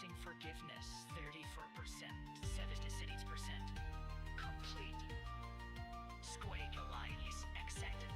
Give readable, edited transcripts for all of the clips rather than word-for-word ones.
Missing forgiveness 34%, 76%. Complete. Squigalitis accepted.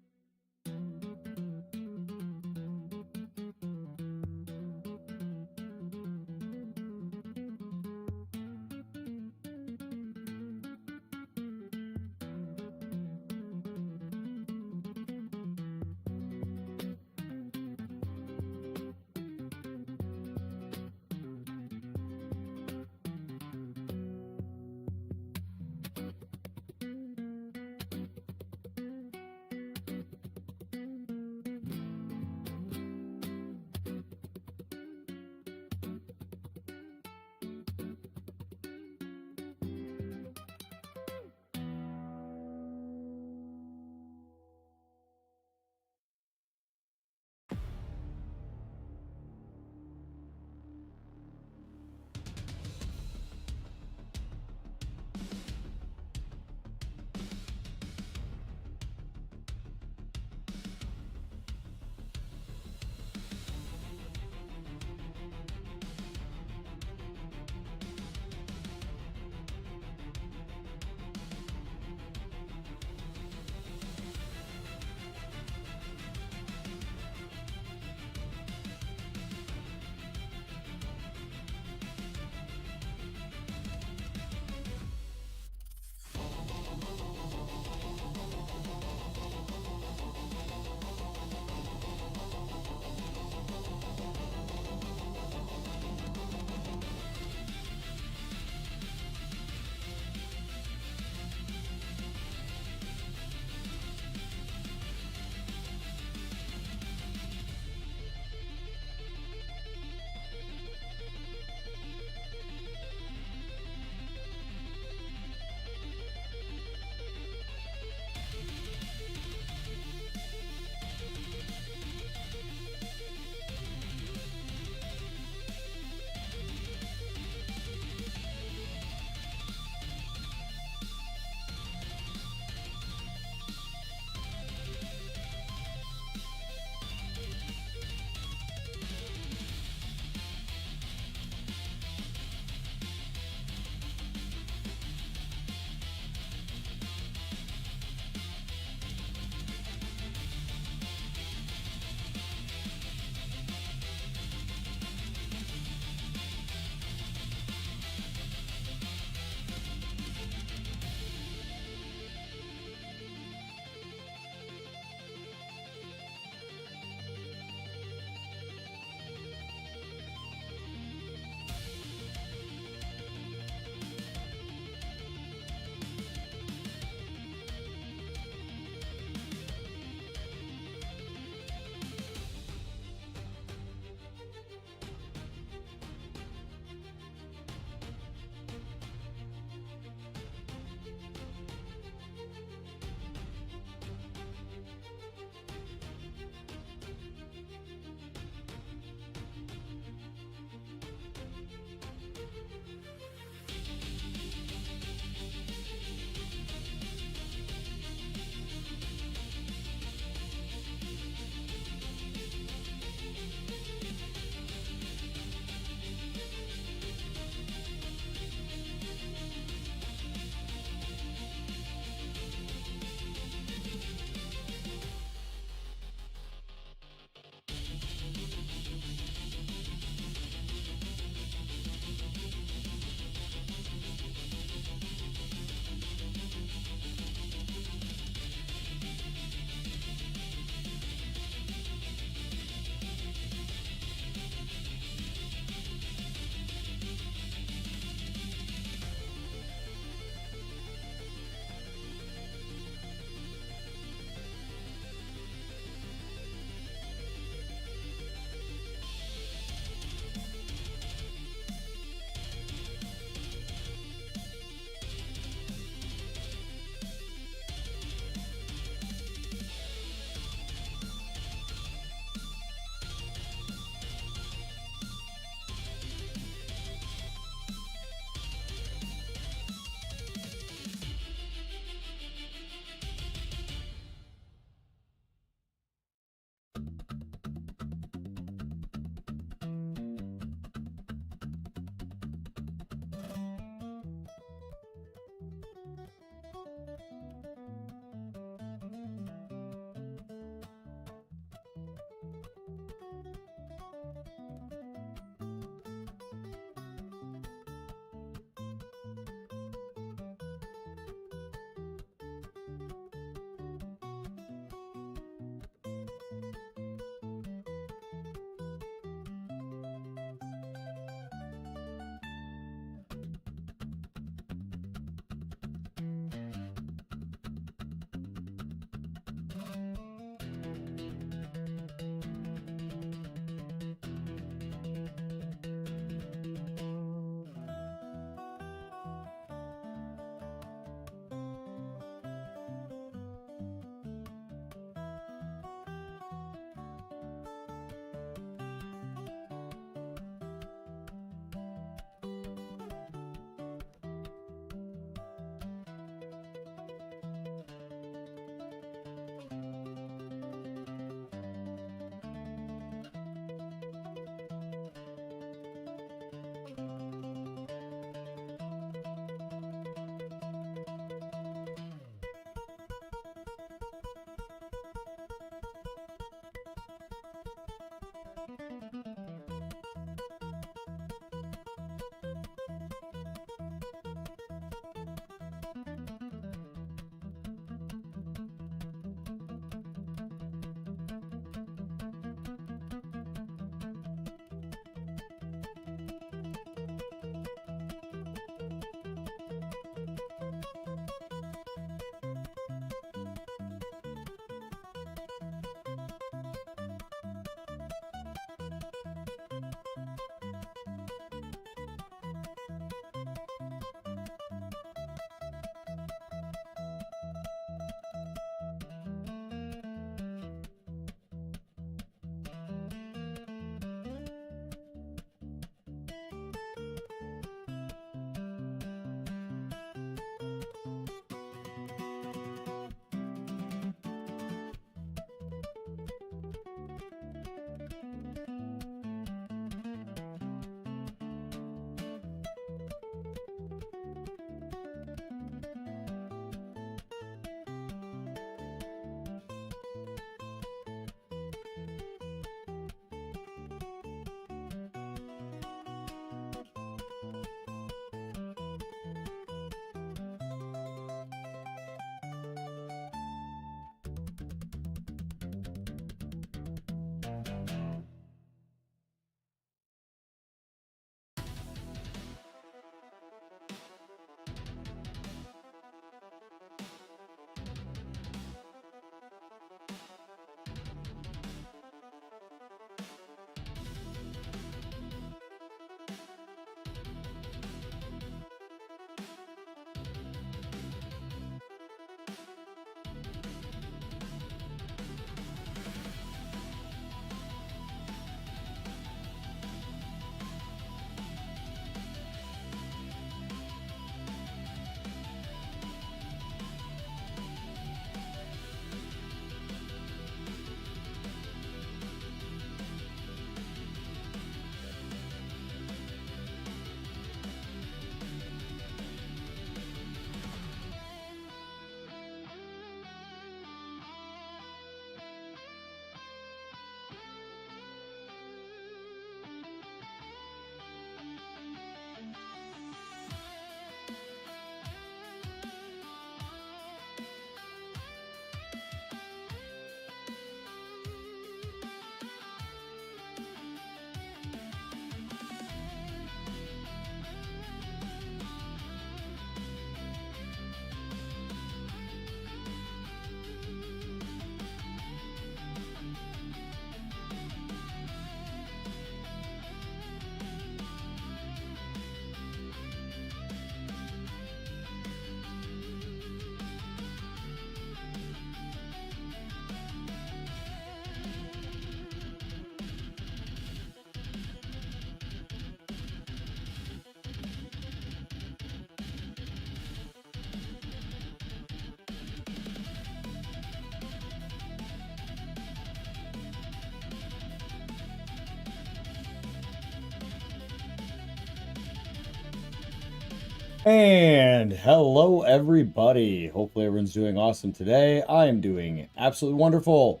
And hello everybody. Hopefully everyone's doing awesome today. I am doing absolutely wonderful.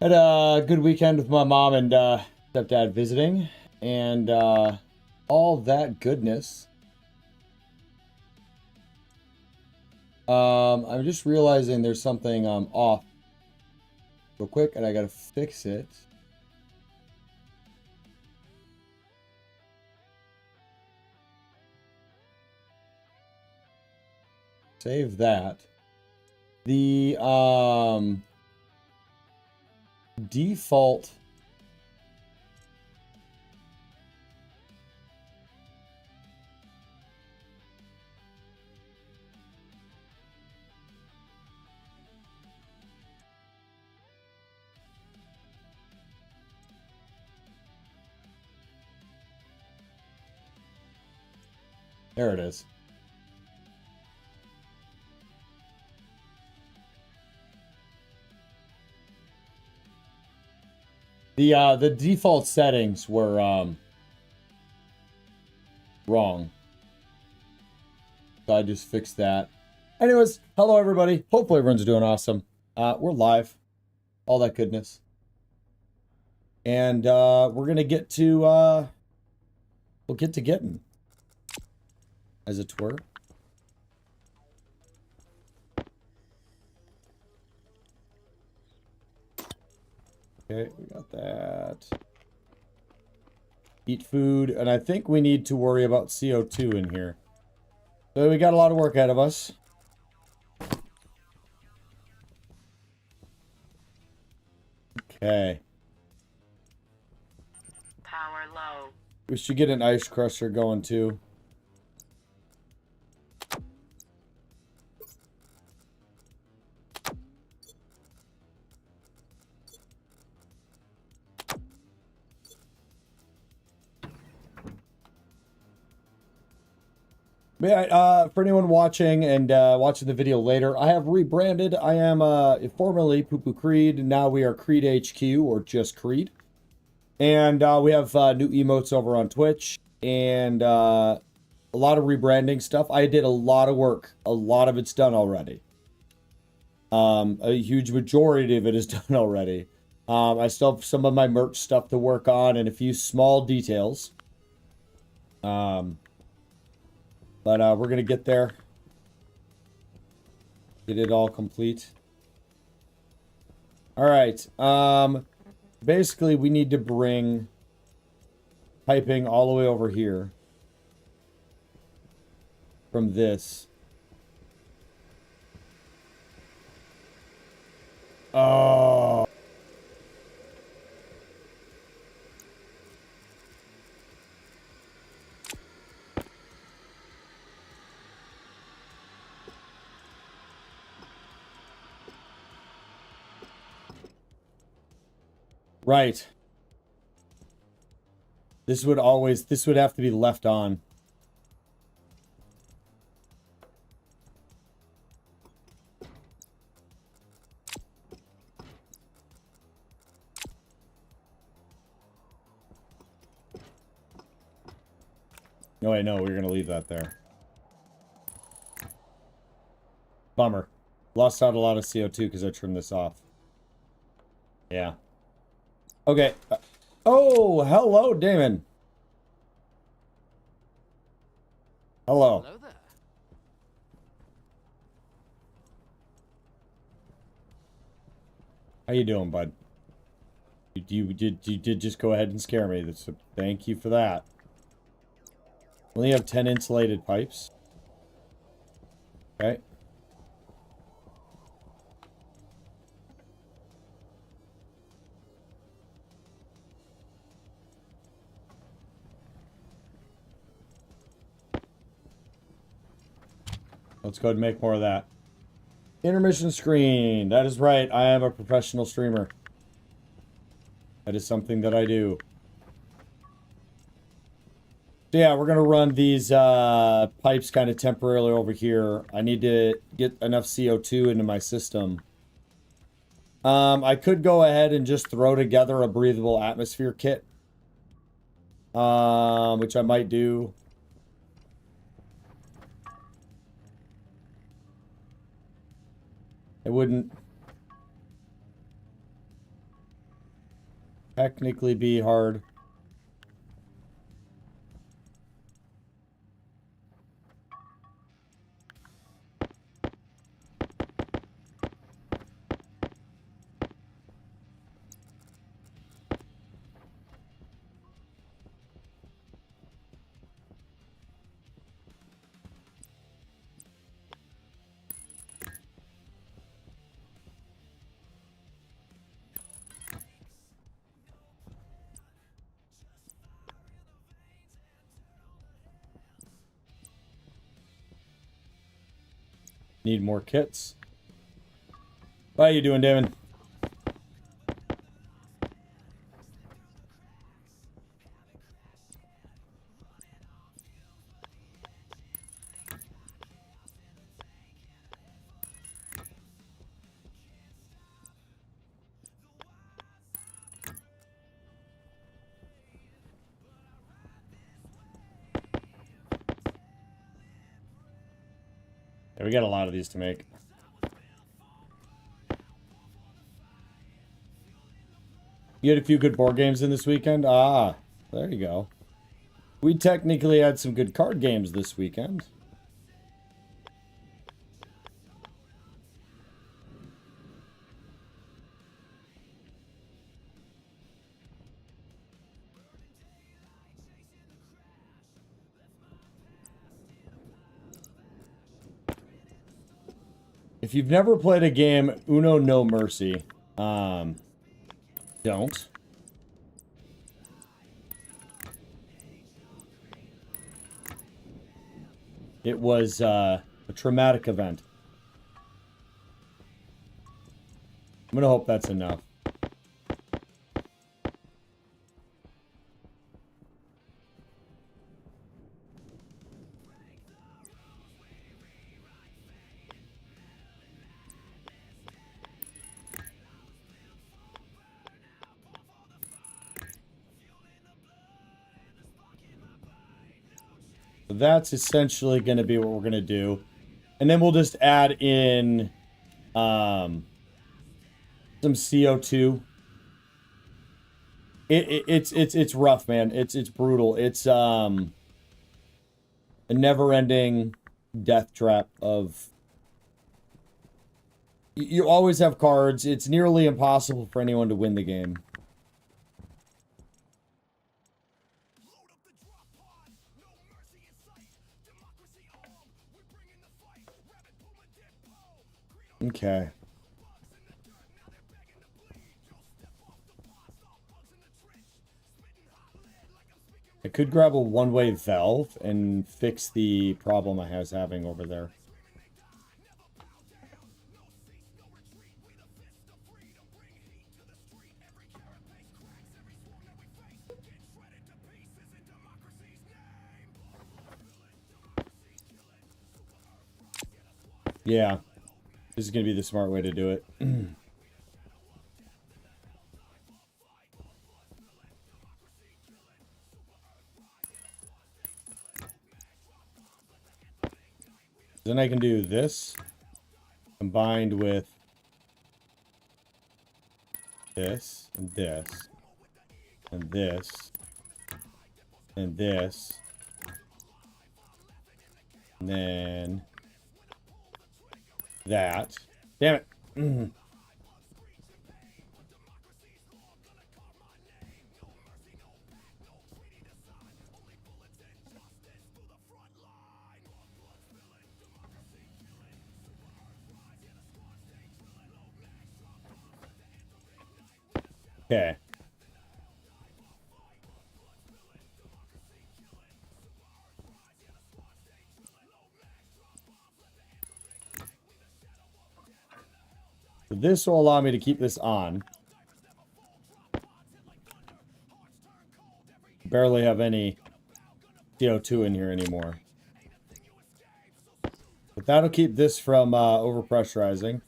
Had a good weekend with my mom and stepdad visiting and all that goodness. I'm just realizing there's something off real quick and I gotta fix it. Save that. The default there it is. The default settings were wrong. So I just fixed that. Anyways, hello everybody. Hopefully everyone's doing awesome. We're live. All that goodness. And we're gonna get to we'll get to getting, as it were. Okay, we got that. Eat food, and I think we need to worry about CO2 in here. So we got a lot of work ahead of us. Okay. Power low. We should get an ice crusher going too. Yeah, for anyone watching and watching the video later, I have rebranded. I am formerly Poo Poo Creed, and now we are CreedHQ, or just Creed. And we have new emotes over on Twitch, and a lot of rebranding stuff. I did a lot of work. A lot of it's done already. A huge majority of it is done already. I still have some of my merch stuff to work on and a few small details. But we're going to get there. Get it all complete. All right. Basically, we need to bring piping all the way over here from this. Oh. Right. This would have to be left on. No, I know we're going to leave that there. Bummer. Lost out a lot of CO2 because I trimmed this off. Yeah. Okay. Oh, hello, Damon. Hello. Hello there. How you doing, bud? You did just go ahead and scare me. So thank you for that. We only have 10 insulated pipes. Okay. Let's go ahead and make more of that. Intermission screen. That is right. I am a professional streamer. That is something that I do. So yeah, we're going to run these pipes kind of temporarily over here. I need to get enough CO2 into my system. I could go ahead and just throw together a breathable atmosphere kit. Which I might do. It wouldn't technically be hard. Need more kits. How you doing, Damon? Yeah, we got a lot of these to make. You had a few good board games in this weekend? Ah, there you go. We technically had some good card games this weekend. If you've never played a game, Uno No Mercy, don't. It was a traumatic event. I'm gonna hope that's enough. That's essentially going to be what we're going to do. And then we'll just add in some CO2. It's rough, man. It's brutal. It's a never-ending death trap of... You always have cards. It's nearly impossible for anyone to win the game. Okay. I could grab a one-way valve and fix the problem I was having over there. Yeah. This is going to be the smart way to do it. Then I can do this combined with this and this and this and this. And then that. Damn it. Okay. So this will allow me to keep this on. Barely have any CO2 in here anymore. But that'll keep this from overpressurizing.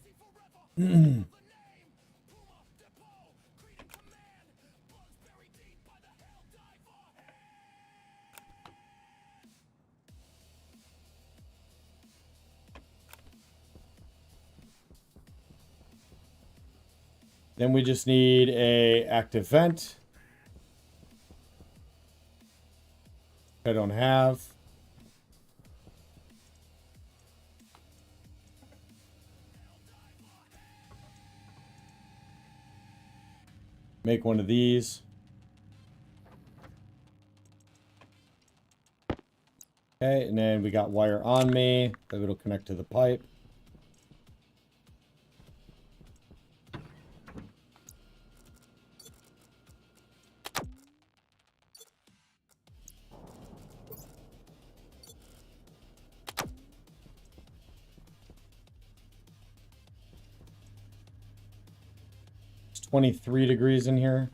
Then we just need a active vent. I don't have. Make one of these. Okay, and then we got wire on me. So it'll connect to the pipe. It's 23 degrees in here.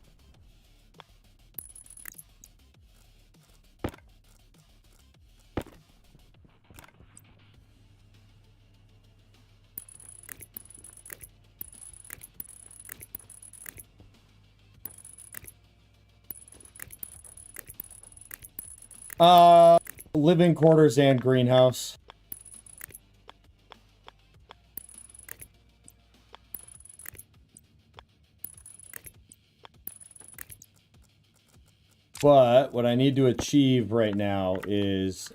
Living quarters and greenhouse. But what I need to achieve right now is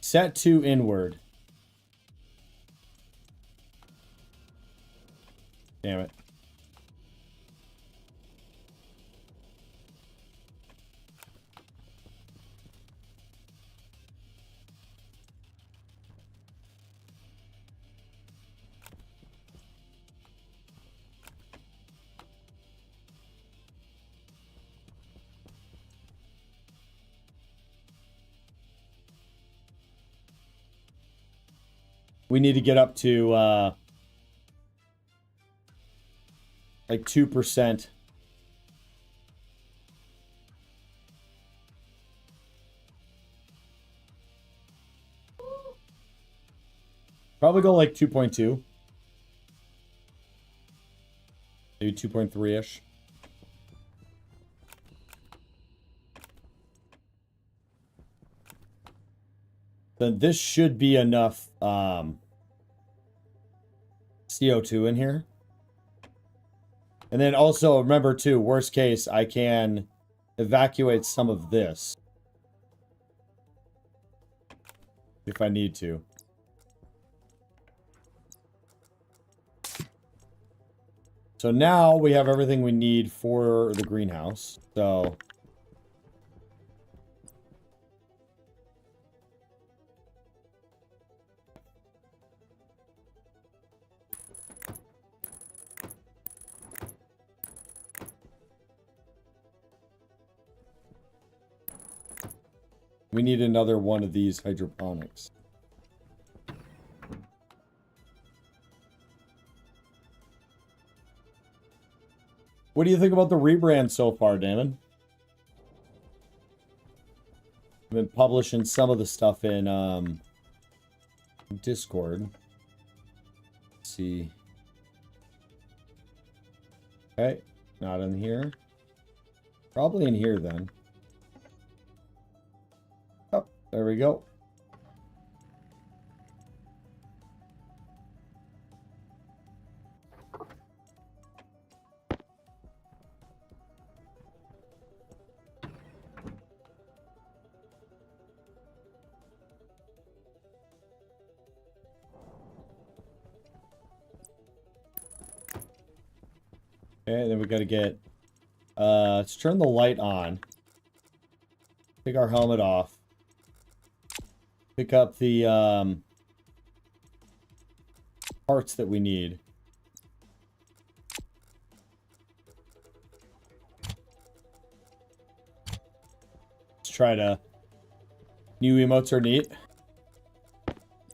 set to inward. Damn it. We need to get up to like 2%. Probably go like 2.2. Maybe 2.3-ish. Then this should be enough CO2 in here. And then also remember too, worst case, I can evacuate some of this if I need to. So now we have everything we need for the greenhouse. So we need another one of these hydroponics. What do you think about the rebrand so far, Damon? I've been publishing some of the stuff in Discord. Let's see. Okay, not in here. Probably in here then. Oh, there we go. Okay, then we got to get, let's turn the light on. Take our helmet off. Pick up the, parts that we need. Let's try to, new emotes are neat.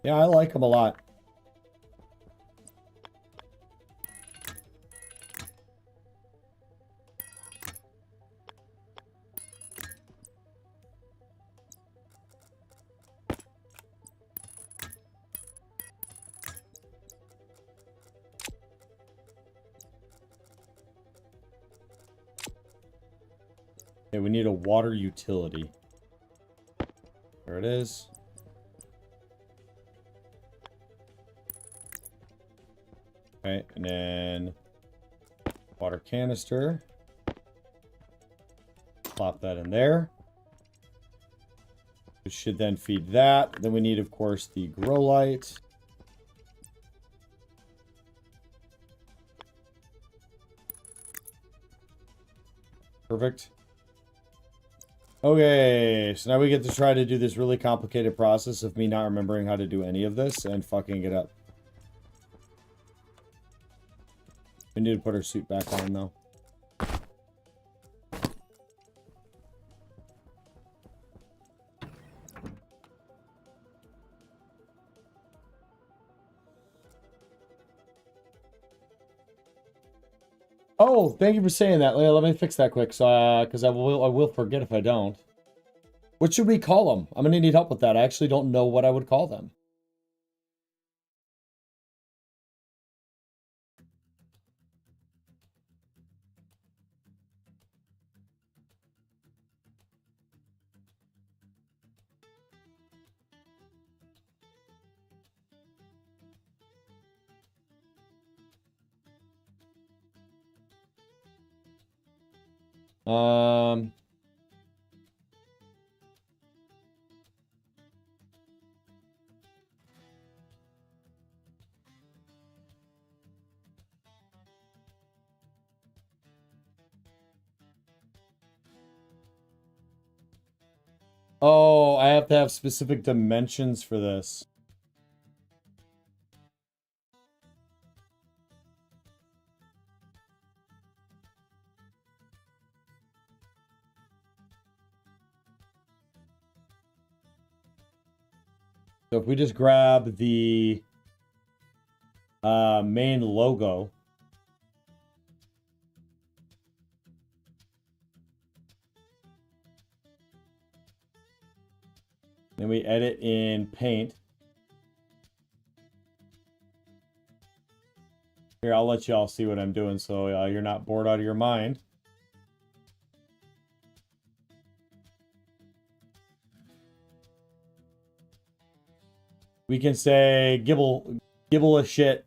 Yeah, I like them a lot. Okay, we need a water utility. There it is. Okay, and then water canister. Plop that in there. We should then feed that. Then we need, of course, the grow light. Perfect. Okay, so now we get to try to do this really complicated process of me not remembering how to do any of this and fucking it up. We need to put our suit back on, though. Oh, thank you for saying that. Let me fix that quick, so because I will forget if I don't. What should we call them? I'm gonna need help with that. I actually don't know what I would call them. Oh, I have to have specific dimensions for this. So if we just grab the main logo. Then we edit in Paint. Here, I'll let y'all see what I'm doing so you're not bored out of your mind. We can say gibble a shit.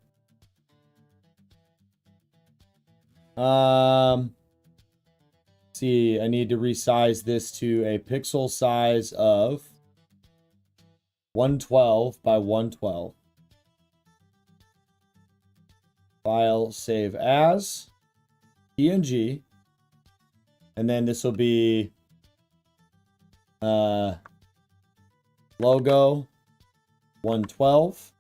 See, I need to resize this to a pixel size of 112 by 112. File, save as, PNG, and then this will be logo 112,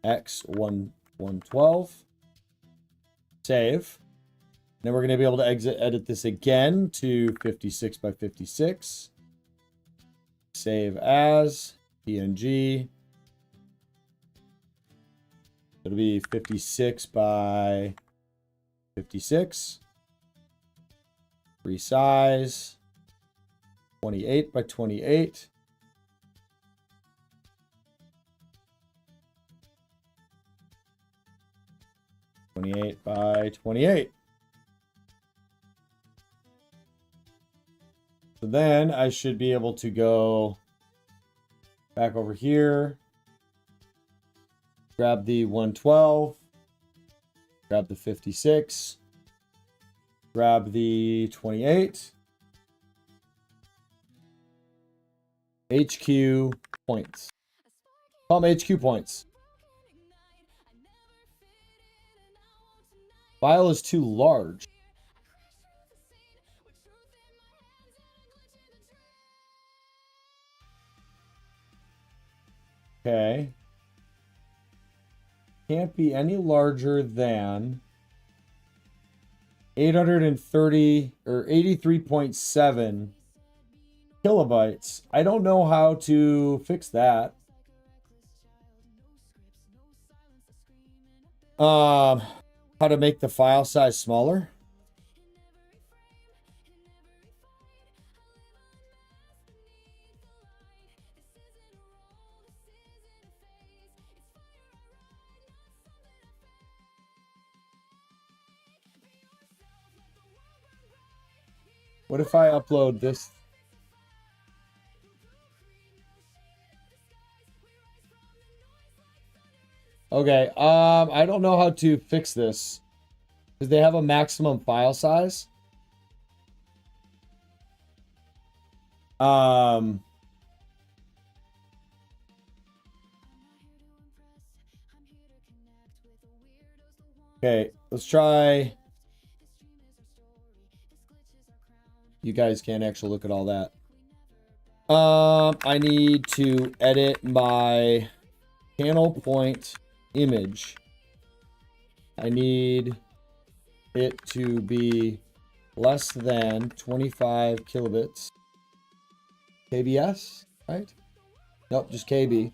X 112, save. Then we're going to be able to edit this again to 56 by 56. Save as, PNG. It'll be 56 by 56. Resize. 28 by 28. by 28. So then I should be able to go back over here, grab the 112, grab the 56, grab the 28, HQ points. Call them HQ points. File is too large. Okay. Can't be any larger than 830 or 83.7 kilobytes. I don't know how to fix that. How to make the file size smaller? What if I upload this? Okay, I don't know how to fix this. Because they have a maximum file size. Okay, let's try. You guys can't actually look at all that. I need to edit my channel point image. I need it to be less than 25 kilobits. KBS, right? Nope, just KB.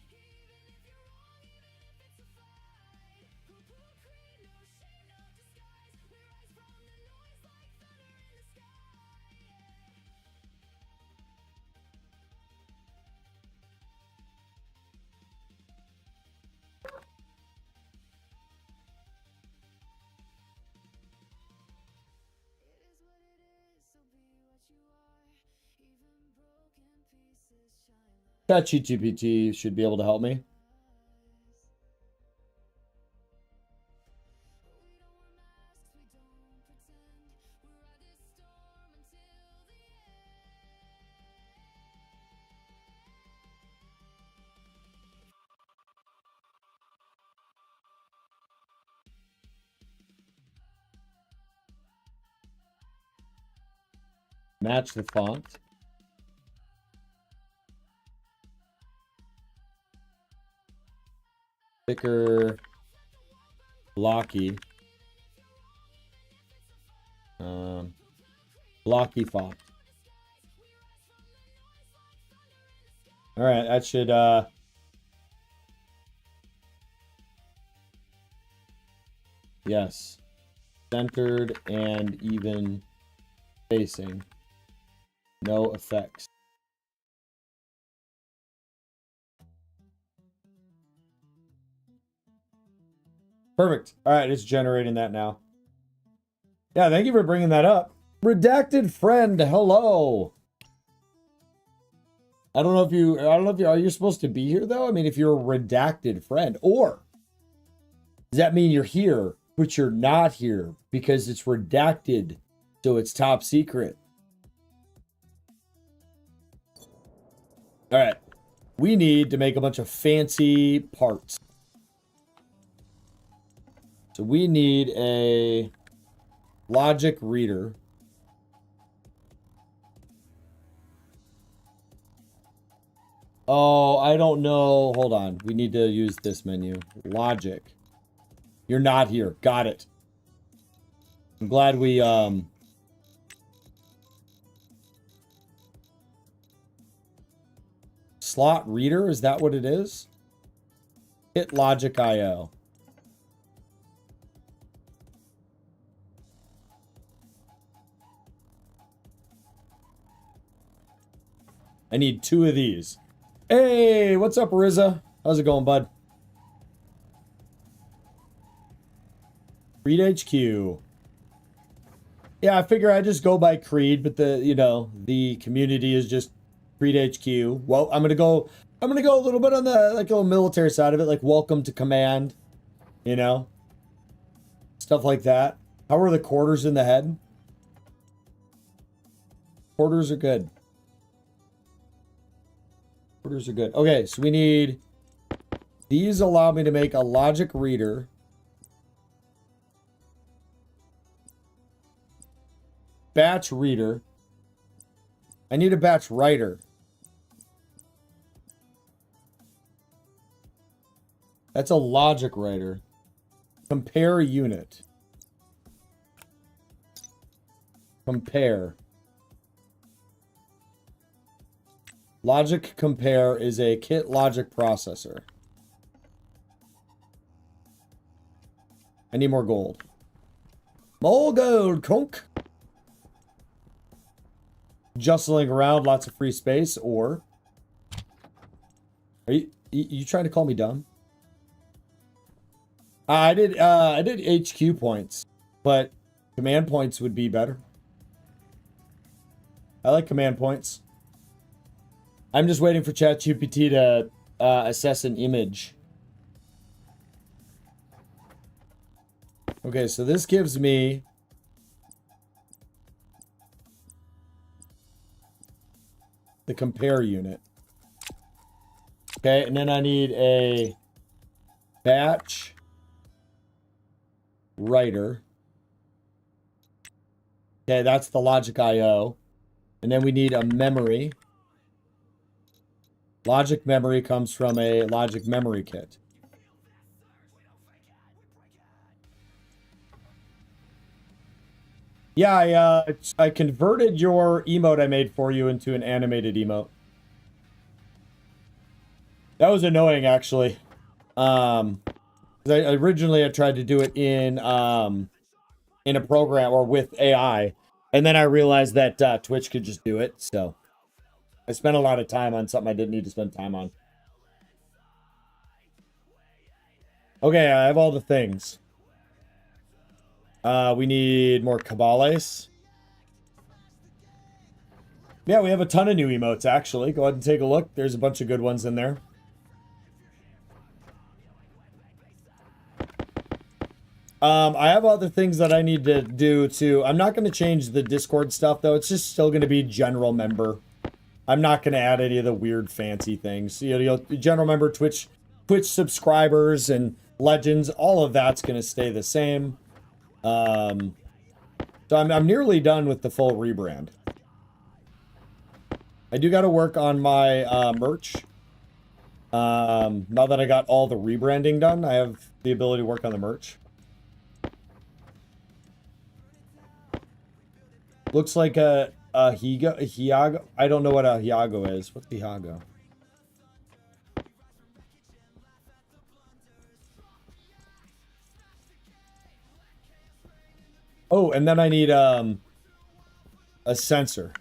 ChatGPT should be able to help me. Match the font. Thicker, blocky. Blocky font. All right, that should yes. Centered and even spacing. No effects. Perfect. All right, it's generating that now. Yeah, thank you for bringing that up. Redacted friend, hello. I don't know if you are you supposed to be here though? I mean, if you're a redacted friend, or does that mean you're here, but you're not here because it's redacted, so it's top secret? All right, we need to make a bunch of fancy parts. So we need a logic reader. Oh, I don't know. Hold on. We need to use this menu. Logic. You're not here. Got it. I'm glad we slot reader, is that what it is? Hit logic IO. I need 2 of these. Hey, what's up, Riza? How's it going, bud? CreedHQ. Yeah, I figure I just go by Creed, but the community is just CreedHQ. Well, I'm gonna go a little bit on the like a little military side of it, like welcome to command, stuff like that. How are the quarters in the head? Quarters are good. Quarters are good. Okay, so we need these. Allow me to make a logic reader. Batch reader. I need a batch writer. That's a logic writer. Compare unit. Compare. Logic compare is a kit logic processor. I need more gold. More gold, conk. Jostling around, lots of free space, or are you trying to call me dumb? I did HQ points, but command points would be better. I like command points. I'm just waiting for ChatGPT to assess an image. Okay, so this gives me the compare unit. Okay, and then I need a batch writer. Okay, that's the logic IO. And then we need a memory. Logic memory comes from a logic memory kit. Yeah, I converted your emote I made for you into an animated emote. That was annoying, actually. Originally I tried to do it in a program or with AI, and then I realized that Twitch could just do it. So I spent a lot of time on something I didn't need to spend time on. Okay, I have all the things. We need more cabales. Yeah, we have a ton of new emotes, actually. Go ahead and take a look. There's a bunch of good ones in there. I have other things that I need to do too. I'm not going to change the Discord stuff, though. It's just still going to be general member. I'm not going to add any of the weird fancy things. You know, general member, Twitch subscribers and legends, all of that's going to stay the same. So I'm nearly done with the full rebrand. I do got to work on my merch. Now that I got all the rebranding done, I have the ability to work on the merch. Looks like a Hiago. I don't know what a Hiago is. What's Hiago? Oh, and then I need a sensor.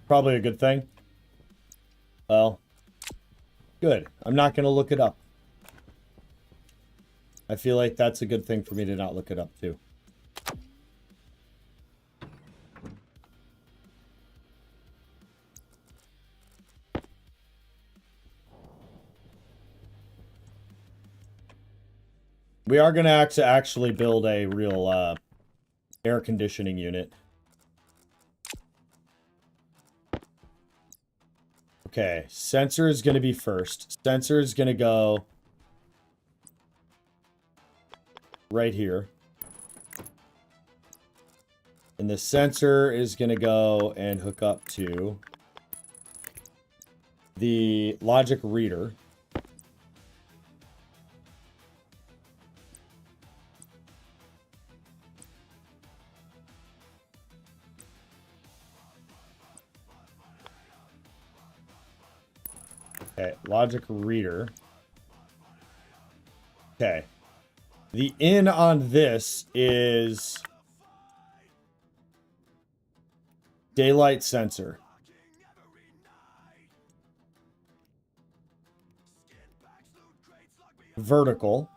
Probably a good thing. Well, good. I'm not going to look it up. I feel like that's a good thing for me to not look it up, too. We are going to actually build a real air conditioning unit. Okay, sensor is going to be first. Sensor is going to go right here. And the sensor is going to go and hook up to the logic reader. Okay, logic reader. Okay. The in on this is daylight sensor. Vertical.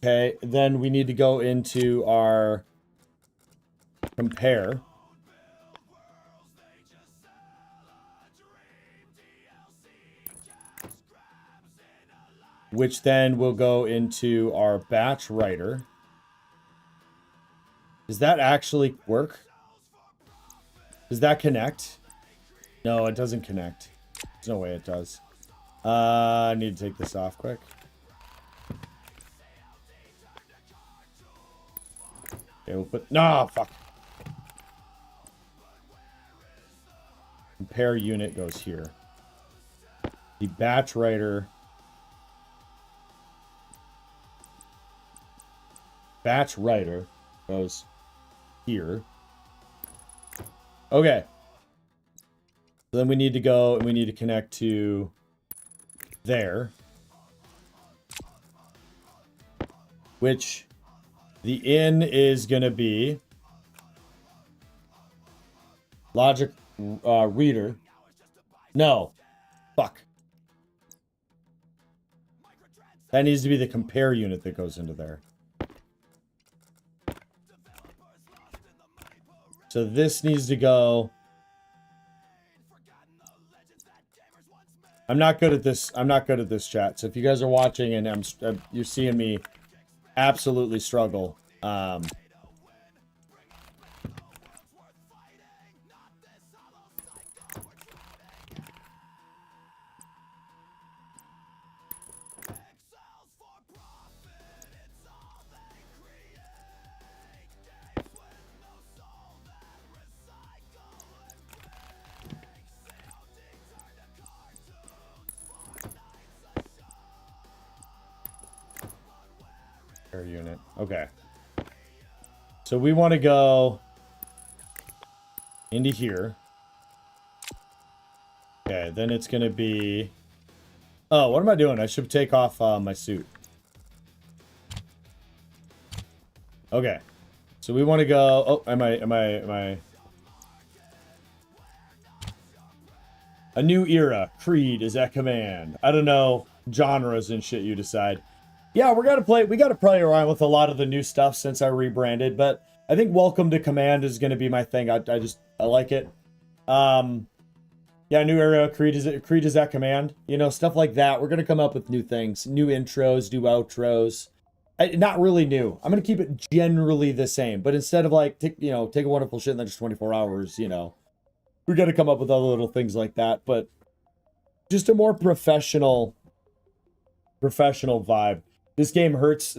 Okay, then we need to go into our compare. Which then will go into our batch writer. Does that actually work? Does that connect? No, it doesn't connect. There's no way it does. I need to take this off quick. Okay, we'll put... No, fuck. Compare unit goes here. The batch writer... Batch writer goes here. Okay. So then we need to go and we need to connect to there. Which the in is going to be logic reader. No. Fuck. That needs to be the compare unit that goes into there. So this needs to go. I'm not good at this. I'm not good at this, chat. So if you guys are watching and you're seeing me absolutely struggle, unit. Okay. So we want to go into here. Okay, then it's going to be... Oh, what am I doing? I should take off my suit. Okay. So we want to go... Oh, am I... A new era. Creed is at command. I don't know. Genres and shit, you decide. Yeah, we got to play around with a lot of the new stuff since I rebranded, but I think Welcome to Command is going to be my thing. I like it. Yeah, new era, Creed is at command. You know, stuff like that. We're going to come up with new things, new intros, new outros. Not really new. I'm going to keep it generally the same, but instead of like, take a wonderful shit in the next 24 hours, you know, we're going to come up with other little things like that, but just a more professional vibe. This game hurts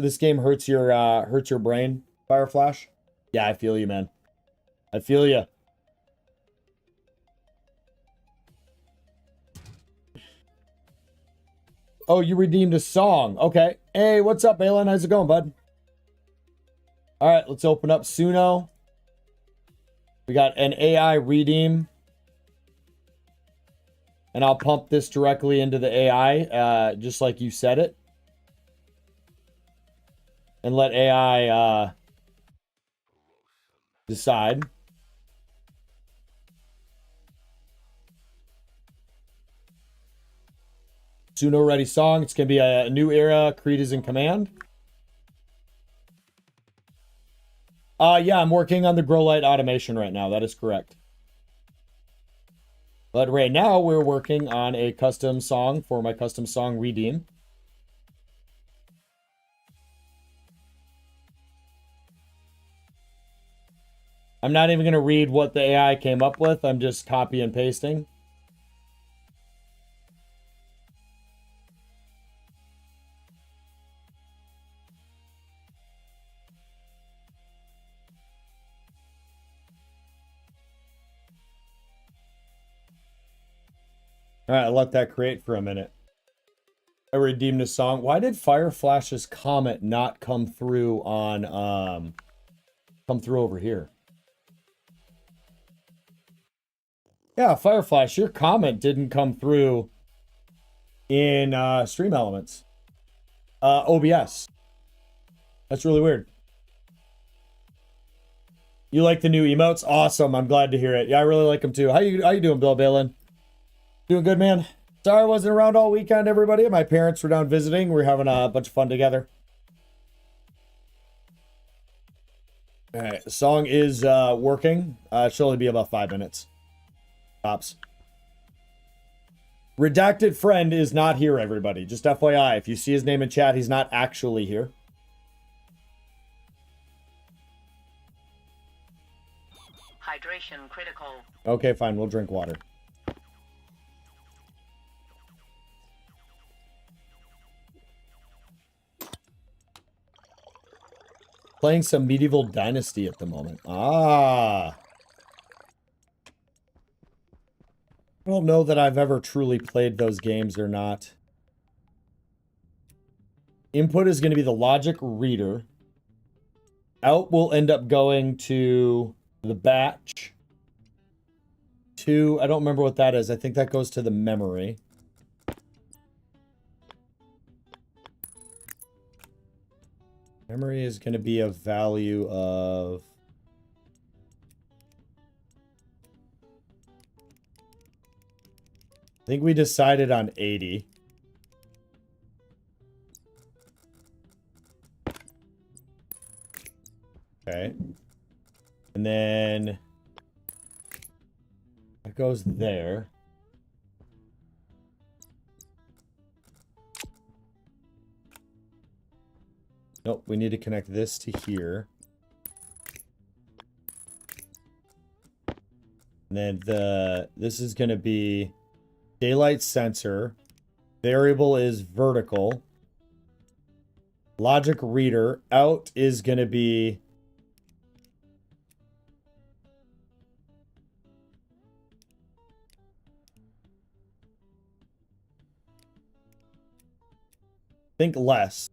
your brain, Fireflash. Yeah, I feel you, man. I feel you. Oh, you redeemed a song. Okay. Hey, what's up, Alan? How's it going, bud? All right, let's open up Suno. We got an AI redeem. And I'll pump this directly into the AI, just like you said it. And let AI decide. Suno ready song. It's going to be a new era. Creed is in command. Yeah, I'm working on the grow light automation right now. That is correct. But right now we're working on a custom song for my custom song redeem. I'm not even going to read what the AI came up with. I'm just copy and pasting. All right, I'll let that create for a minute. I redeemed a song. Why did Fireflash's comment not come through on come through over here? Yeah, Fireflash, your comment didn't come through in Stream Elements. OBS. That's really weird. You like the new emotes? Awesome. I'm glad to hear it. Yeah, I really like them too. How you doing, Bill Balin? Doing good, man. Sorry I wasn't around all weekend, everybody. My parents were down visiting. We're having a bunch of fun together. All right, the song is working. It should only be about 5 minutes. Tops. Redacted friend is not here, everybody. Just FYI, if you see his name in chat, he's not actually here. Hydration critical. Okay, fine. We'll drink water. Playing some Medieval Dynasty at the moment. Ah. I don't know that I've ever truly played those games or not. Input is going to be the logic reader. Out will end up going to the batch. I don't remember what that is. I think that goes to the memory. Memory is going to be a value of... I think we decided on 80. And then that goes there. Nope, we need to connect this to here. And then this is going to be daylight sensor. Variable is vertical. Logic reader. Out is going to be think less.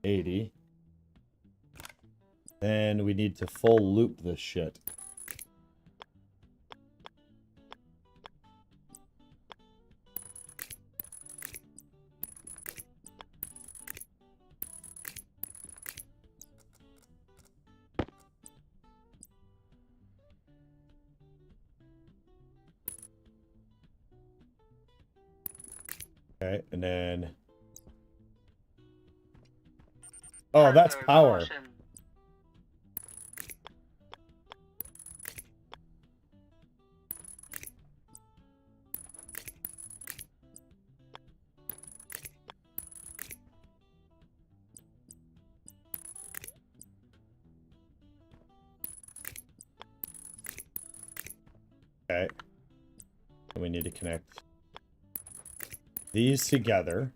$80. Then we need to full loop this shit. Okay, and then... Oh, that's power. Okay. And we need to connect these together.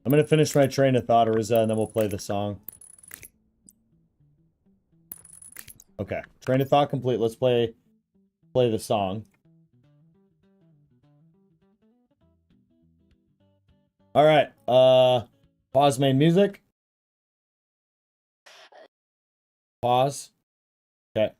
I'm going to finish my train of thought, Ariza, and then we'll play the song. Okay. Train of thought complete. Let's play the song. All right. Pause main music. Pause. Okay.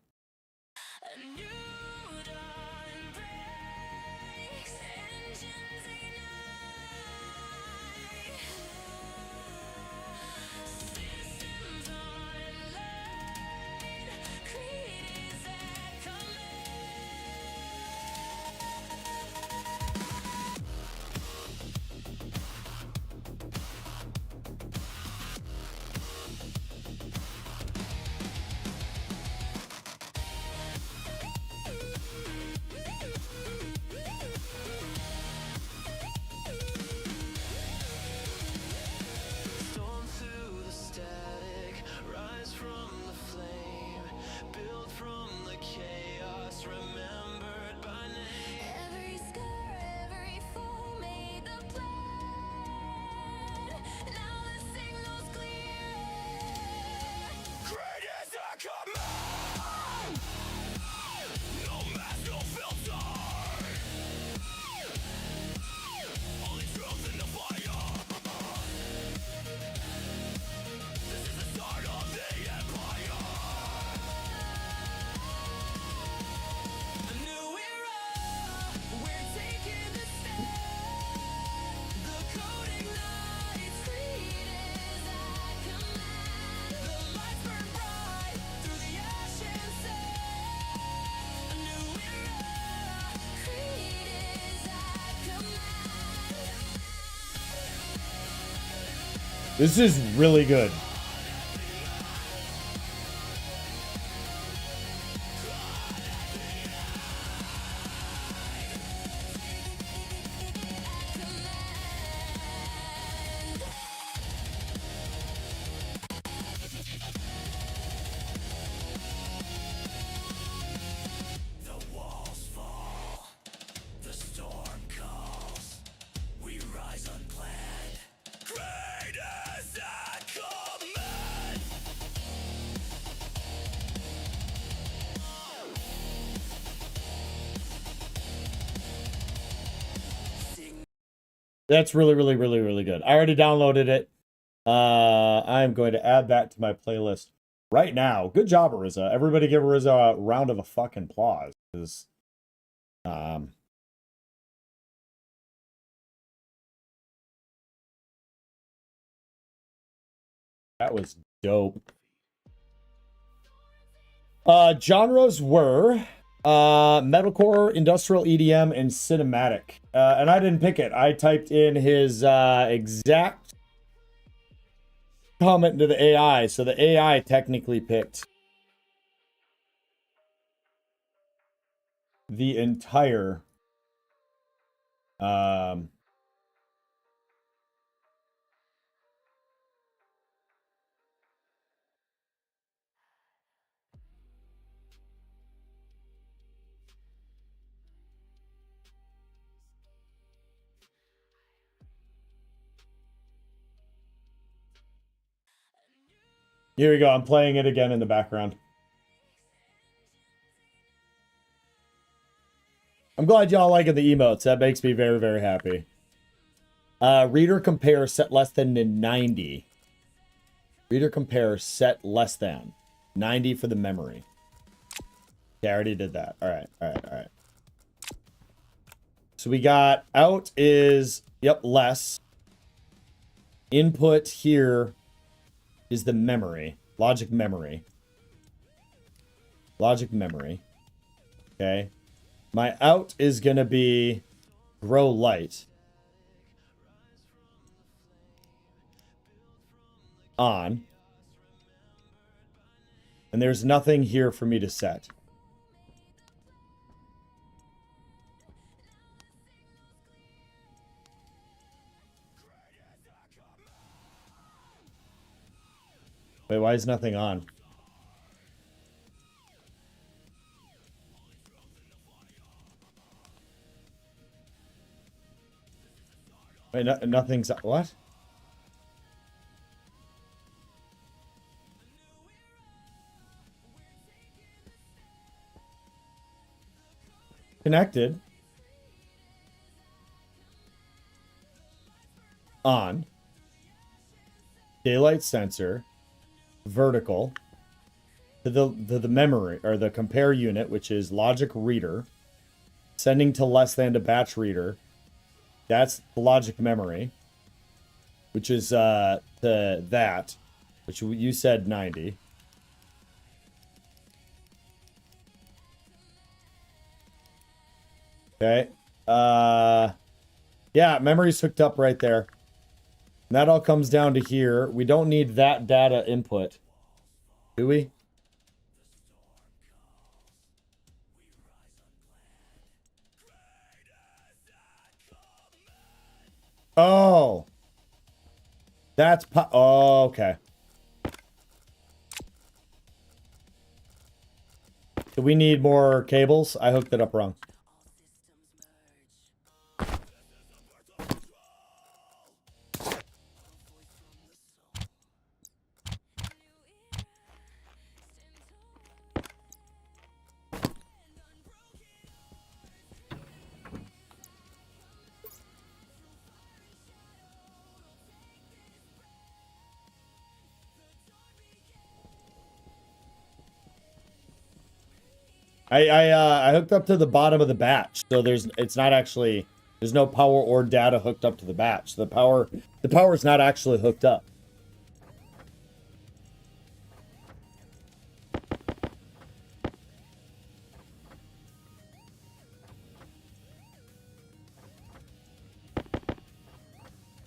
This is really good. That's really, really, really, really good. I already downloaded it. I'm going to add that to my playlist right now. Good job, Ariza. Everybody give Ariza a round of a fucking applause. That was dope. Genres were Metalcore, industrial EDM, and cinematic. And I didn't pick it. I typed in his exact comment into the AI, so the AI technically picked the entire here we go. I'm playing it again in the background. I'm glad y'all liking the emotes. That makes me very, very happy. Reader compare set less than 90. Reader compare set less than 90 for the memory. Okay, I already did that. All right, all right, all right. So we got out is, yep, less. Input here is the memory. Logic memory. Logic memory. Okay. My out is going to be grow light. On. And there's nothing here for me to set. Wait, why is nothing on? Wait, nothing's... What? Connected. On. Daylight sensor. Vertical. To the memory, or the compare unit, which is logic reader. Sending to less than to batch reader. That's the logic memory. Which is to that. Which you said 90. Okay. Yeah, memory's hooked up right there. And that all comes down to here. We don't need that data input. Do we? Oh. That's... Oh, okay. Do we need more cables? I hooked it up wrong. I hooked up to the bottom of the batch, so it's not actually, there's no power or data hooked up to the batch. The power is not actually hooked up.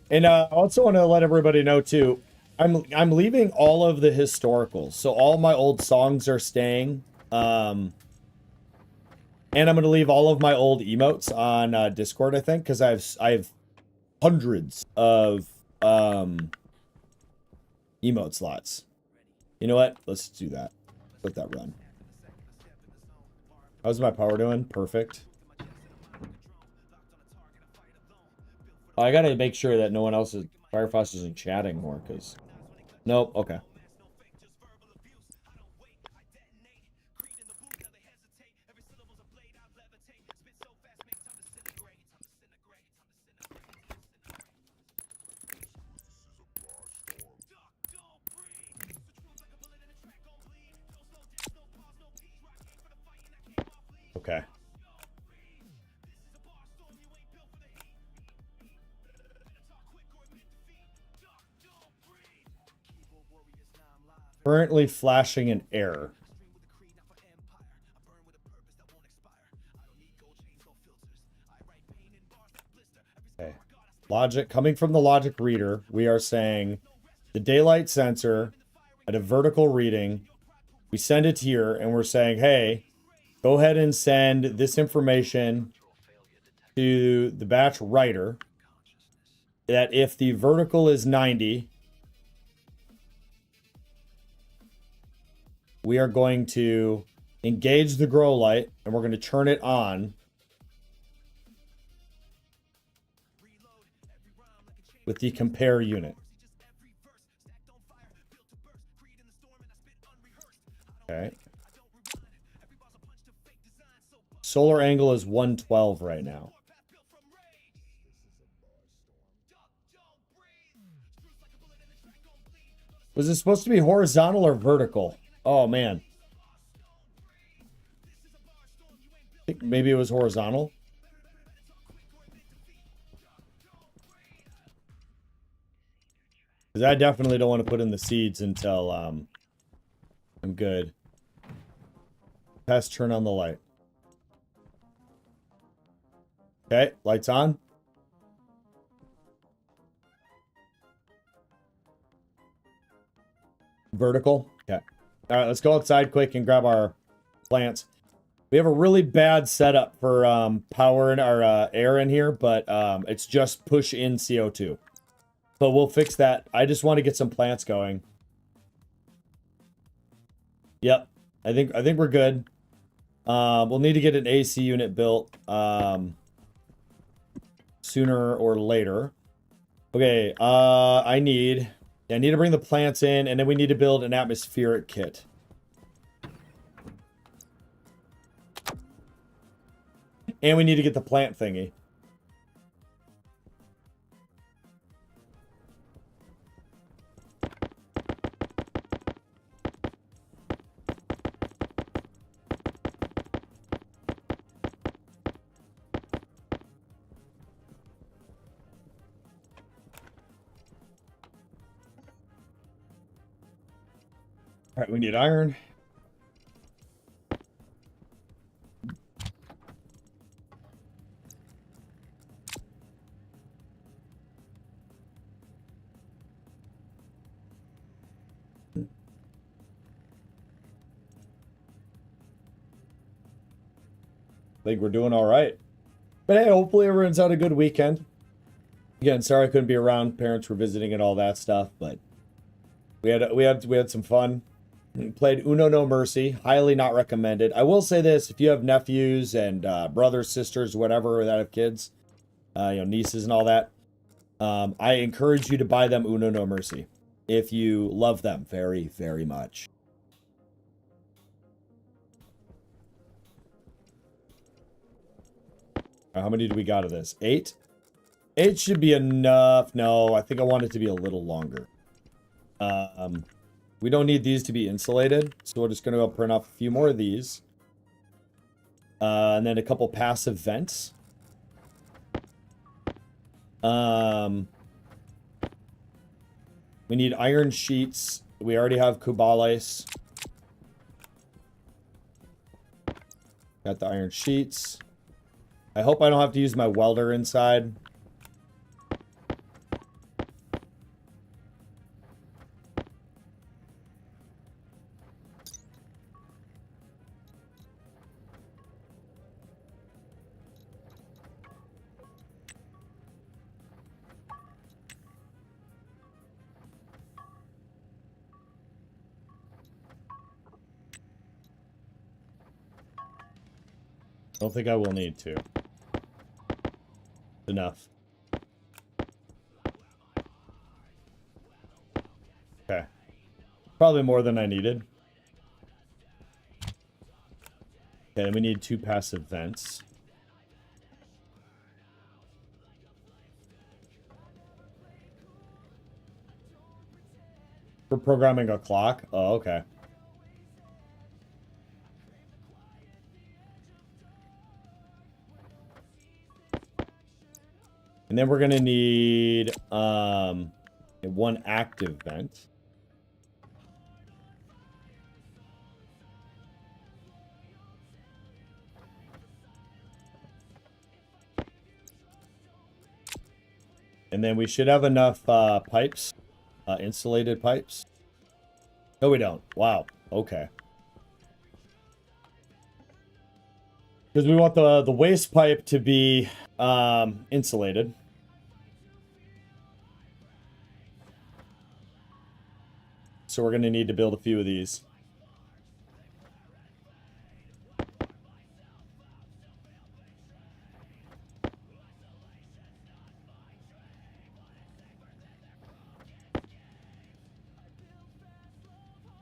And I also want to let everybody know too, I'm leaving all of the historicals, so all my old songs are staying. And I'm going to leave all of my old emotes on Discord, I think, because I have hundreds of emote slots. You know what? Let's do that. Let that run. How's my power doing? Perfect. I got to make sure that no one else is... Firefox isn't chatting more, because... Nope, okay. Okay. Currently flashing an error. Logic, coming from the logic reader, we are saying the daylight sensor at a vertical reading, we send it here and we're saying, hey, go ahead and send this information to the batch writer that if the vertical is 90, we are going to engage the grow light and we're going to turn it on with the compare unit. Okay. Solar angle is 112 right now. Was it supposed to be horizontal or vertical? Oh, man. I think maybe it was horizontal. Because I definitely don't want to put in the seeds until I'm good. Test, turn on the light. Okay, lights on. Vertical. Okay. All right, let's go outside quick and grab our plants. We have a really bad setup for power and our air in here, but it's just push in CO2. But we'll fix that. I just want to get some plants going. Yep. I think we're good. We'll need to get an AC unit built sooner or later. Okay, I need to bring the plants in, and then we need to build an atmospheric kit. And we need to get the plant thingy. All right, we need iron. I think we're doing all right. But hey, hopefully everyone's had a good weekend. Again, sorry I couldn't be around. Parents were visiting and all that stuff, but we had some fun. We played Uno No Mercy. Highly not recommended. I will say this: if you have nephews and brothers, sisters, whatever that have kids, nieces and all that, I encourage you to buy them Uno No Mercy if you love them very, very much. How many do we got of this? 8? 8 should be enough. No, I think I want it to be a little longer. We don't need these to be insulated, so we're just going to go print off a few more of these. And then a couple passive vents. We need iron sheets. We already have Kubalice. Got the iron sheets. I hope I don't have to use my welder inside. Don't think I will need to. Enough. Okay. Probably more than I needed. Okay, then we need 2 passive vents. We're programming a clock? Oh, okay. And then we're going to need 1 active vent. And then we should have enough pipes, insulated pipes. No, we don't. Wow. Okay. Because we want the waste pipe to be insulated. So we're going to need to build a few of these.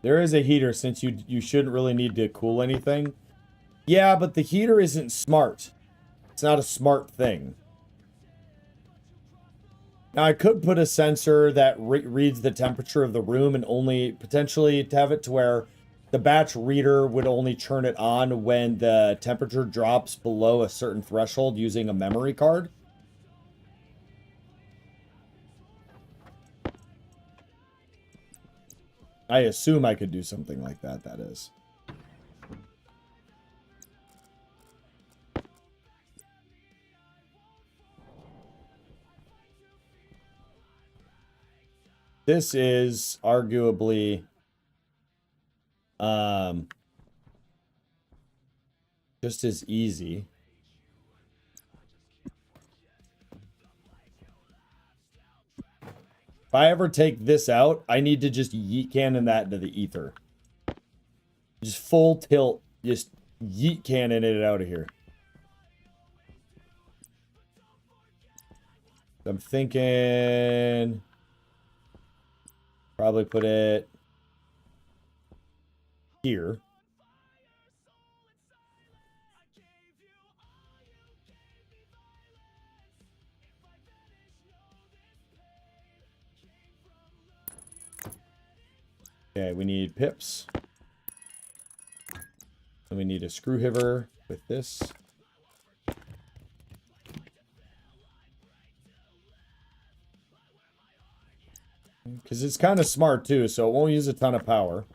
There is a heater since you shouldn't really need to cool anything. Yeah, but the heater isn't smart. It's not a smart thing. Now, I could put a sensor that reads the temperature of the room and only potentially to have it to where the batch reader would only turn it on when the temperature drops below a certain threshold using a memory card. I assume I could do something like that, that is. This is arguably just as easy. If I ever take this out, I need to just yeet cannon that into the ether. Just full tilt, just yeet cannon it out of here. I'm thinking probably put it here. Okay, we need pips. And we need a screw hiver with this. Because it's kind of smart too, so it won't use a ton of power.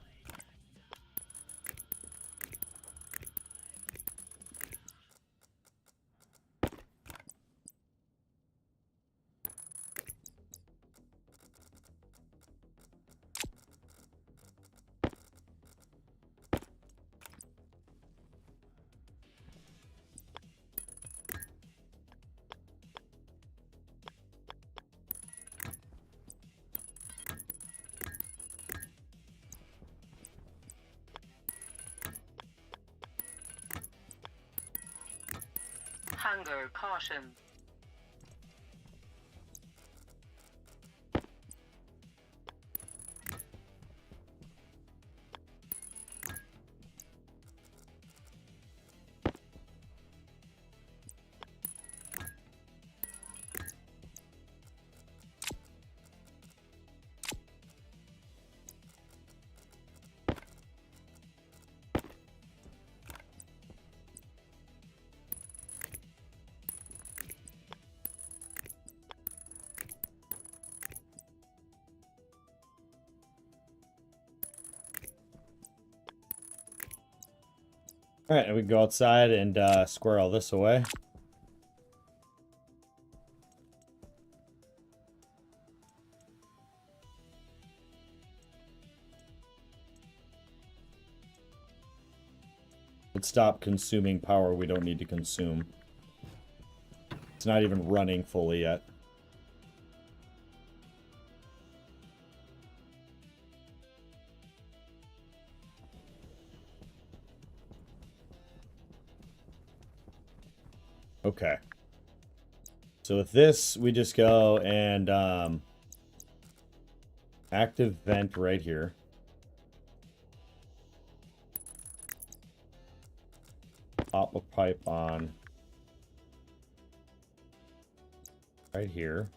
Hunger caution. All right, and we go outside and square all this away. Let's stop consuming power we don't need to consume. It's not even running fully yet. Okay. So with this, we just go and active vent right here. Pop a pipe on right here.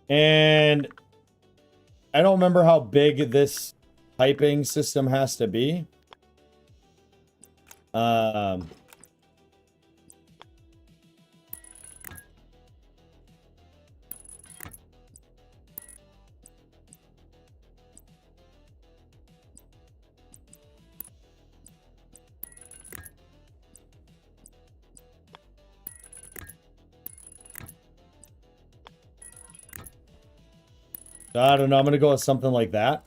And I don't remember how big this piping system has to be. I don't know. I'm going to go with something like that.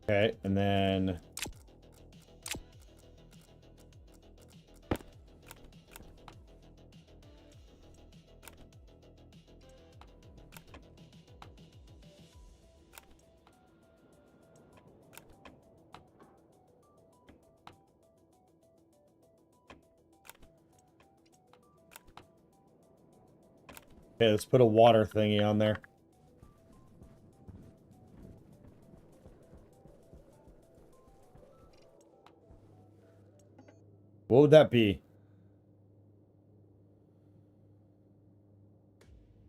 Okay, and then... Okay, let's put a water thingy on there. What would that be?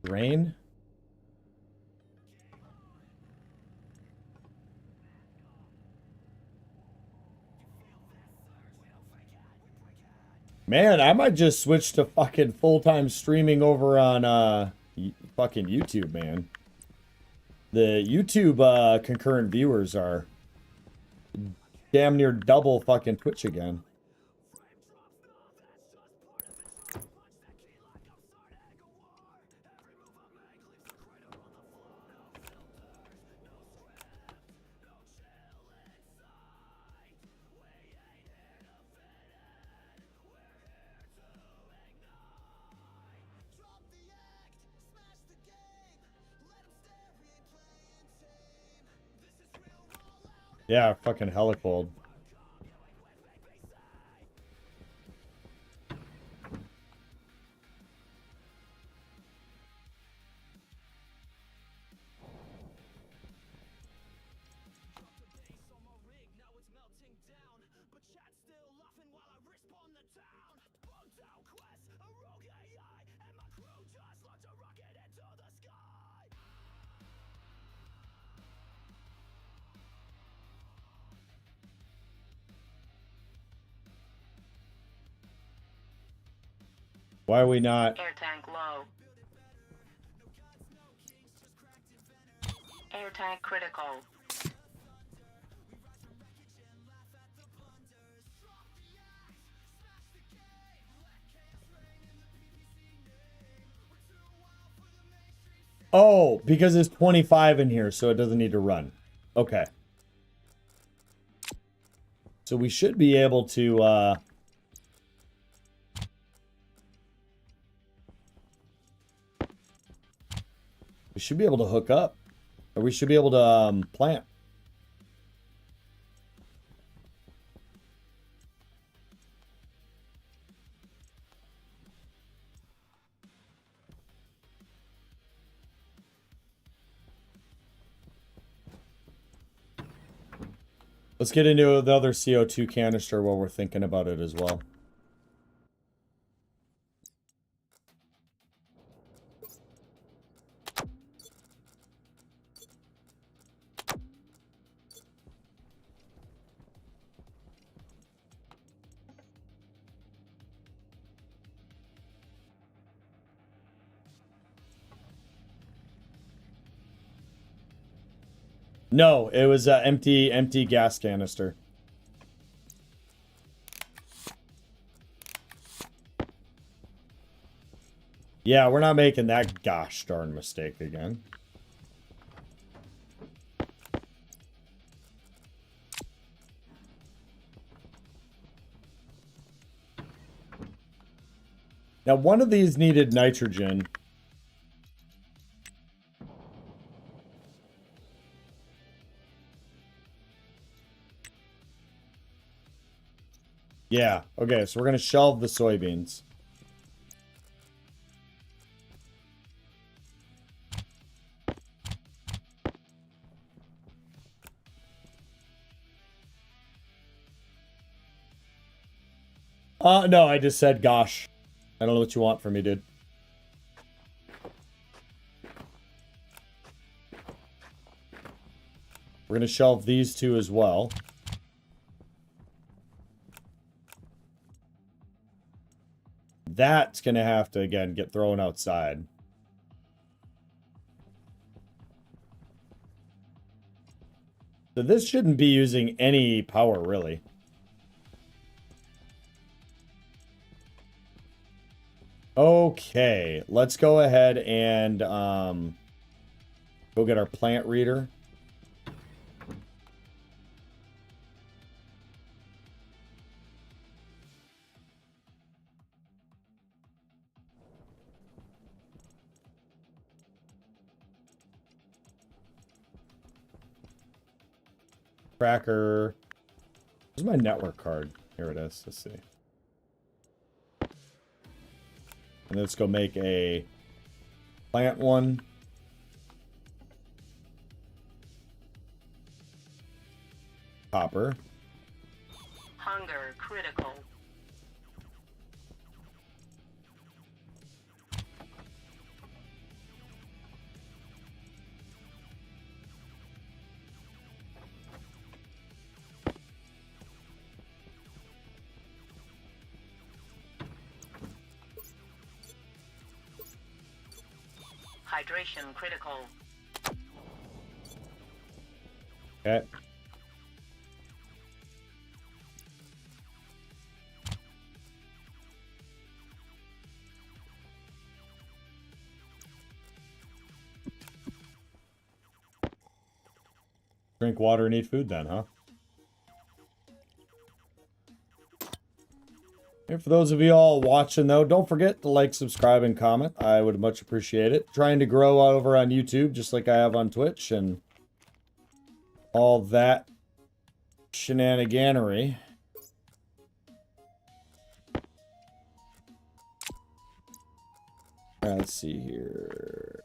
Rain? Man, I might just switch to fucking full-time streaming over on fucking YouTube, man. The YouTube concurrent viewers are damn near double fucking Twitch again. Yeah, fucking hella cold. Why are we not? Air tank low. Air tank critical. Oh, because it's 25 in here, so it doesn't need to run. Okay. So we should be able to, we should be able to hook up. Or we should be able to, plant. Let's get into the other CO2 canister while we're thinking about it as well. No, it was an empty gas canister. Yeah, we're not making that gosh darn mistake again. Now, one of these needed nitrogen. Yeah, okay, so we're going to shelve the soybeans. No, I just said gosh. I don't know what you want from me, dude. We're going to shelve these two as well. that's going to have to, again, get thrown outside. So this shouldn't be using any power, really. Okay, let's go ahead and go get our plant reader. Tracker. Where's my network card? Here it is. Let's see. And let's go make a plant one. Copper. Hunger critical. Hydration critical. Okay. Drink water and eat food then, huh? And for those of you all watching, though, don't forget to like, subscribe, and comment. I would much appreciate it. Trying to grow over on YouTube, just like I have on Twitch, and all that shenaniganery. All right, let's see here.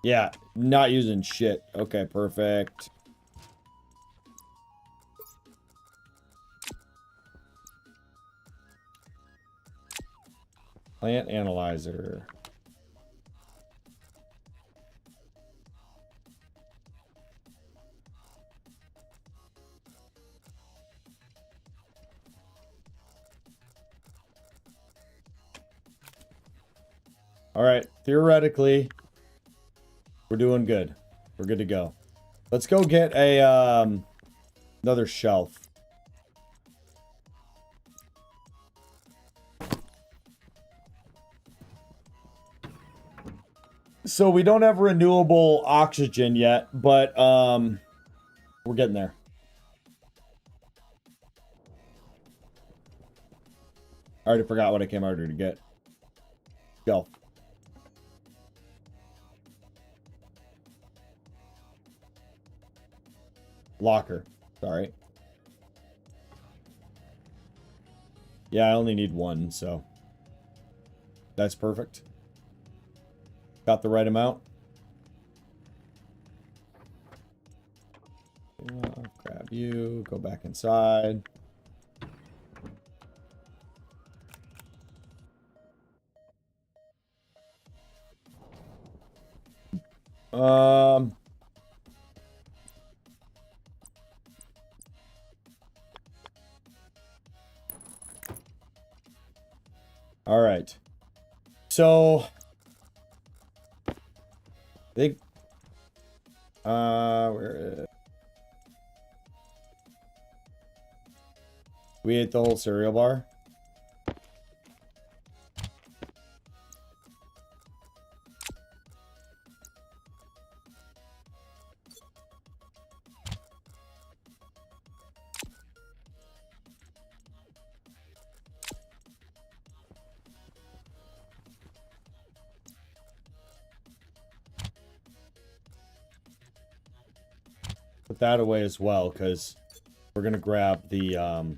Yeah, not using shit. Okay, perfect. Plant analyzer. All right, theoretically, we're doing good. We're good to go. Let's go get a another shelf. So we don't have renewable oxygen yet, but we're getting there. I already forgot what I came out here to get. Shelf. Locker. Sorry. Yeah, I only need one, so that's perfect. Got the right amount. Grab you. Go back inside. All right. So they where is it? We ate the whole cereal bar. Put that away as well, because we're gonna grab the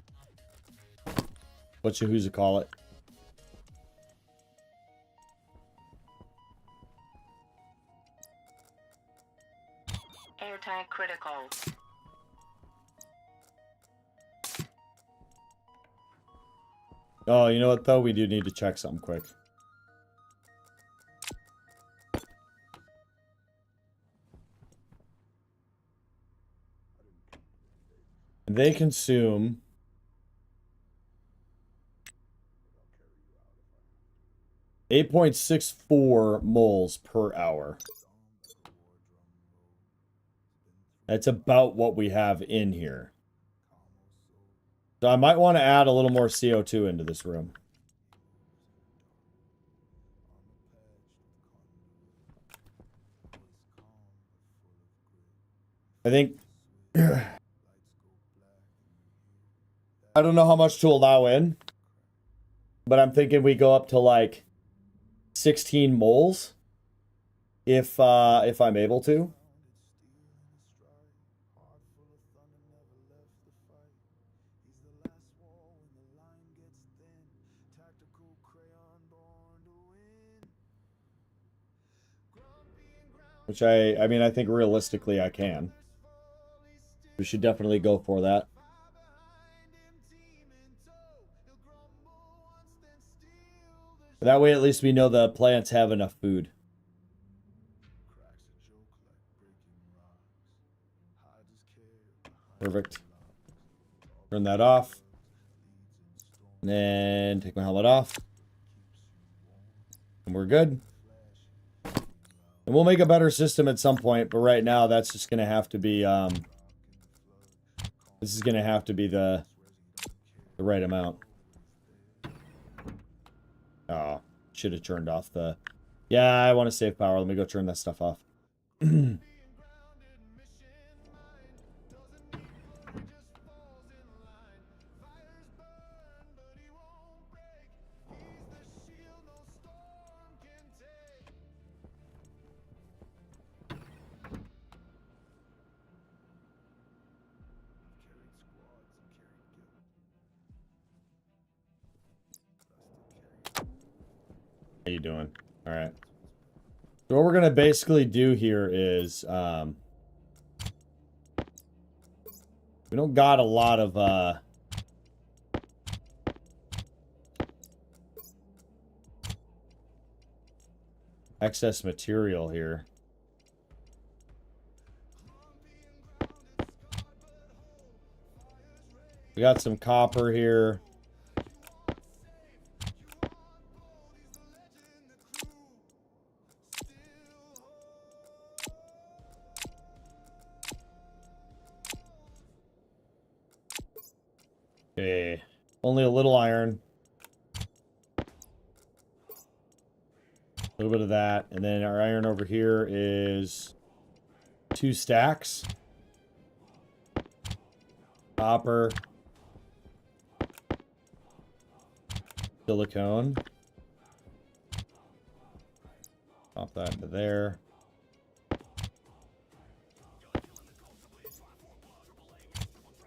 who's it call it? Airtight critical. Oh, you know what though? We do need to check something quick. They consume 8.64 moles per hour. That's about what we have in here. So I might want to add a little more CO2 into this room. I think... I don't know how much to allow in, but I'm thinking we go up to like 16 moles if I'm able to. Which I mean, I think realistically I can. We should definitely go for that. That way at least we know the plants have enough food. Perfect. Turn that off. And then take my helmet off. And we're good. And we'll make a better system at some point, but right now that's just going to have to be, this is going to have to be the right amount. Oh, should have turned off the... Yeah, I want to save power. Let me go turn that stuff off. How you doing? All right. So what we're gonna basically do here is we don't got a lot of excess material here. We got some copper here. Okay, only a little iron. A little bit of that. And then our iron over here is 2 stacks. Copper. Silicone. Pop that into there.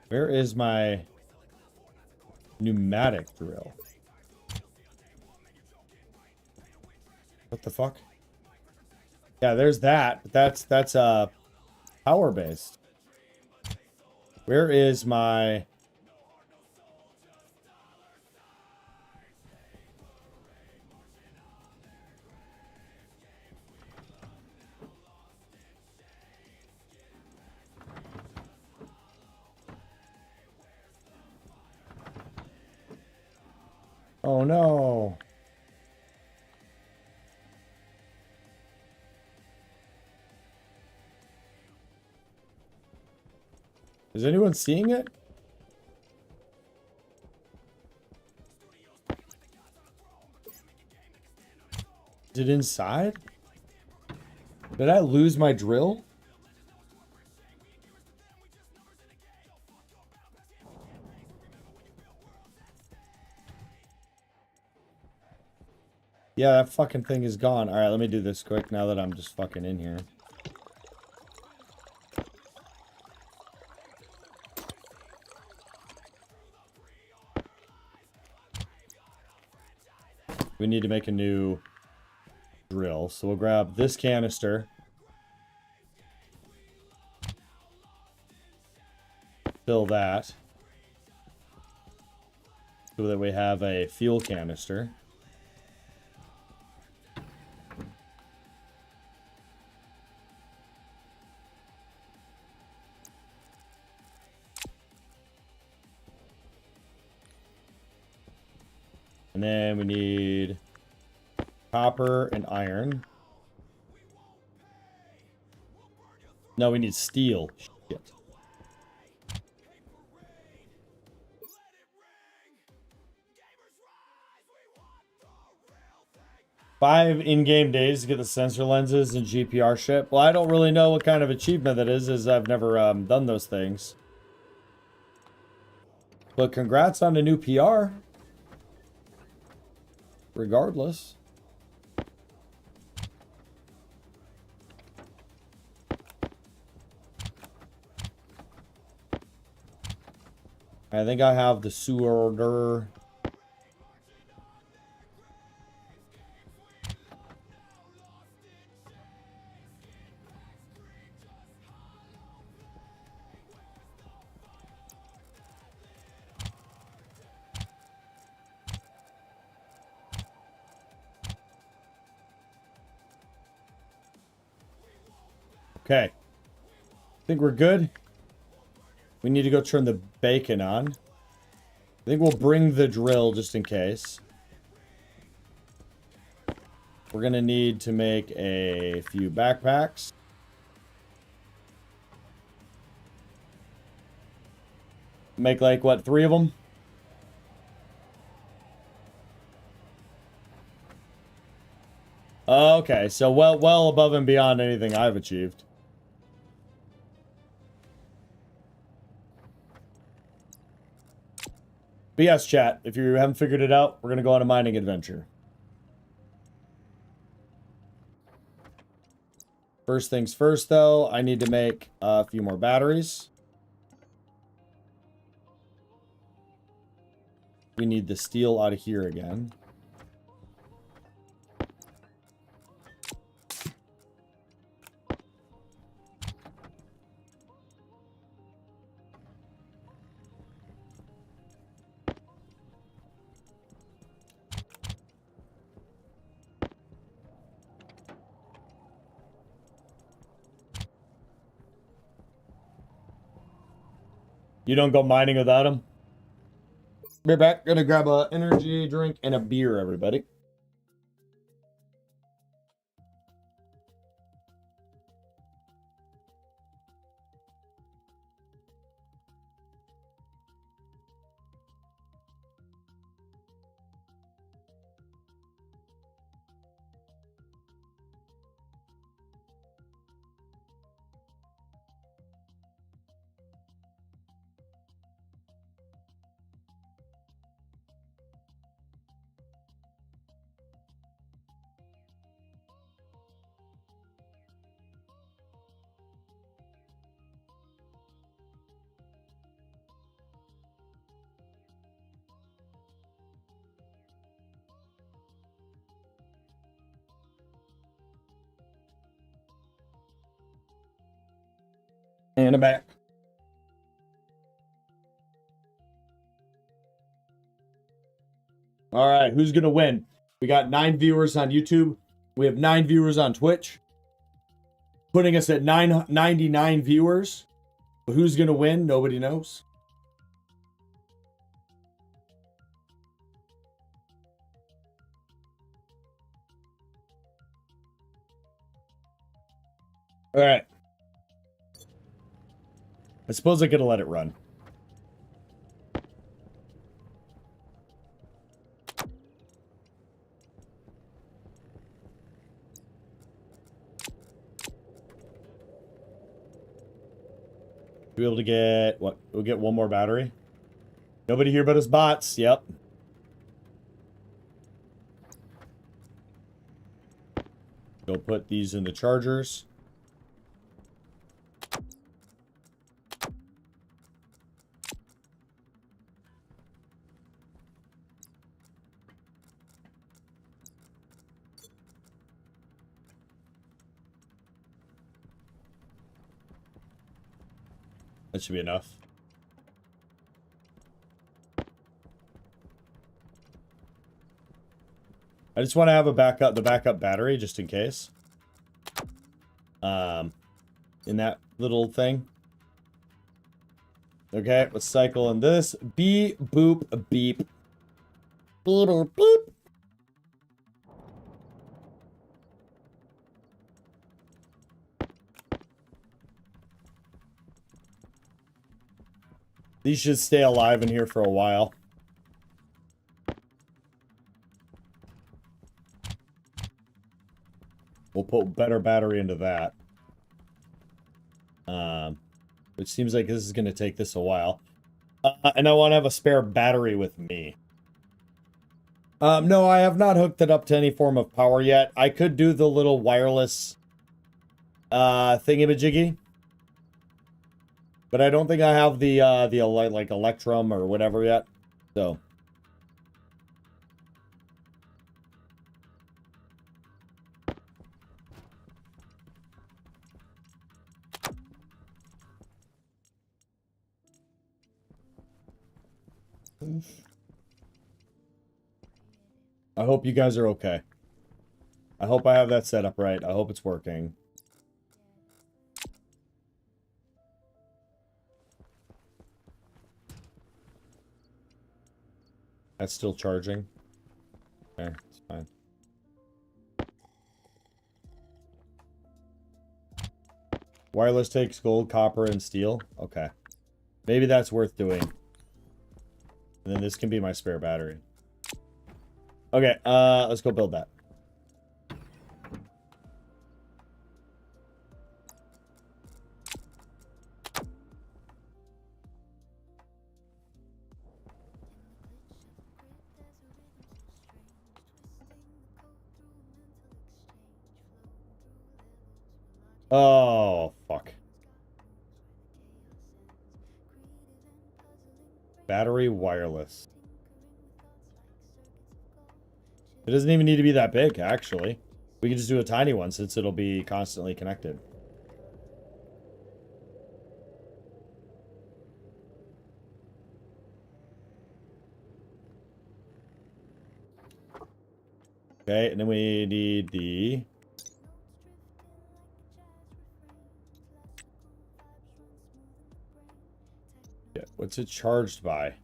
Where is my pneumatic drill? What the fuck? Yeah, there's that. But that's power based. Where is my... Oh no. Is anyone seeing it? Is it inside? Did I lose my drill? Yeah, that fucking thing is gone. Alright, let me do this quick now that I'm just fucking in here. We need to make a new drill. So we'll grab this canister. Fill that. So that we have a fuel canister. And then we need Copper and iron. No, we need steel. Shit. Five in-game days to get the sensor lenses and GPR ship. Well, I don't really know what kind of achievement that is, as I've never done those things. But congrats on the new PR. Regardless. I think I have the sewer. Okay. I think we're good. We need to go turn the bacon on. I think we'll bring the drill just in case. We're going to need to make a few backpacks. Make like, what, 3 of them? Okay, so well above and beyond anything I've achieved. But yes, chat, if you haven't figured it out, we're going to go on a mining adventure. First things first, though, I need to make a few more batteries. We need the steel out of here again. You don't go mining without them? Be back. Gonna grab a energy drink and a beer, everybody. And I'm back. All right, who's gonna win? We got 9 viewers on YouTube. We have 9 viewers on Twitch, putting us at 99 viewers. But who's gonna win? Nobody knows. All right. I suppose I could have let it run. Be able to get what? We'll get 1 more battery. Nobody here but us bots. Yep. Go put these in the chargers. That should be enough. I just want to have the backup battery just in case. In that little thing. Okay, let's cycle in this. Beep, boop, beep. Beep, beep. These should stay alive in here for a while. We'll put better battery into that. Which seems like this is going to take this a while. And I want to have a spare battery with me. No, I have not hooked it up to any form of power yet. I could do the little wireless thingamajiggy. But I don't think I have the like Electrum or whatever yet. So. I hope you guys are okay. I hope I have that set up right. I hope it's working. That's still charging. Okay, it's fine. Wireless takes gold, copper, and steel. Okay. Maybe that's worth doing. And then this can be my spare battery. Okay, let's go build that. Oh, fuck. Battery wireless. It doesn't even need to be that big, actually. We can just do a tiny one since it'll be constantly connected. Okay, and then we need the... Yeah, what's it charged by?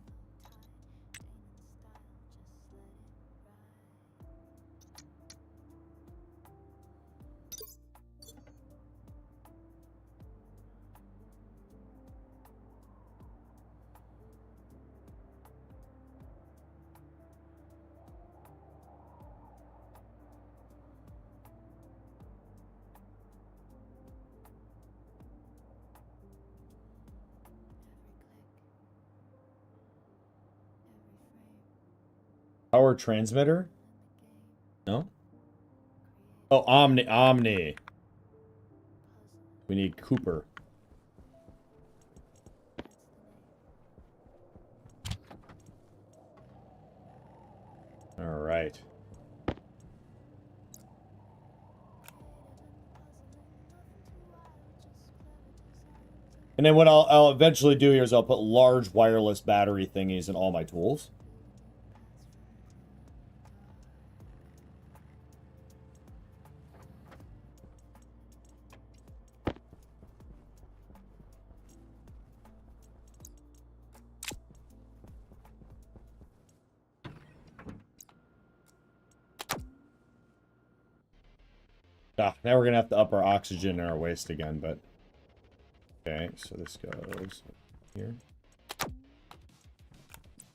Power transmitter? No? Oh, Omni. We need Cooper. All right. And then what I'll eventually do here is I'll put large wireless battery thingies in all my tools. Ah, now we're gonna have to up our oxygen and our waste again, but okay, so this goes here.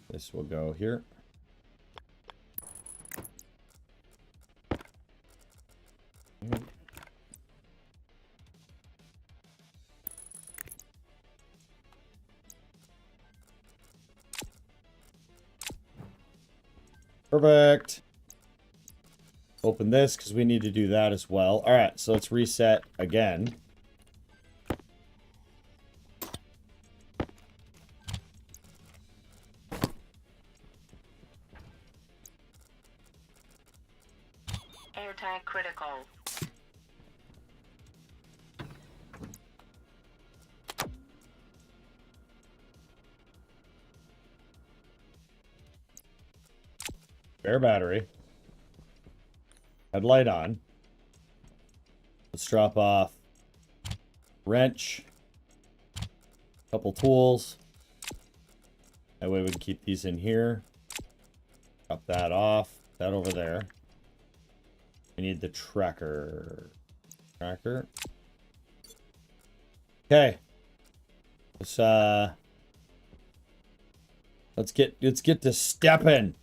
This will go here. Perfect. Open this because we need to do that as well. All right, so let's reset again. Airtag critical. Spare battery. Headlight on. Let's drop off wrench. Couple tools. That way we can keep these in here. Drop that off. That over there. We need the tracker. Okay. Let's Let's get to stepping.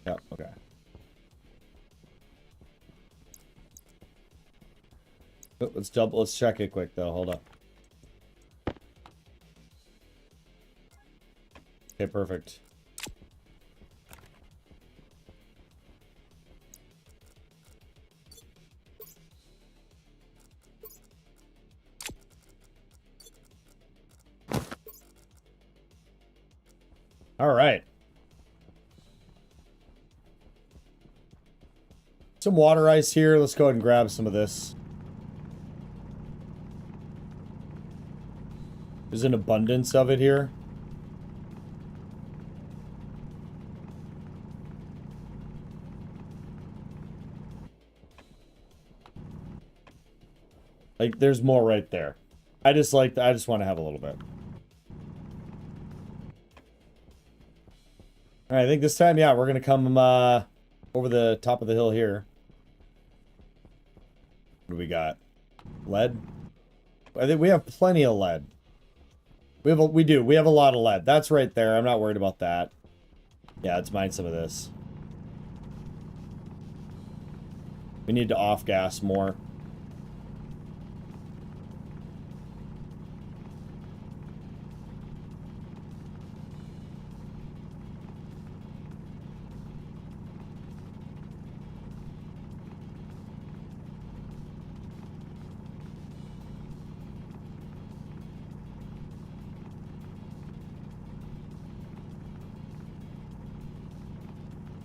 Yep, okay. Oh, let's check it quick though. Hold up. Okay, perfect. All right. Some water ice here. Let's go ahead and grab some of this. There's an abundance of it here. Like, there's more right there. I just want to have a little bit. All right, I think this time, yeah, we're gonna come over the top of the hill here. What do we got? Lead? I think we have plenty of lead. We do. We have a lot of lead. That's right there. I'm not worried about that. Yeah, let's mine some of this. We need to off-gas more.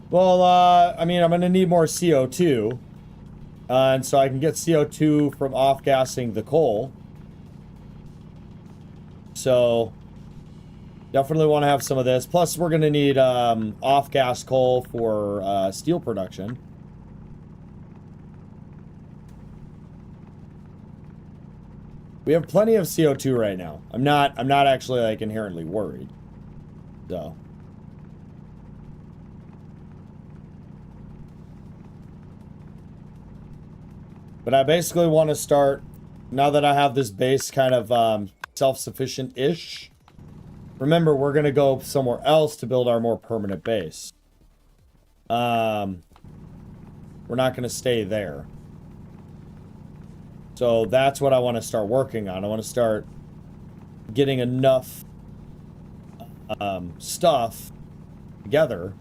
Well, I mean, I'm going to need more CO2. And so I can get CO2 from off-gassing the coal. So, definitely want to have some of this. Plus, we're going to need off-gas coal for steel production. We have plenty of CO2 right now. I'm not actually, like, inherently worried. So... But I basically want to start, now that I have this base kind of self-sufficient-ish. Remember, we're going to go somewhere else to build our more permanent base. We're not going to stay there. So that's what I want to start working on. I want to start getting enough stuff together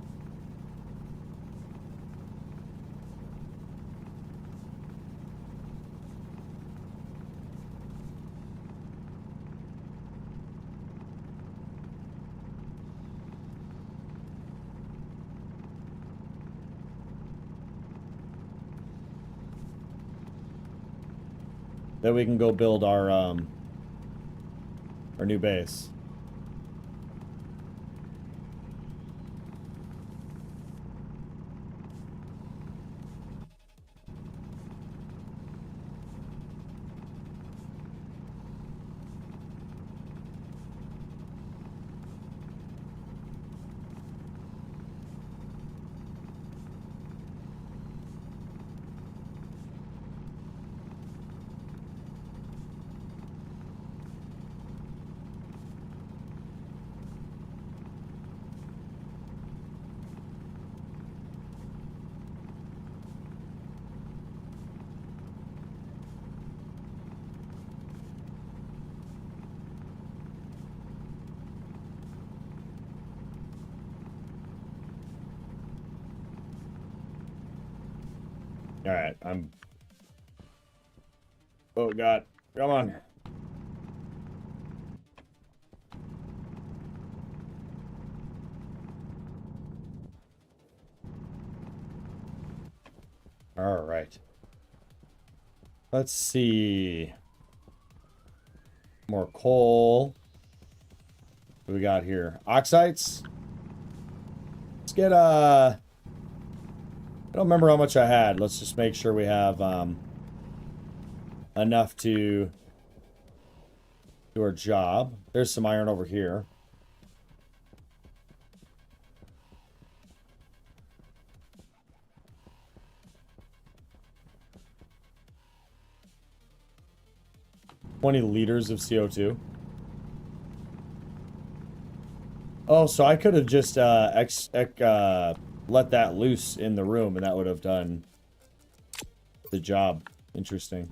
that we can go build our new base. All right, oh God, come on. All right. Let's see. More coal. What do we got here? Oxides. Let's get I don't remember how much I had. Let's just make sure we have enough to do our job. There's some iron over here. 20 liters of CO2. Oh, so I could have just let that loose in the room and that would have done the job. Interesting.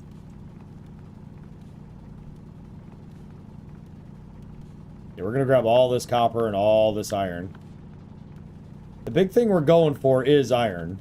Yeah, we're gonna grab all this copper and all this iron. The big thing we're going for is iron.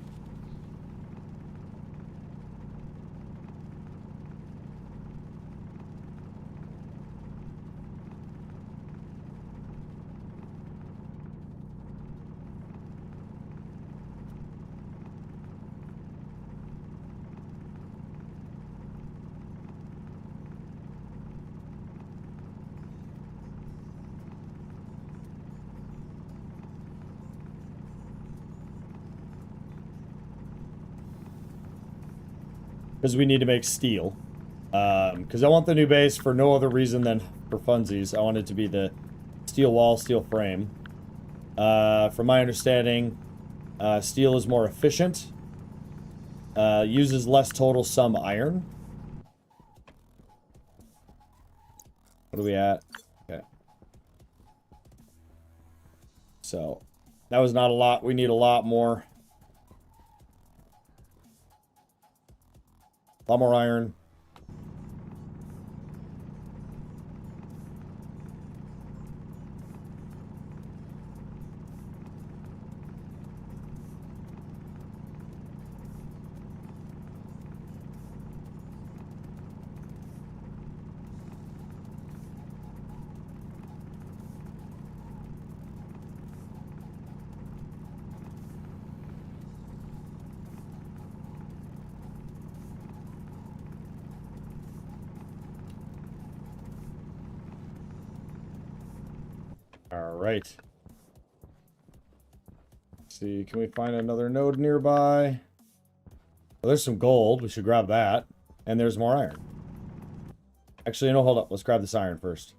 Because we need to make steel. Because I want the new base for no other reason than for funsies. I want it to be the steel wall, steel frame. From my understanding, steel is more efficient. Uses less total sum iron. What are we at? Okay. So, that was not a lot. We need a lot more. A lot more iron. Alright. See, can we find another node nearby? Well, there's some gold. We should grab that. And there's more iron. Actually, no, hold up. Let's grab this iron first.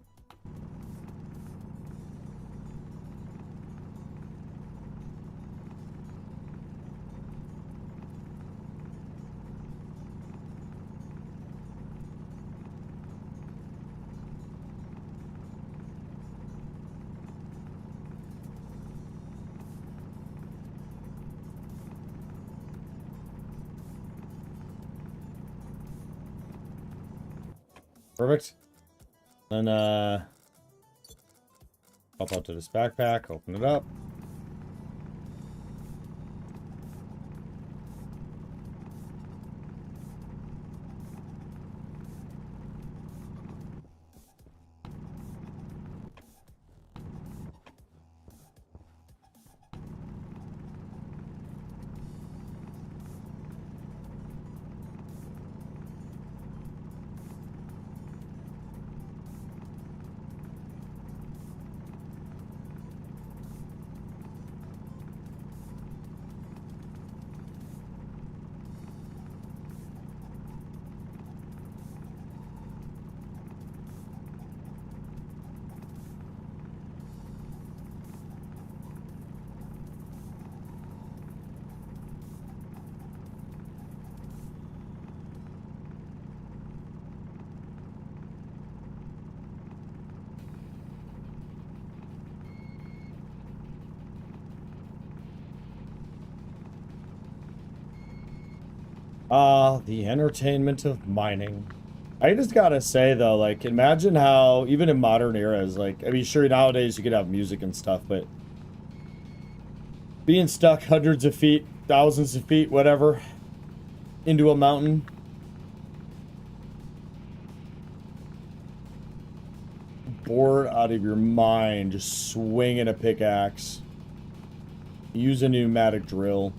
Perfect. Then, pop out to this backpack, open it up. The entertainment of mining. I just gotta say, though, like, imagine how, even in modern eras, like, I mean, sure, nowadays you could have music and stuff, but being stuck hundreds of feet, thousands of feet, whatever, into a mountain. Bored out of your mind, just swinging a pickaxe. Use a pneumatic drill.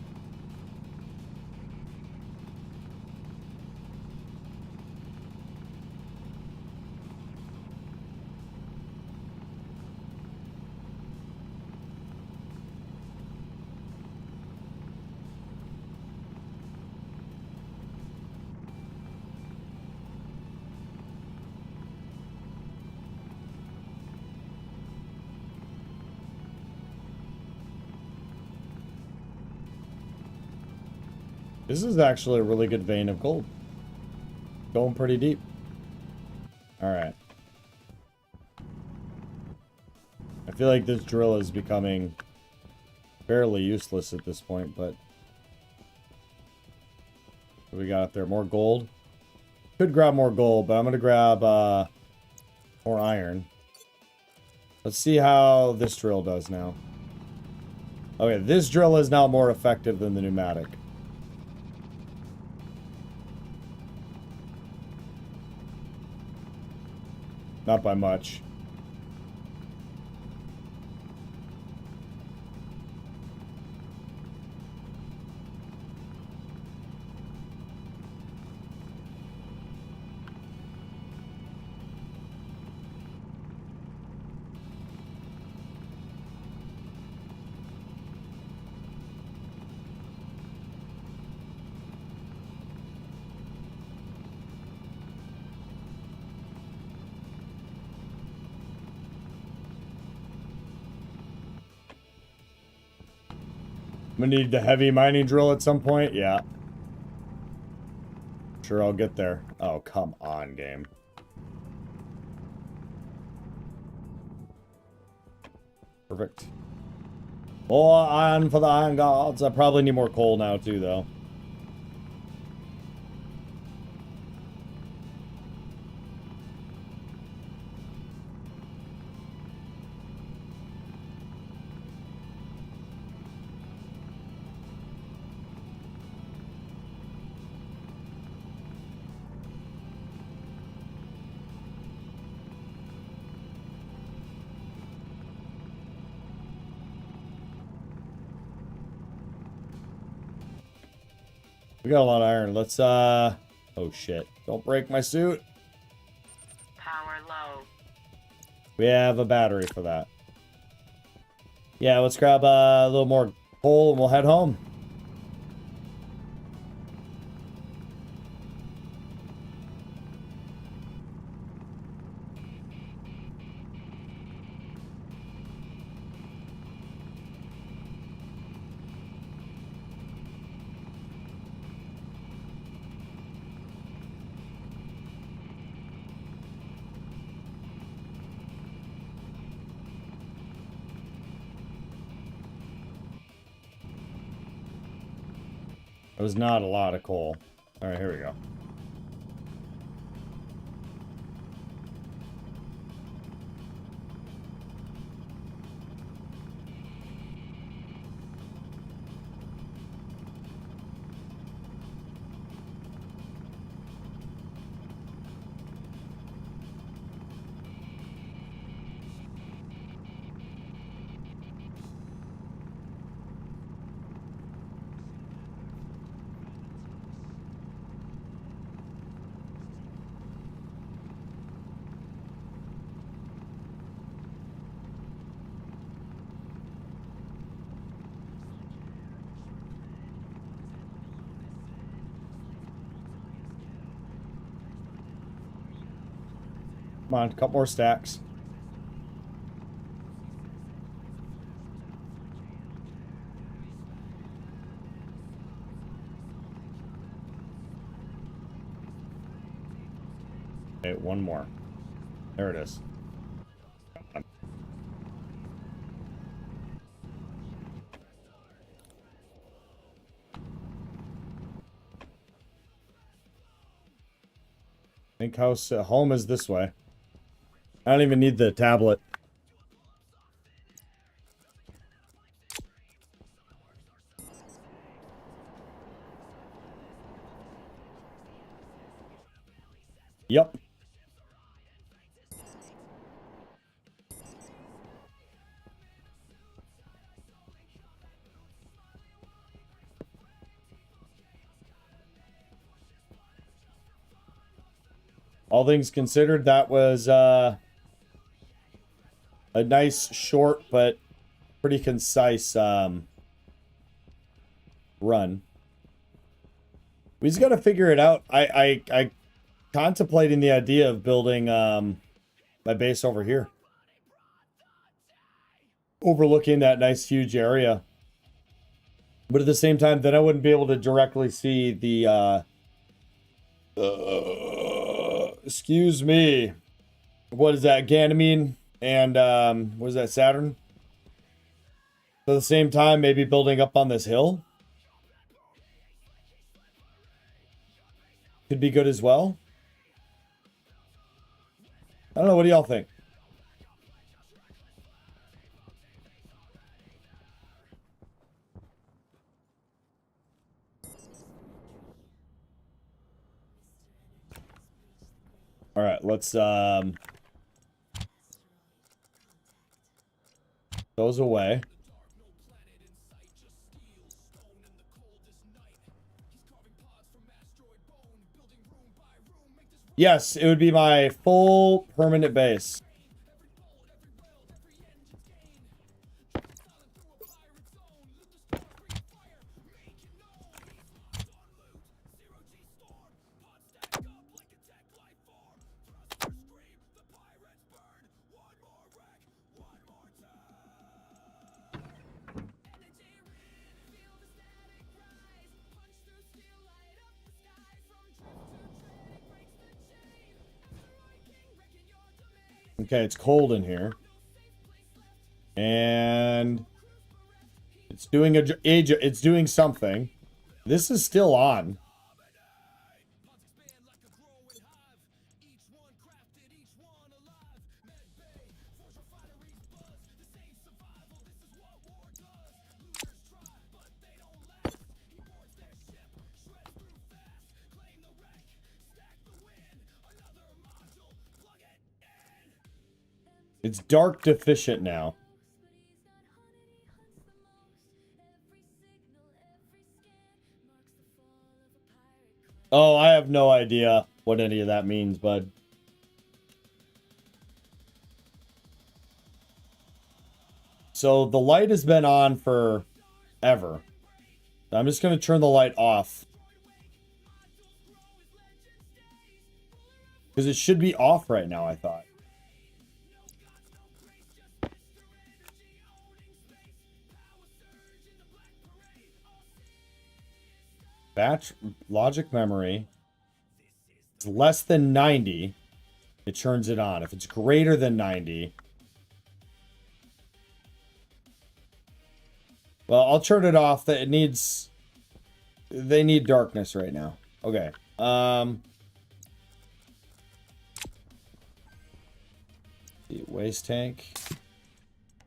This is actually a really good vein of gold. Going pretty deep. Alright. I feel like this drill is becoming fairly useless at this point, but... What we got up there? More gold? Could grab more gold, but I'm going to grab more iron. Let's see how this drill does now. Okay, this drill is now more effective than the pneumatic. Not by much. I'm gonna need the heavy mining drill at some point. Yeah. Sure, I'll get there. Oh, come on, game. Perfect. More iron for the iron gods. I probably need more coal now, too, though. We got a lot of iron. Let's, oh shit. Don't break my suit. Power low. We have a battery for that. Yeah, let's grab a little more coal and we'll head home. It was not a lot of coal. Alright, here we go. Come on, a couple more stacks. Okay, one more. There it is. I think house home is this way. I don't even need the tablet. Yep. All things considered, that was a nice, short, but pretty concise run. We just got to figure it out. I contemplating the idea of building my base over here, overlooking that nice, huge area. But at the same time, then I wouldn't be able to directly see the excuse me. What is that? Ganymede and what is that? Saturn? So at the same time, maybe building up on this hill could be good as well. I don't know. What do y'all think? All right, let's those away. Yes, it would be my full permanent base. Okay, it's cold in here. And it's doing it's doing something. This is still on. It's dark deficient now. Oh, I have no idea what any of that means, bud. So the light has been on for ever. I'm just going to turn the light off. Because it should be off right now, I thought. Batch logic memory. It's less than 90. It turns it on. If it's greater than 90. Well, I'll turn it off. That it needs. They need darkness right now. Okay. The waste tank.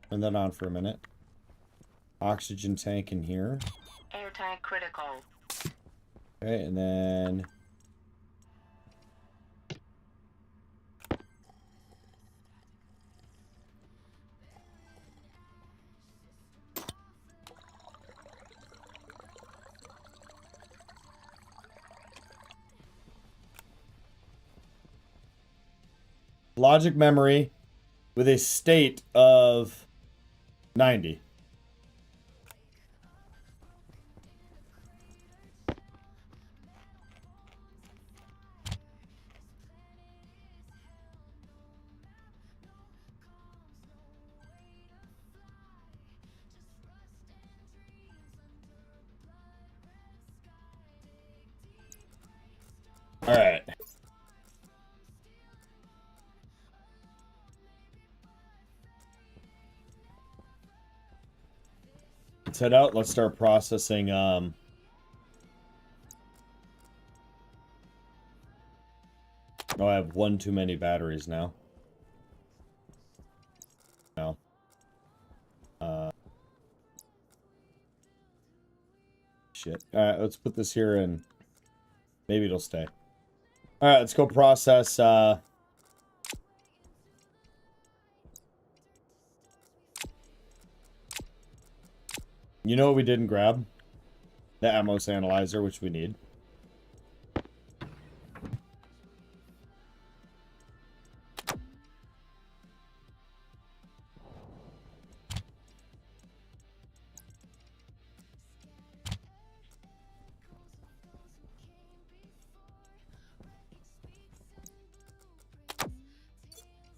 Turn that on for a minute. Oxygen tank in here. Air tank critical. Okay, and then logic memory with a state of 90. All right. Let's head out. Let's start processing. Oh, I have one too many batteries now. No. Shit. All right, let's put this here and maybe it'll stay. All right, let's go process. You know what we didn't grab? The Atmos analyzer, which we need.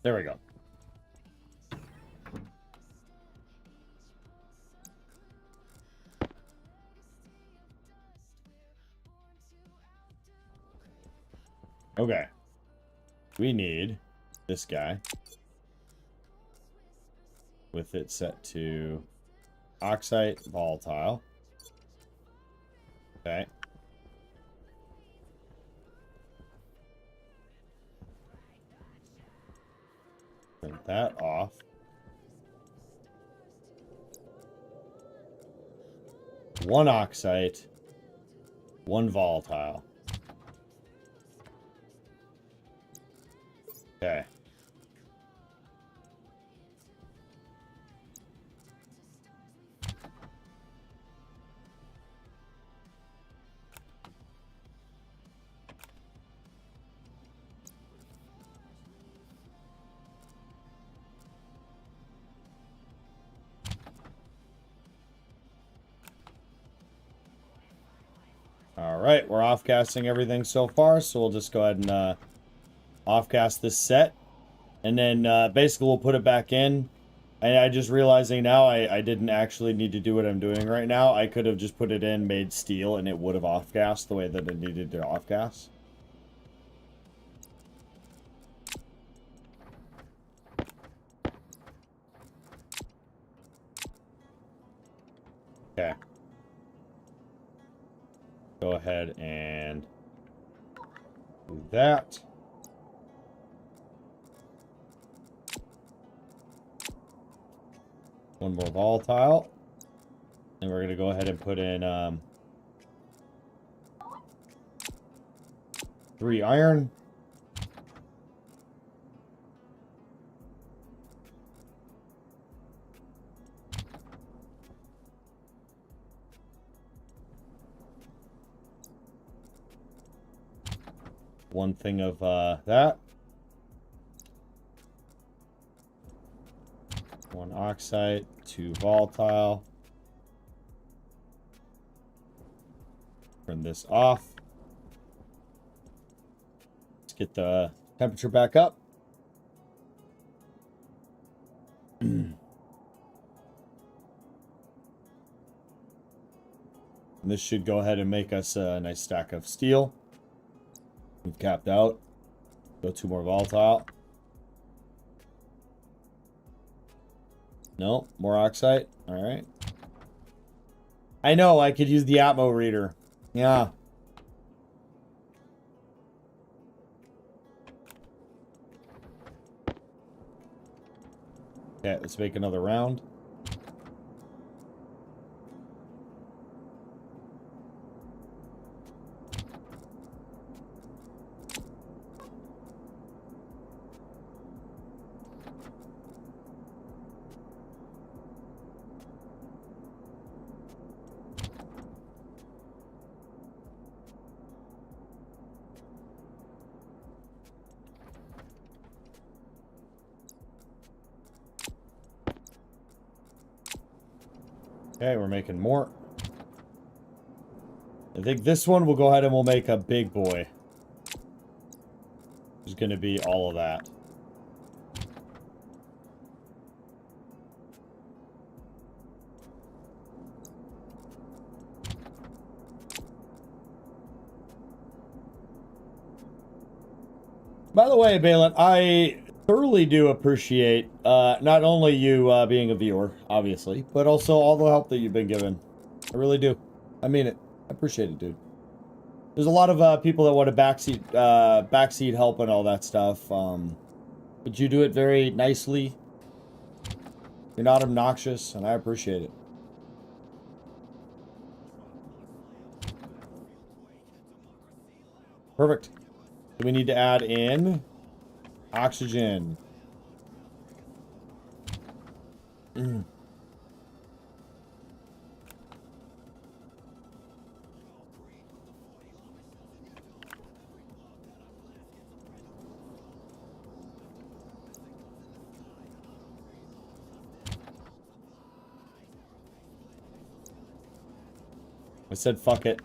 There we go. Okay. We need this guy with it set to oxide volatile. Okay. Turn that off. One oxide, one volatile. Okay. All right, we're off-casting everything so far, so we'll just go ahead and off-cast this set. And then basically we'll put it back in. And I just realizing now I didn't actually need to do what I'm doing right now. I could have just put it in, made steel, and it would have off-gassed the way that it needed to off-gas. Okay. Go ahead and do that. One more volatile. And we're going to go ahead and put in 3 iron. One thing of that. 1 oxide, 2 volatile. Turn this off. Let's get the temperature back up. And this should go ahead and make us a nice stack of steel. We've capped out. Go 2 more volatile. No, more oxide. All right. I know, I could use the Atmo reader. Yeah. Okay, let's make another round. Okay, we're making more. I think this one we'll go ahead and we'll make a big boy. It's going to be all of that. By the way, Balin, I thoroughly do appreciate not only you being a viewer, obviously, but also all the help that you've been given. I really do. I mean it. I appreciate it, dude. There's a lot of people that want to backseat help and all that stuff. But you do it very nicely. You're not obnoxious, and I appreciate it. Perfect. So we need to add in oxygen. I said fuck it.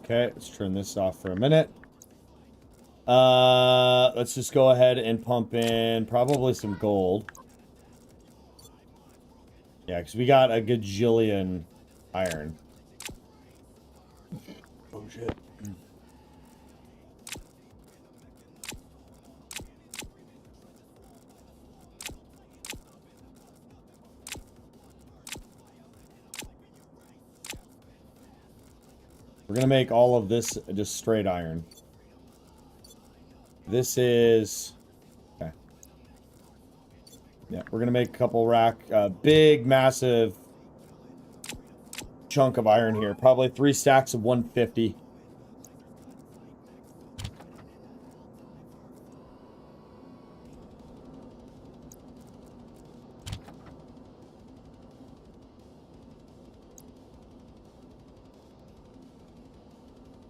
Okay, let's turn this off for a minute. Let's just go ahead and pump in probably some gold. Yeah, because we got a gajillion iron. Oh, shit. We're gonna make all of this just straight iron. This is... Okay. Yeah, we're gonna make a couple big, massive chunk of iron here. Probably 3 stacks of 150.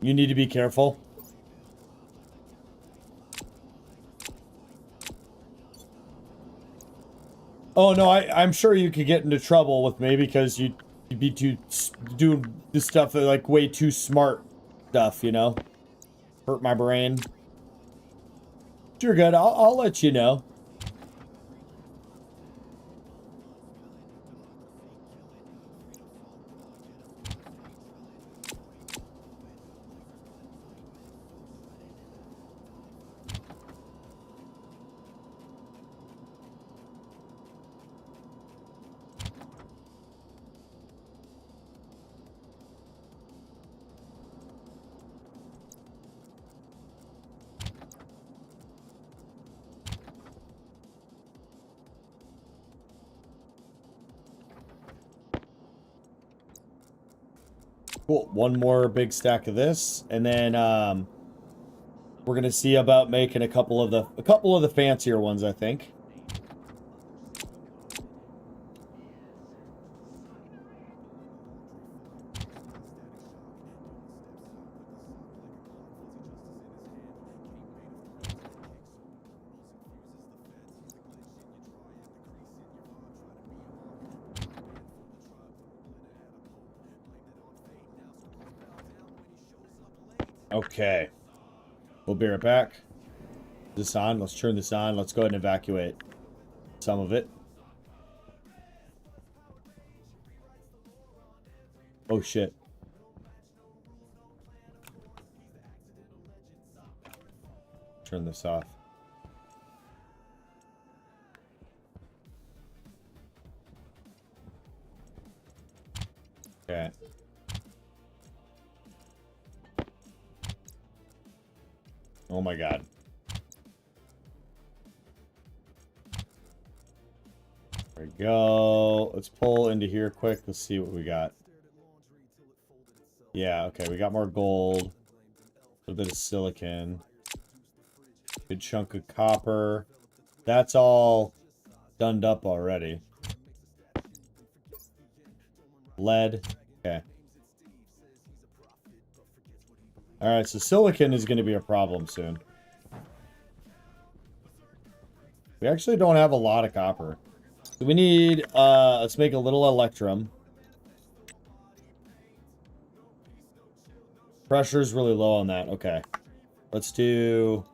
You need to be careful. Oh, no, I'm sure you could get into trouble with me because you'd be doing this stuff like way too smart stuff, you know? Hurt my brain. You're good. I'll let you know. Cool. One more big stack of this, and then we're gonna see about making a couple of the fancier ones, I think. Okay. We'll be right back. This on. Let's turn this on. Let's go ahead and evacuate some of it. Oh, shit. Turn this off. Okay. Oh my god. There we go. Let's pull into here quick. Let's see what we got. Yeah, okay. We got more gold. A little bit of silicon. Good chunk of copper. That's all done up already. Lead. Okay. Alright, so silicon is going to be a problem soon. We actually don't have a lot of copper. So we need, let's make a little electrum. Pressure's really low on that. Okay. Let's do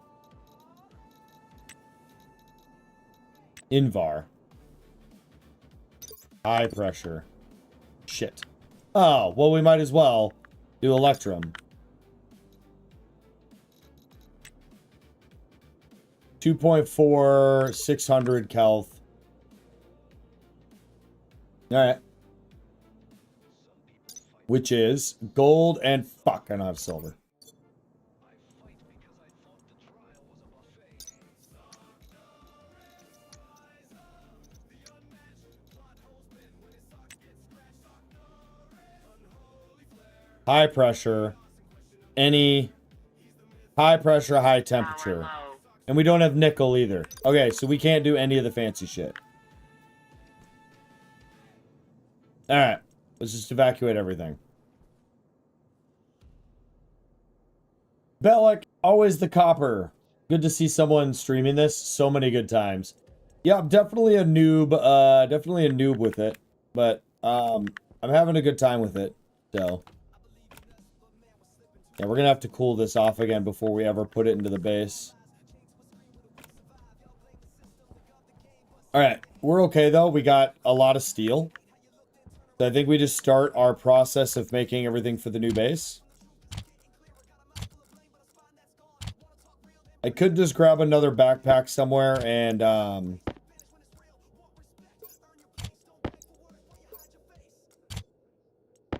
Invar. High pressure. Shit. Oh, well, we might as well do electrum. 2.4, 600 kelth. Alright. Which is gold and fuck, I don't have silver. High pressure. Any high pressure, high temperature. And we don't have nickel either. Okay, so we can't do any of the fancy shit. Alright. Let's just evacuate everything. Bellic, always the copper. Good to see someone streaming this. So many good times. Yeah, I'm definitely a noob. Definitely a noob with it. But, I'm having a good time with it. So. Yeah, we're gonna have to cool this off again before we ever put it into the base. Alright, we're okay though. We got a lot of steel. So I think we just start our process of making everything for the new base. I could just grab another backpack somewhere and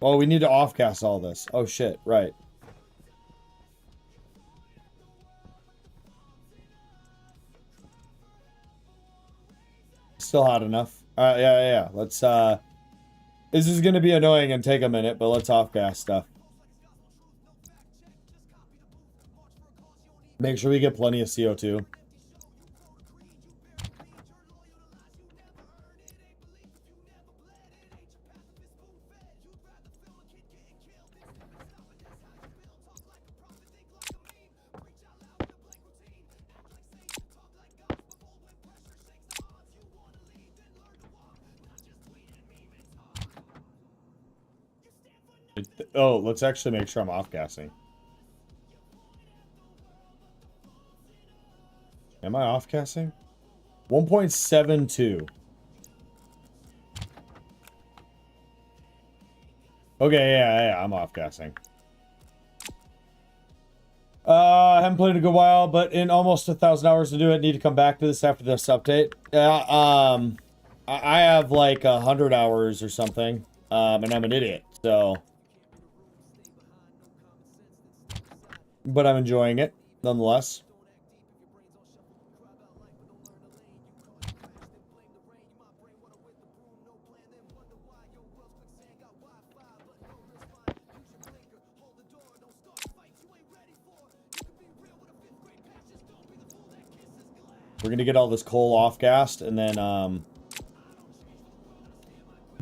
oh, we need to offcast all this. Oh shit, right. Still hot enough. Yeah. Let's this is gonna be annoying and take a minute, but let's offcast stuff. Make sure we get plenty of CO2. Oh, let's actually make sure I'm off-gassing. Am I off-gassing? 1.72. Okay, yeah, I'm off-gassing. I haven't played in a good while, but in almost 1,000 hours to do it, need to come back to this after this update. I have like 100 hours or something, and I'm an idiot, so... But I'm enjoying it, nonetheless. We're gonna get all this coal off-gassed, and then,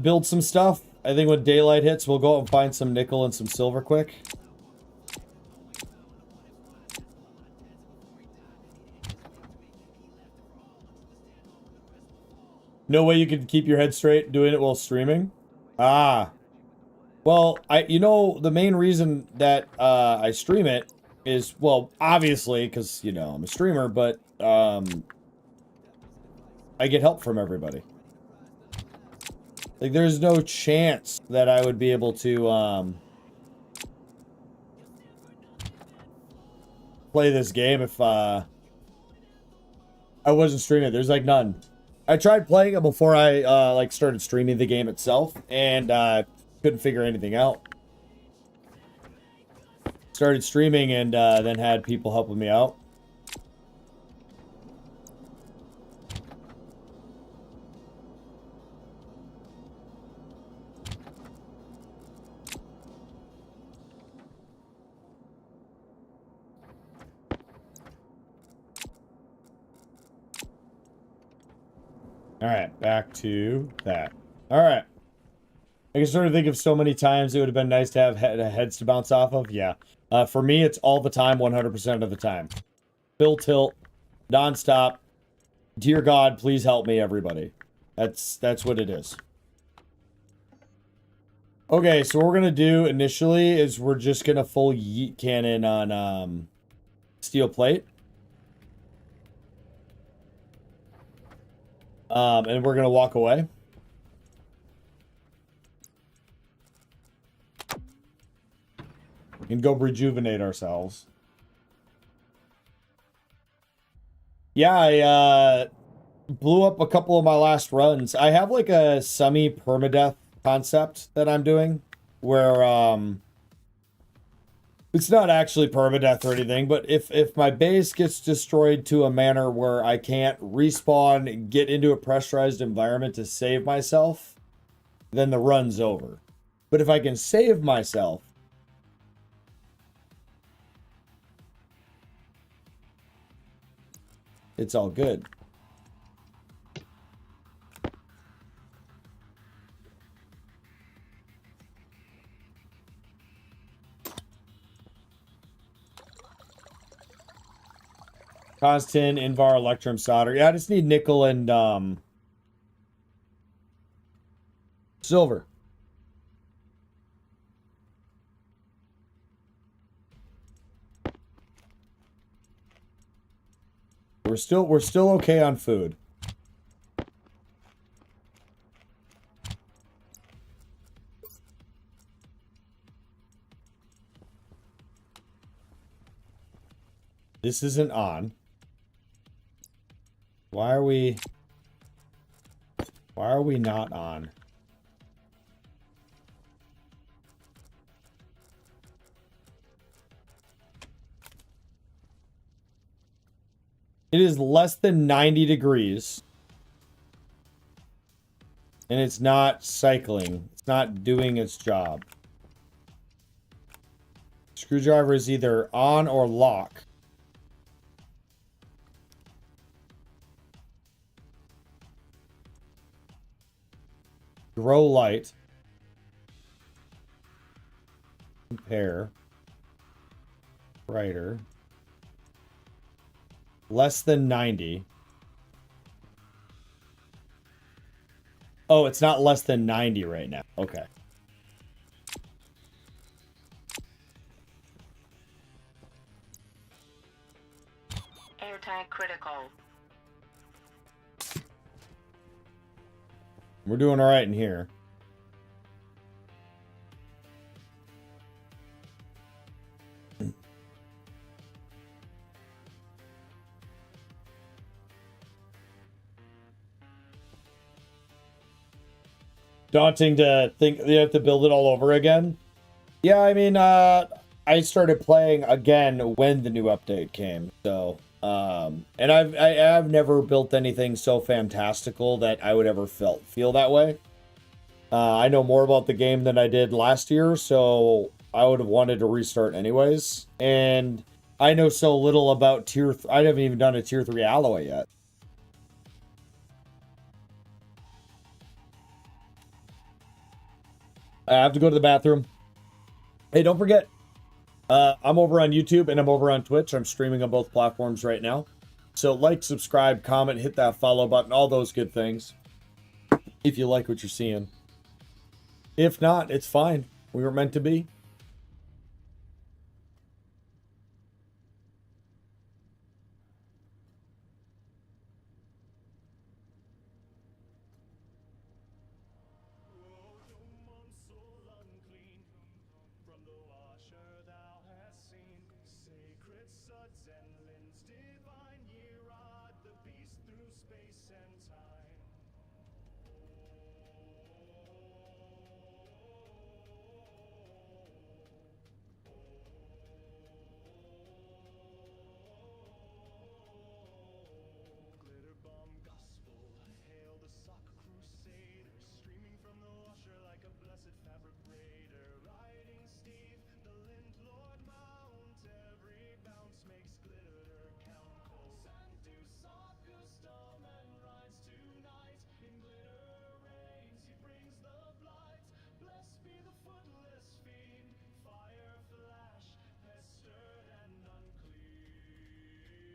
build some stuff. I think when daylight hits, we'll go out and find some nickel and some silver quick. No way you can keep your head straight doing it while streaming? Ah. Well, you know, the main reason that I stream it is, well, obviously, because, you know, I'm a streamer, but I get help from everybody. Like, there's no chance that I would be able to play this game if I wasn't streaming. There's, like, none. I tried playing it before I like started streaming the game itself, and couldn't figure anything out. Started streaming and then had people helping me out. All right, back to that. All right. I can sort of think of so many times it would have been nice to have heads to bounce off of. Yeah. For me, it's all the time, 100% of the time. Full tilt, nonstop. Dear God, please help me, everybody. That's what it is. Okay, so what we're gonna do initially is we're just gonna full yeet cannon on steel plate. And we're gonna walk away. And go rejuvenate ourselves. Yeah, I blew up a couple of my last runs. I have like a semi-permadeath concept that I'm doing where it's not actually permadeath or anything, but if my base gets destroyed to a manner where I can't respawn, get into a pressurized environment to save myself, then the run's over. But if I can save myself, it's all good. Constin, Invar, Electrum, solder. Yeah, I just need nickel and silver. We're still okay on food. This isn't on. Why are we not on? It is less than 90 degrees. And it's not cycling. It's not doing its job. Screwdriver is either on or lock. Grow light. Compare. Brighter. Less than 90. Oh, it's not less than 90 right now. Okay. Airtight critical. We're doing all right in here. Daunting to think you have to build it all over again. Yeah, I mean, I started playing again when the new update came, so and I've never built anything so fantastical that I would ever feel that way. I know more about the game than I did last year, so I would have wanted to restart anyways. And I know so little about I haven't even done a tier 3 alloy yet. I have to go to the bathroom. Hey, don't forget, I'm over on YouTube and I'm over on Twitch. I'm streaming on both platforms right now. So like, subscribe, comment, hit that follow button, all those good things. If you like what you're seeing. If not, it's fine. We were meant to be.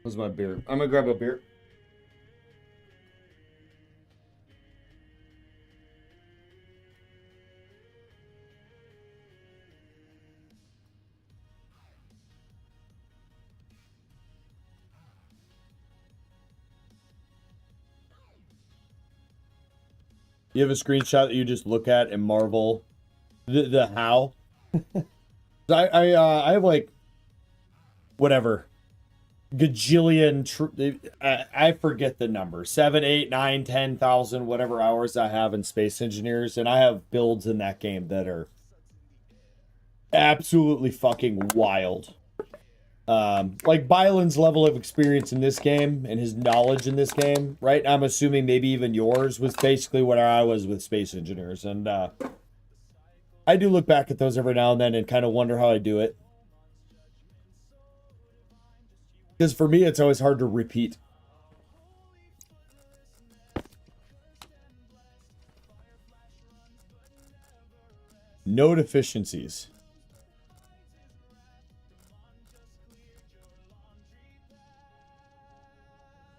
Where's my beer? I'm gonna grab a beer. You have a screenshot that you just look at and marvel the how. I have like whatever gajillion I forget the number, 7, 8, 9, 10,000 whatever hours I have in Space Engineers, and I have builds in that game that are absolutely fucking wild. Like Byland's level of experience in this game and his knowledge in this game, right? I'm assuming maybe even yours was basically what I was with Space Engineers, and I do look back at those every now and then and kind of wonder how I do it. Because for me, it's always hard to repeat. No deficiencies.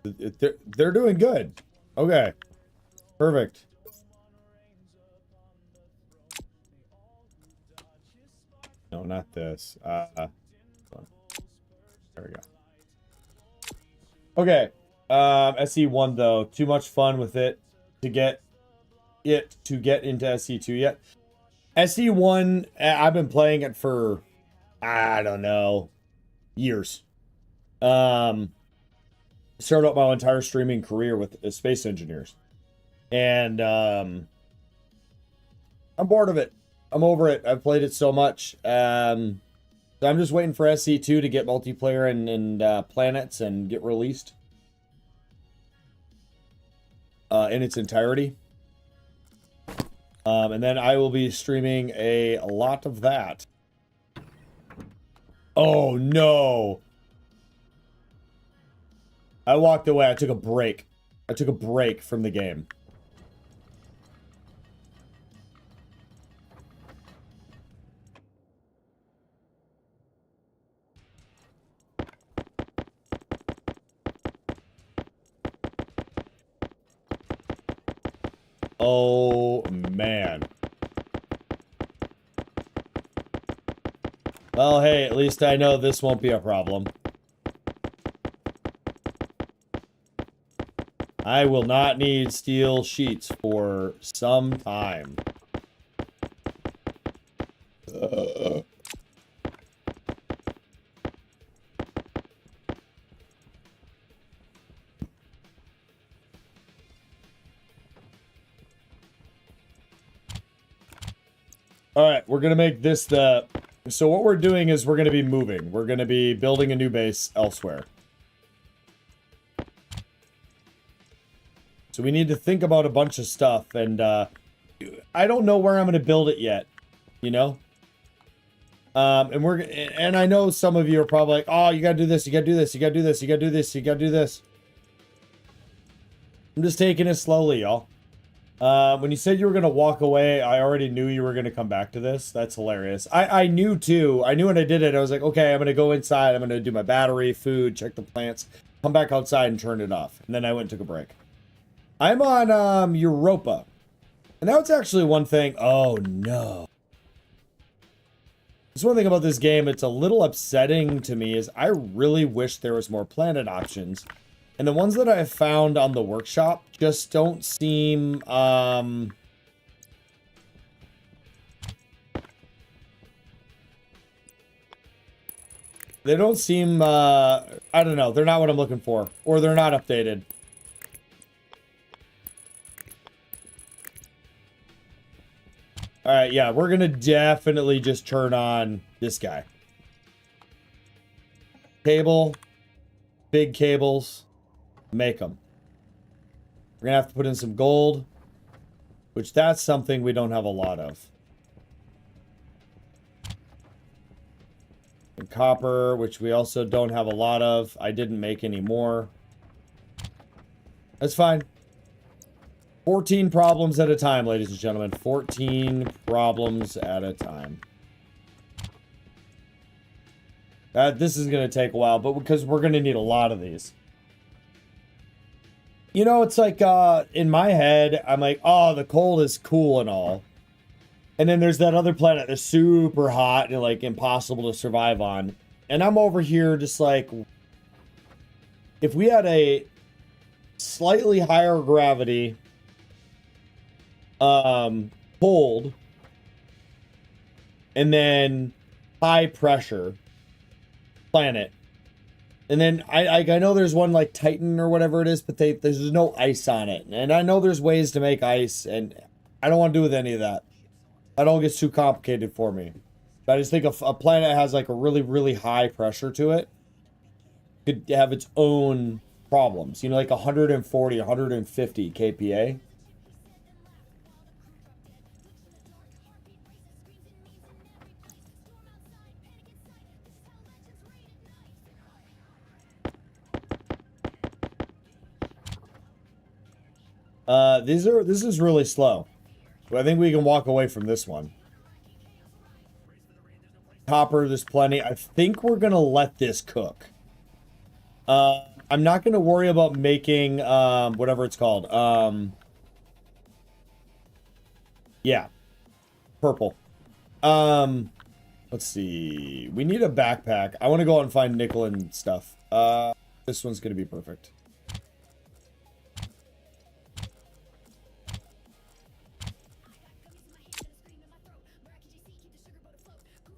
They're doing good. Okay. Perfect. No, not this. There we go. Okay. SE1 though, too much fun with it to get into SE2 yet. SE1, I've been playing it for, I don't know, years. Started out my entire streaming career with Space Engineers. And I'm bored of it. I'm over it. I've played it so much. So I'm just waiting for SC2 to get multiplayer and planets and get released in its entirety. And then I will be streaming a lot of that. Oh, no. I walked away. I took a break. I took a break from the game. Oh, man. Well, hey, at least I know this won't be a problem. I will not need steel sheets for some time. All right, we're going to make this the... So what we're doing is we're going to be moving. We're going to be building a new base elsewhere. So we need to think about a bunch of stuff, and I don't know where I'm going to build it yet, you know? And I know some of you are probably like, oh, you got to do this, you got to do this, you got to do this, you got to do this, you got to do this. I'm just taking it slowly, y'all. When you said you were going to walk away, I already knew you were going to come back to this. That's hilarious. I knew too. I knew when I did it, I was like, okay, I'm going to go inside. I'm going to do my battery, food, check the plants, come back outside and turn it off. And then I went and took a break. I'm on Europa. And that's actually one thing. Oh, no. There's one thing about this game, it's a little upsetting to me, is I really wish there was more planet options. And the ones that I've found on the workshop just don't seem, they don't seem, I don't know, they're not what I'm looking for. Or they're not updated. Alright, yeah, we're gonna definitely just turn on this guy. Cable. Big cables. Make them. We're gonna have to put in some gold. Which that's something we don't have a lot of. And copper, which we also don't have a lot of. I didn't make any more. That's fine. 14 problems at a time, ladies and gentlemen. 14 problems at a time. This is going to take a while, but because we're going to need a lot of these. You know, it's like, in my head, I'm like, oh, the cold is cool and all. And then there's that other planet that's super hot and, like, impossible to survive on. And I'm over here just like, if we had a slightly higher gravity... cold, and then high pressure planet, and then I know there's one like Titan or whatever it is, but there's no ice on it, and I know there's ways to make ice, and I don't want to do with any of that. That all gets too complicated for me. But I just think a planet that has like a really high pressure to it could have its own problems, you know, like 140 150 kPa. This is really slow. But I think we can walk away from this one. Copper, there's plenty. I think we're gonna let this cook. I'm not gonna worry about making whatever it's called. Yeah. Purple. Let's see. We need a backpack. I want to go out and find nickel and stuff. This one's gonna be perfect.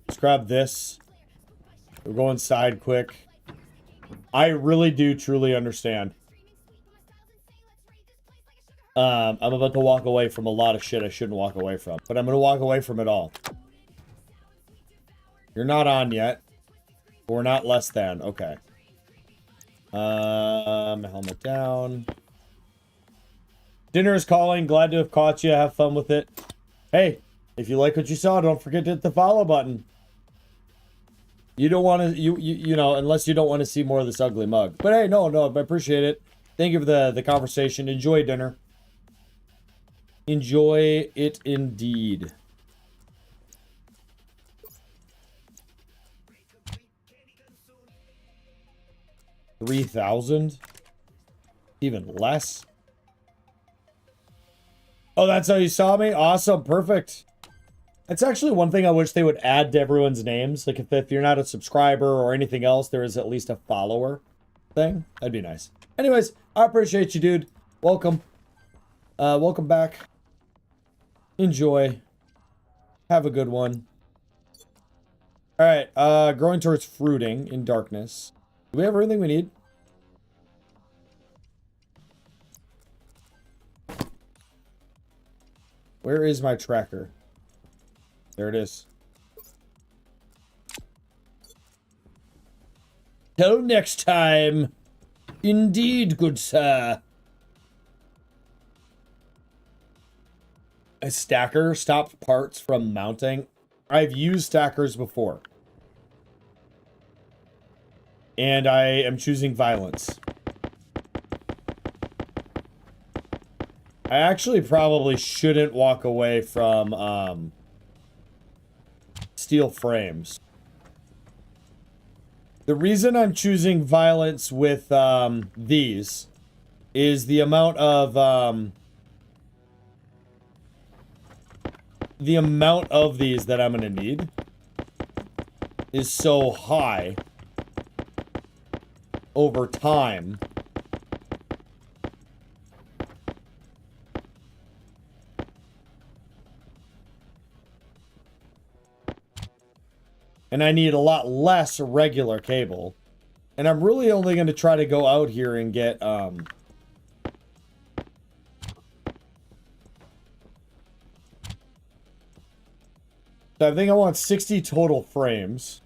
Let's grab this. We'll go inside quick. I really do truly understand. I'm about to walk away from a lot of shit I shouldn't walk away from, but I'm going to walk away from it all. You're not on yet. We're not less than. Okay. Helmet down. Dinner is calling. Glad to have caught you. Have fun with it. Hey, if you like what you saw, don't forget to hit the follow button. You don't want to, you know, unless you don't want to see more of this ugly mug. But hey, no, I appreciate it. Thank you for the conversation. Enjoy dinner. Enjoy it indeed. $3,000? Even less? Oh, that's how you saw me? Awesome, perfect. That's actually one thing I wish they would add to everyone's names. Like if you're not a subscriber or anything else, there is at least a follower thing. That'd be nice. Anyways, I appreciate you, dude. Welcome. Welcome back. Enjoy. Have a good one. Alright, growing towards fruiting in darkness. Do we have everything we need? Where is my tracker? There it is. Till next time. Indeed, good sir. A stacker stops parts from mounting. I've used stackers before. And I am choosing violence. I actually probably shouldn't walk away from steel frames. The reason I'm choosing violence with these is the amount of these that I'm gonna need is so high over time. And I need a lot less regular cable. And I'm really only going to try to go out here and get, so I think I want 60 total frames.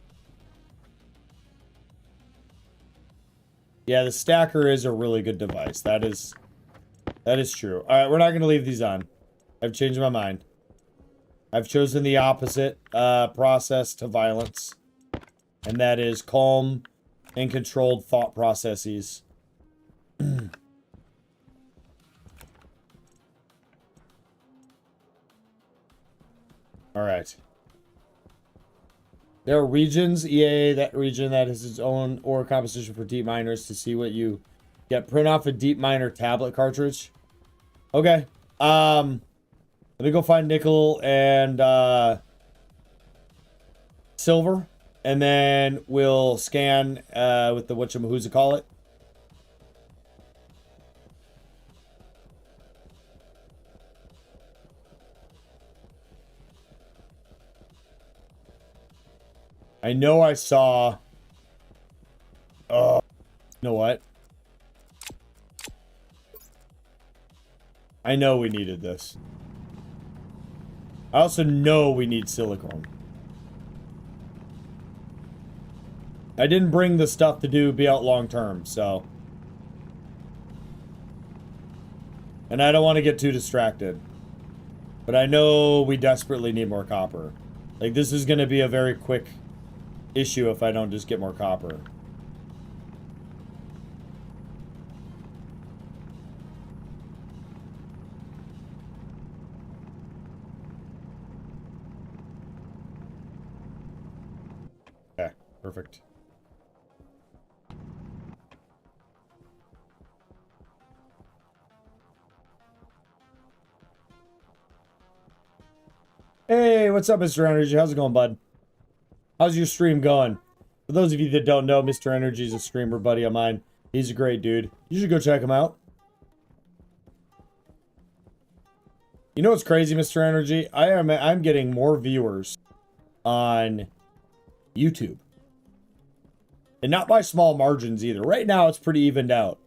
Yeah, the stacker is a really good device. That is true. Alright, we're not going to leave these on. I've changed my mind. I've chosen the opposite process to violence. And that is calm and controlled thought processes. Alright. There are regions, EA, that region that has its own ore composition for deep miners to see what you get. Print off a deep miner tablet cartridge. Okay. Let me go find nickel and silver, and then we'll scan with the whatchamahooza-call-it. I know I saw... Oh, you know what? I know we needed this. I also know we need silicone. I didn't bring the stuff to be out long term, so. And I don't want to get too distracted. But I know we desperately need more copper. Like, this is going to be a very quick issue if I don't just get more copper. Okay, perfect. Hey, what's up, Mr. Energy? How's it going, bud? How's your stream going? For those of you that don't know, Mr. Energy is a streamer buddy of mine. He's a great dude. You should go check him out. You know what's crazy, Mr. Energy? I'm getting more viewers on YouTube And not by small margins either. Right now, it's pretty evened out.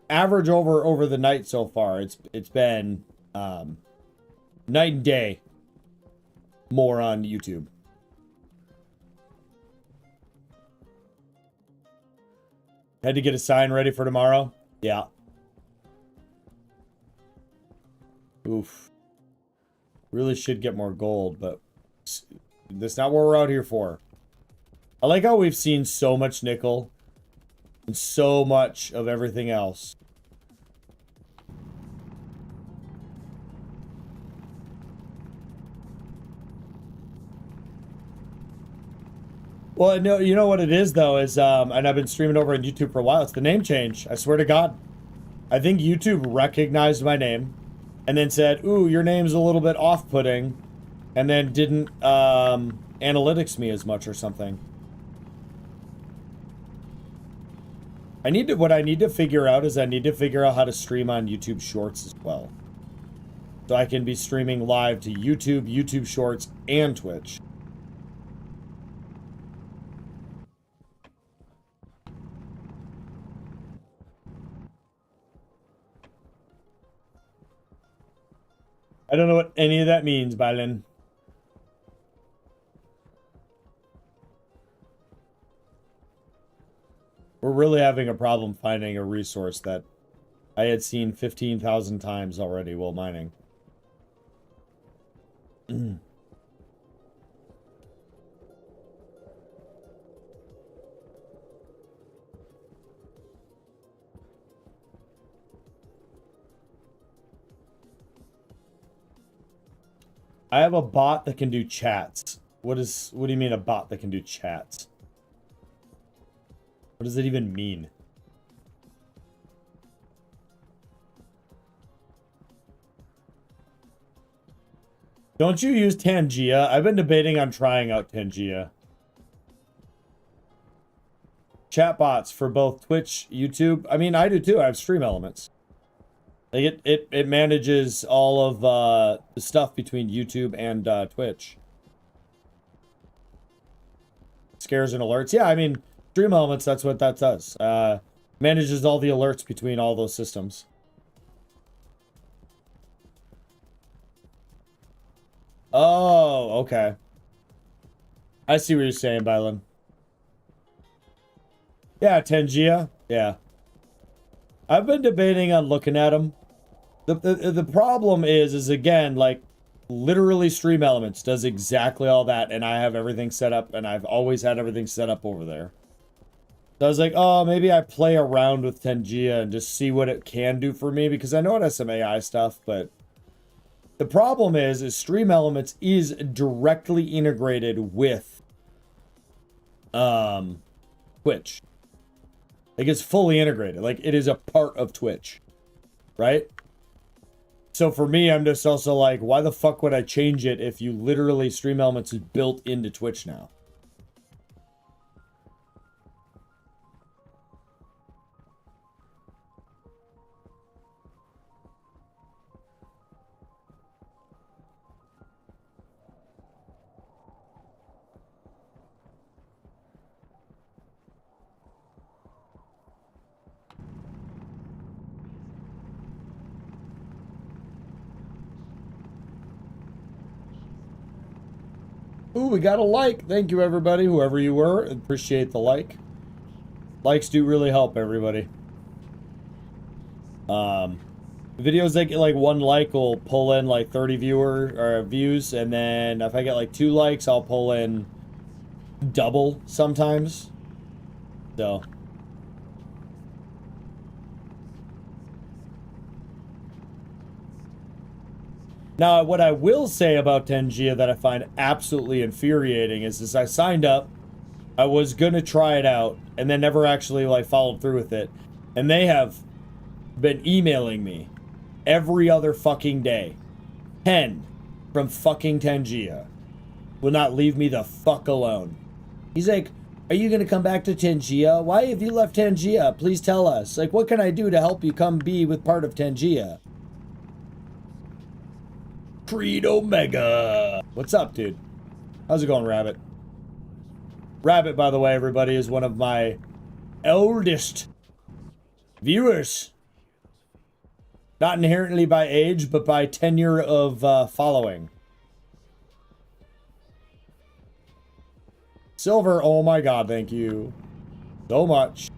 Average over the night so far, it's been night and day more on YouTube. Had to get a sign ready for tomorrow? Yeah. Oof. Really should get more gold, but that's not what we're out here for. I like how we've seen so much nickel and so much of everything else. Well, no, you know what it is though is and I've been streaming over on YouTube for a while. It's the name change. I swear to God. I think YouTube recognized my name and then said, "Ooh, your name's a little bit off-putting," and then didn't analytics me as much or something. What I need to figure out is I need to figure out how to stream on YouTube Shorts as well. So I can be streaming live to YouTube, YouTube Shorts, and Twitch. I don't know what any of that means, Bylan. We're really having a problem finding a resource that I had seen 15,000 times already while mining. I have a bot that can do chats. What do you mean a bot that can do chats? What does it even mean? Don't you use Tangia? I've been debating on trying out Tangia. Chatbots for both Twitch, YouTube. I mean, I do too. I have Stream Elements. Like it manages all of the stuff between YouTube and Twitch. Scares and alerts. Yeah, I mean, Stream Elements, that's what that does. Manages all the alerts between all those systems. Oh, okay. I see what you're saying, Bylan. Yeah, Tangia. Yeah. I've been debating on looking at them. The problem is again, like, literally Stream Elements does exactly all that, and I have everything set up, and I've always had everything set up over there. So I was like, oh, maybe I play around with Tangia and just see what it can do for me, because I know it has some AI stuff, but the problem is Stream Elements is directly integrated with Twitch. Like, it's fully integrated. Like, it is a part of Twitch, right? So for me, I'm just also like, why the fuck would I change it if you literally Stream Elements is built into Twitch now? Ooh, we got a like. Thank you, everybody, whoever you were. Appreciate the like. Likes do really help, everybody. Videos that get like 1 like will pull in like 30 views, and then if I get like 2 likes, I'll pull in double sometimes. So now, what I will say about Tangia that I find absolutely infuriating is I signed up, I was gonna try it out, and then never actually like followed through with it. And they have been emailing me every other fucking day. 10 from fucking Tangia. Will not leave me the fuck alone. He's like, are you gonna come back to Tangia? Why have you left Tangia? Please tell us. Like, what can I do to help you come be with part of Tangia? Creed Omega. What's up, dude? How's it going, Rabbit? Rabbit, by the way, everybody, is one of my oldest viewers. Not inherently by age, but by tenure of following. Silver, oh my god, thank you so much.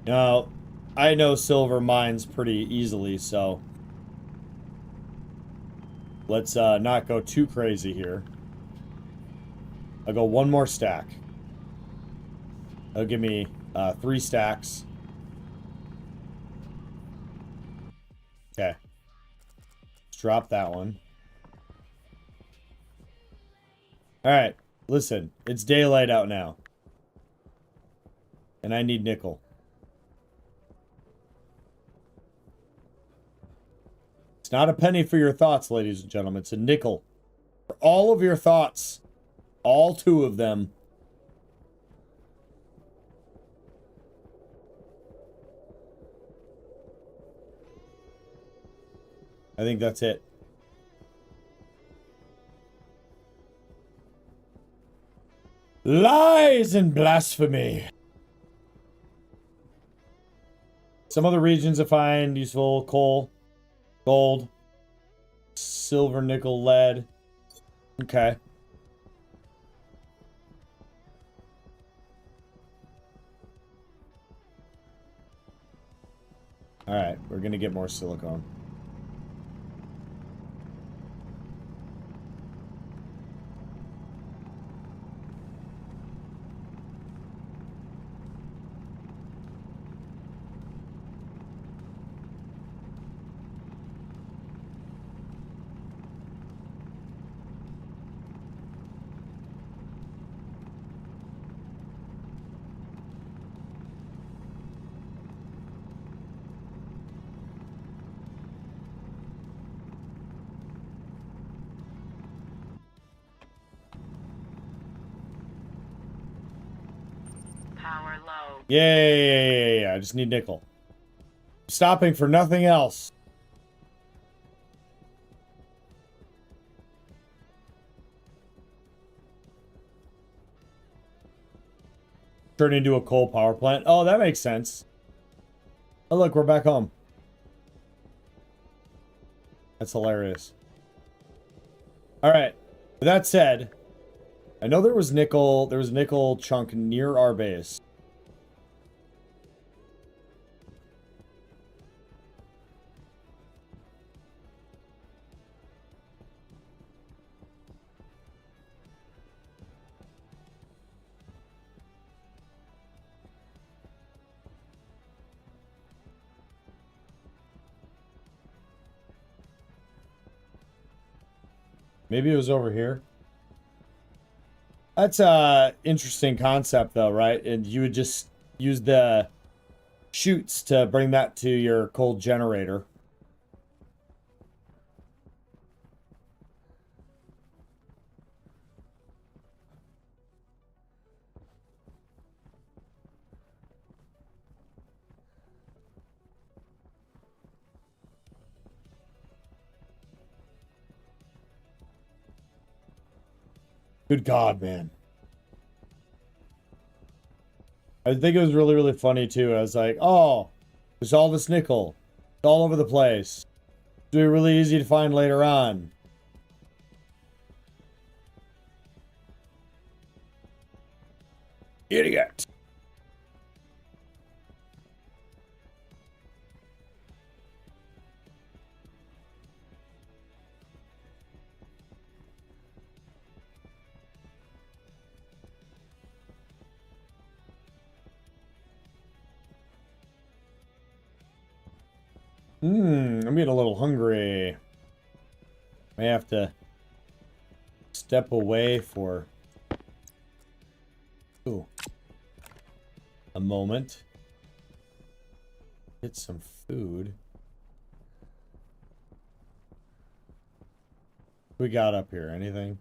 Now, I know silver mines pretty easily, so let's not go too crazy here. I'll go one more stack. That'll give me 3 stacks. Okay. Let's drop that one. Alright, listen. It's daylight out now. And I need nickel. It's not a penny for your thoughts, ladies and gentlemen. It's a nickel. For all of your thoughts. All 2 of them. I think that's it. Lies and blasphemy. Some other regions to find useful: coal, gold, silver, nickel, lead. Okay. Alright, we're gonna get more silicone. Power low. Yeah. I just need nickel. Stopping for nothing else. Turn into a coal power plant. Oh, that makes sense. Oh, look, we're back home. That's hilarious. Alright. With that said, I know there was a nickel chunk near our base. Maybe it was over here. That's a interesting concept though, right? And you would just use the chutes to bring that to your coal generator. Good God, man. I think it was really, really funny too. I was like, oh, there's all this nickel. It's all over the place. It'll be really easy to find later on. Idiot. I'm getting a little hungry. May have to step away for Ooh. A moment. Get some food. What we got up here? Anything?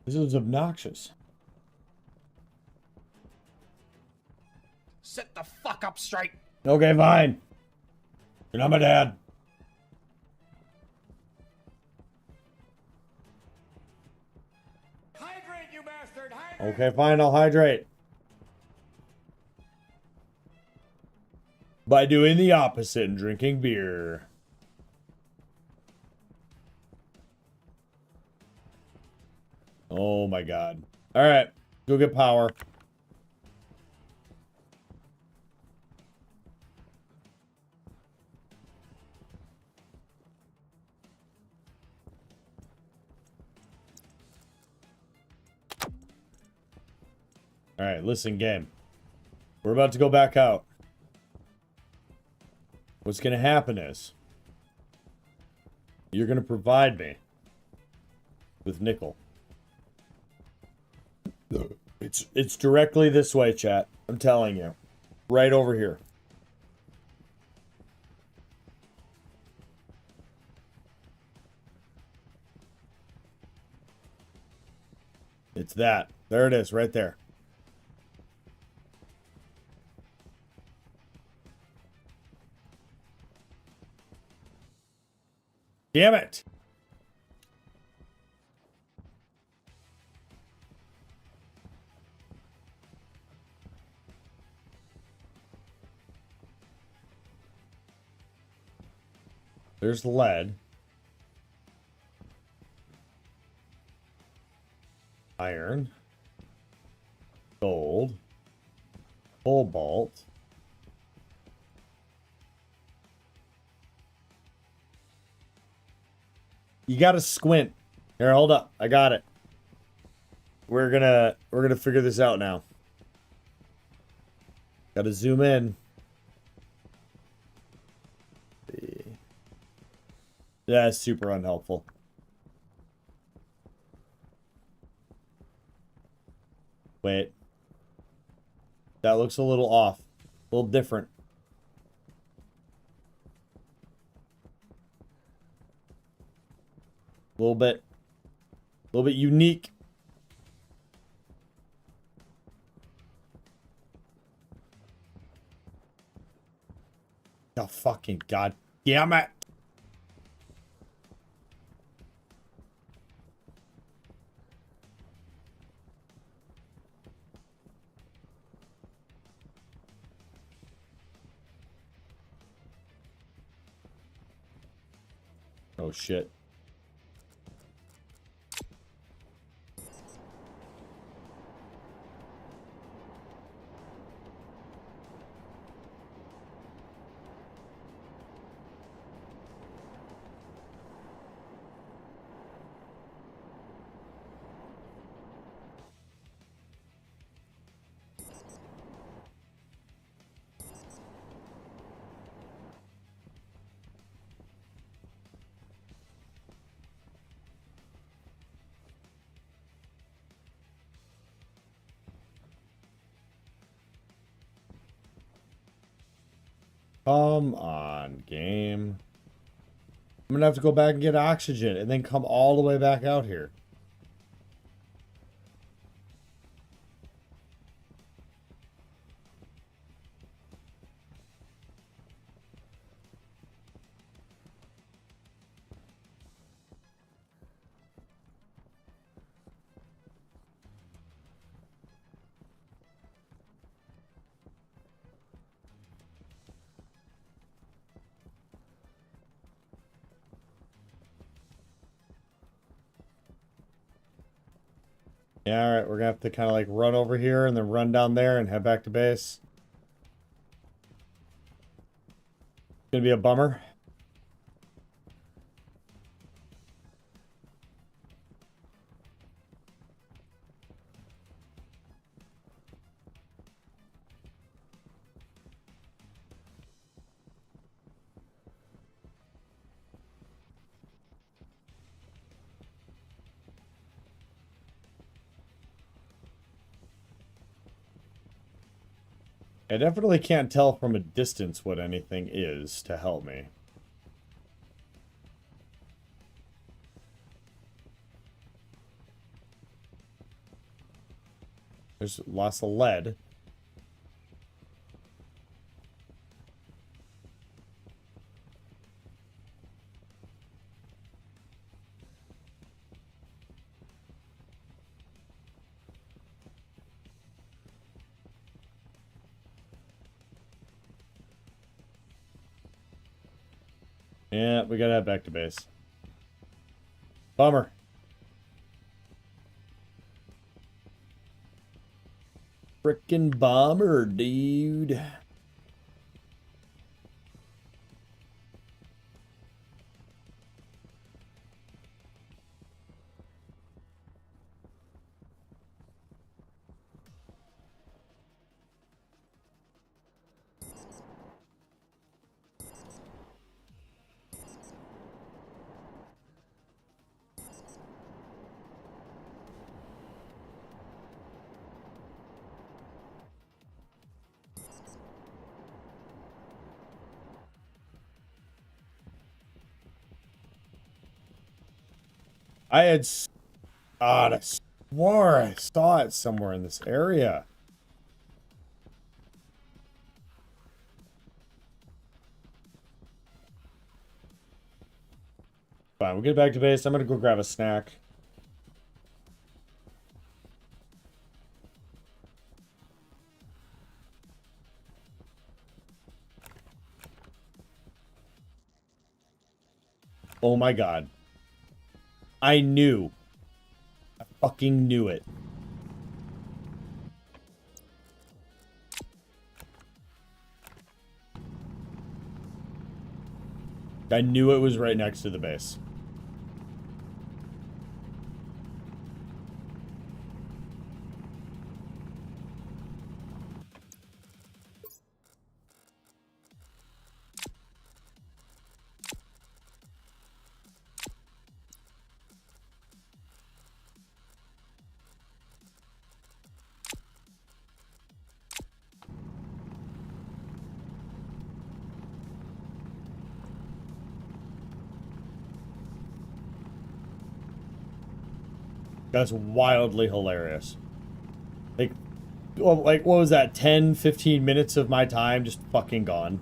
This is obnoxious. Sit the fuck up straight. Okay, fine. You're not my dad. Hydrate, you bastard! Hydrate! Okay, fine, I'll hydrate. By doing the opposite and drinking beer. Oh my god. Alright, go get power. Alright, listen, game. We're about to go back out. What's going to happen is you're going to provide me with nickel. It's directly this way, chat. I'm telling you. Right over here. It's that. There it is, right there. Damn it! There's lead. Iron. Gold. Cobalt. You gotta squint. Here, hold up. I got it. We're gonna figure this out now. Gotta zoom in. Yeah, it's super unhelpful. Wait. That looks a little off. A little different. A little bit unique. Oh, fucking god damn it. Oh shit. Come on, game. I'm gonna have to go back and get oxygen and then come all the way back out here. Yeah, alright, we're gonna have to kind of like run over here and then run down there and head back to base. Gonna be a bummer. I definitely can't tell from a distance what anything is to help me. There's lots of lead. Yeah, we gotta head back to base. Bummer. Frickin' bummer, dude. I had... God, I swore I saw it somewhere in this area. Fine, we'll get back to base. I'm gonna go grab a snack. Oh my god. I knew. I fucking knew it. I knew it was right next to the base. That's wildly hilarious. Like, well, like, what was that? 10, 15 minutes of my time just fucking gone.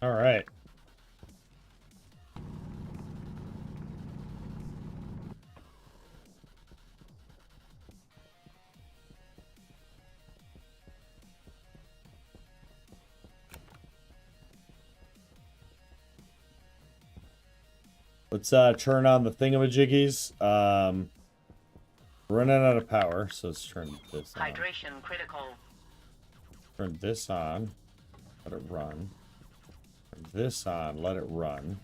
All right. Let's turn on the thingamajiggies. Running out of power, so let's turn this on. Hydration critical. Turn this on. Let it run. Turn this on. Let it run.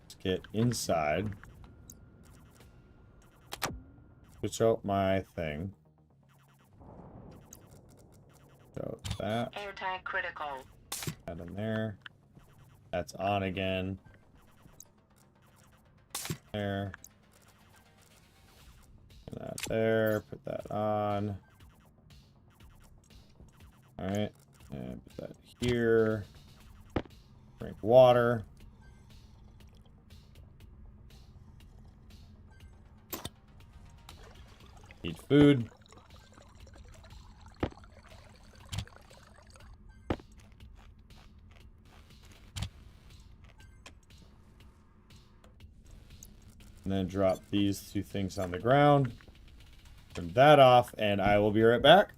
Let's get inside. Switch out my thing. So that. Air tank critical. That in there. That's on again. There. Put that there. Put that on. Alright. And put that here. Drink water. Eat food. And then drop these two things on the ground. Turn that off, and I will be right back.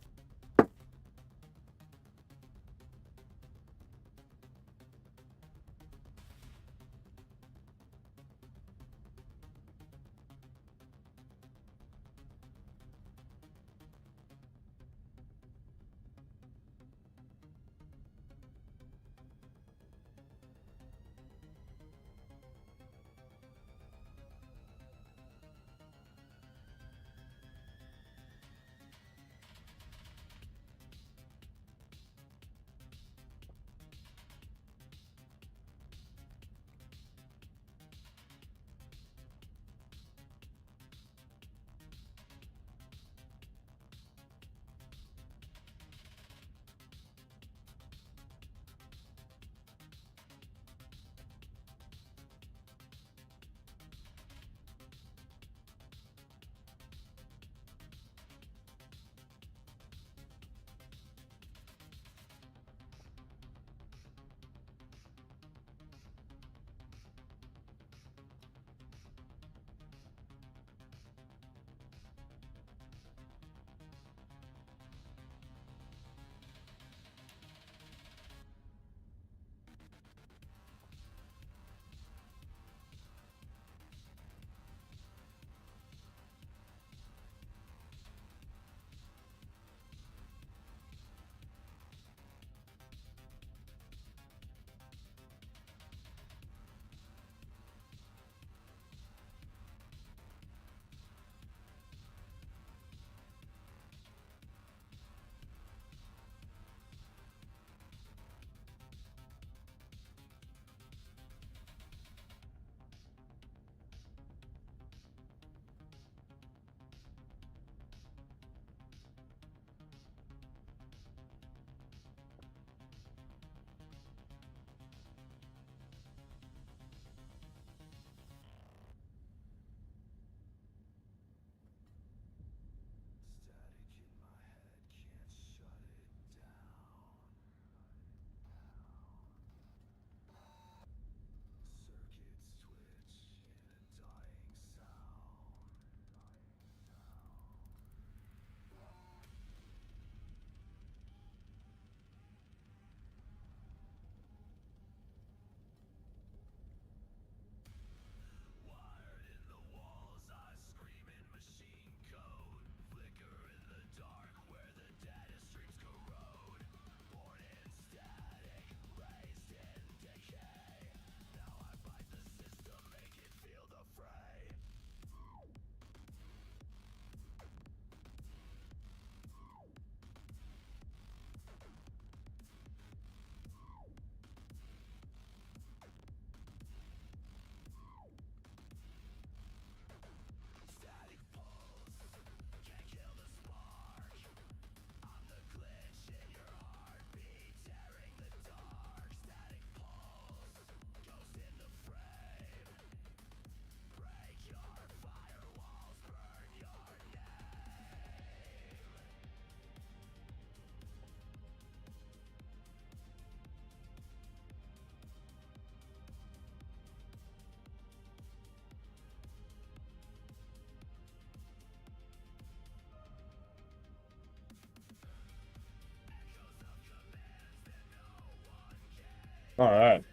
All right.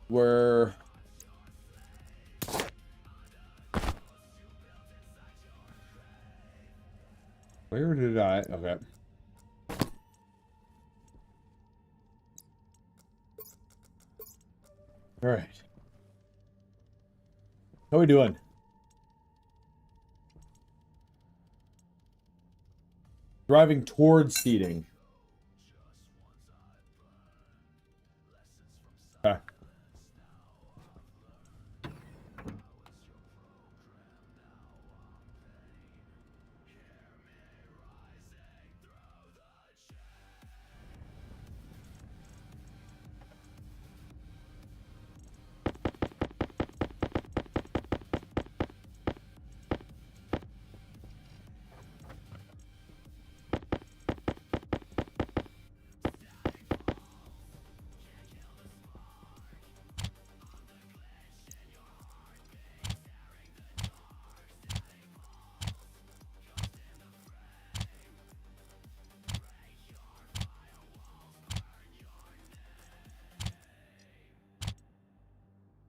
Where did I? Okay. All right. How we doing? Driving towards seating. Okay.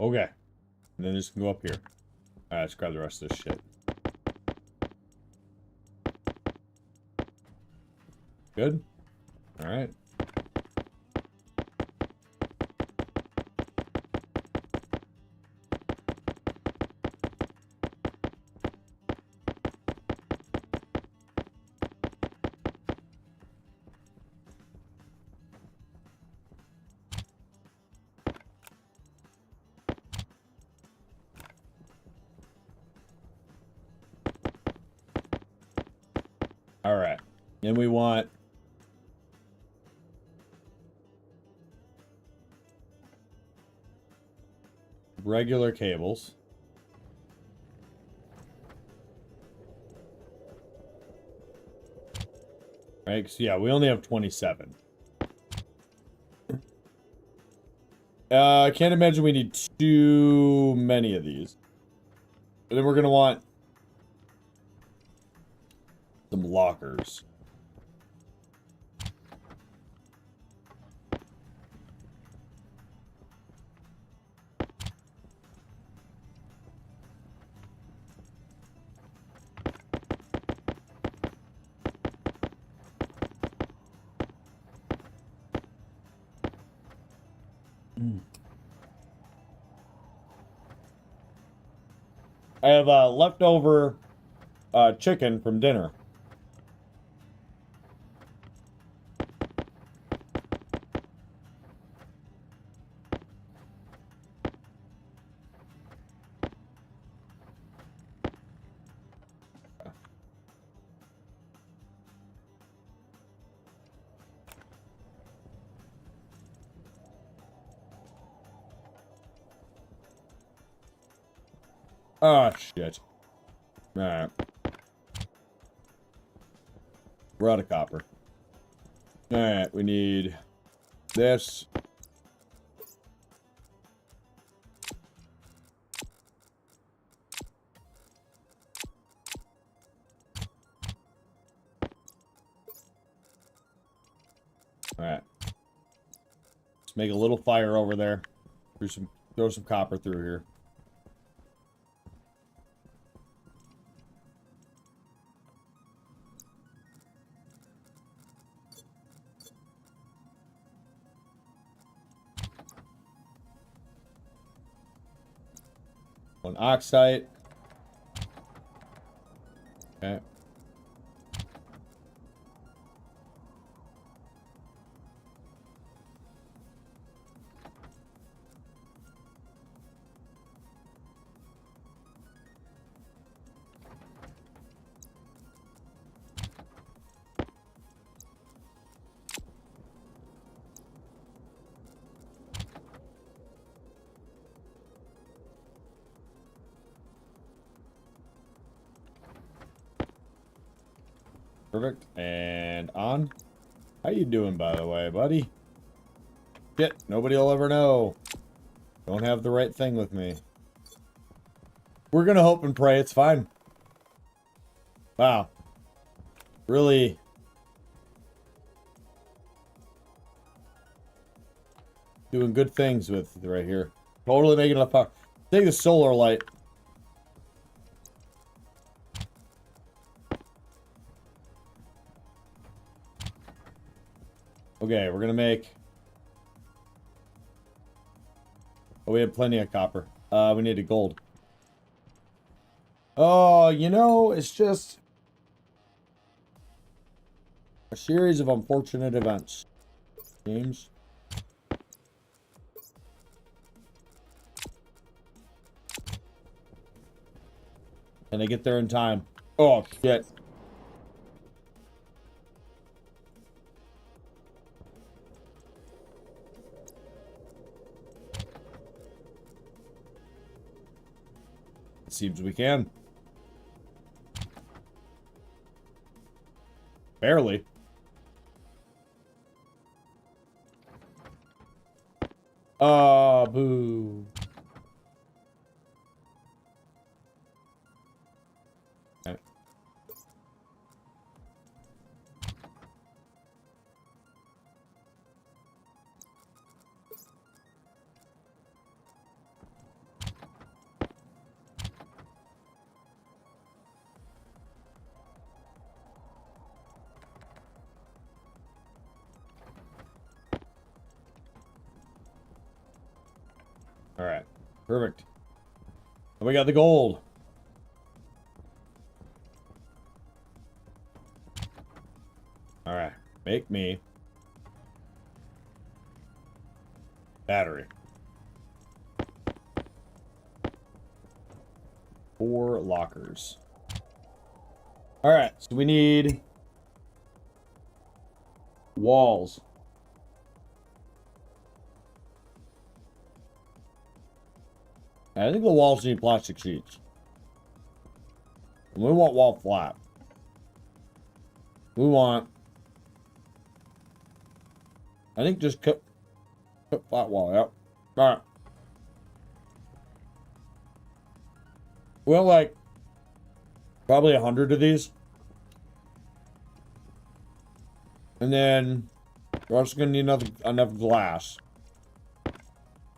Okay. And then just go up here. Alright, let's grab the rest of this shit. Good? Alright. Alright. Then we want regular cables. Right? 'Cause, yeah, we only have 27. I can't imagine we need too many of these. And then we're gonna want some lockers. I have leftover chicken from dinner. Oh, shit. Alright. We're out of copper. Alright, we need this. Alright. Let's make a little fire over there. Throw some copper through here. One oxide. Okay. Perfect. And on. How you doing, by the way, buddy? Shit, nobody will ever know. Don't have the right thing with me. We're gonna hope and pray it's fine. Wow. Really. Doing good things with right here. Totally making enough power. Take the solar light. Okay, we're gonna make... Oh, we have plenty of copper. We need a gold. Oh, you know, it's just... a series of unfortunate events. James? Can I get there in time? Oh, shit. It seems we can. Barely. Boo. Okay. All right. Perfect. And we got the gold. All right. Make me battery. 4 lockers. All right. So we need walls. I think the walls need plastic sheets. We want wall flat. We want, I think just cut flat wall, yep. All right. We want like probably 100 of these. And then we're also gonna need enough glass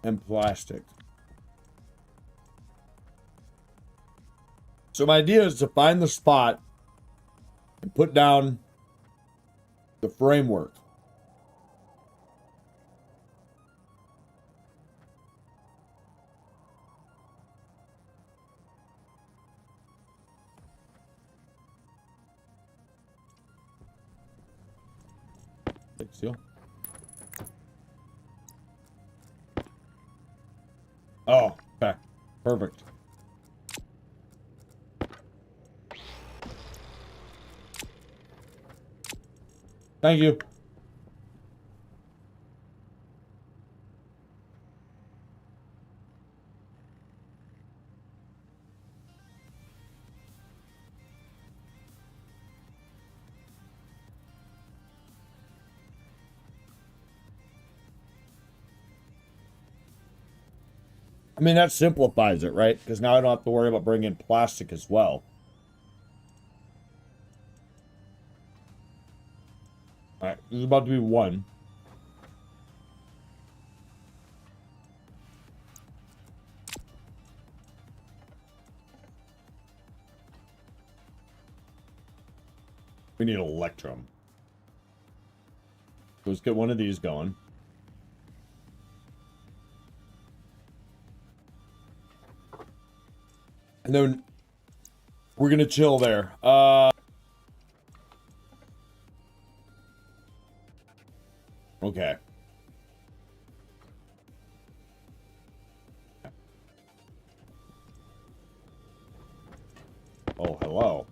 and plastic. So my idea is to find the spot and put down the framework. Big deal. Oh, okay. Perfect. Thank you. I mean, that simplifies it, right? Because now I don't have to worry about bringing in plastic as well. All right, this is about to be 1. We need electrum. So let's get one of these going. And then we're gonna chill there. Okay. Oh, hello.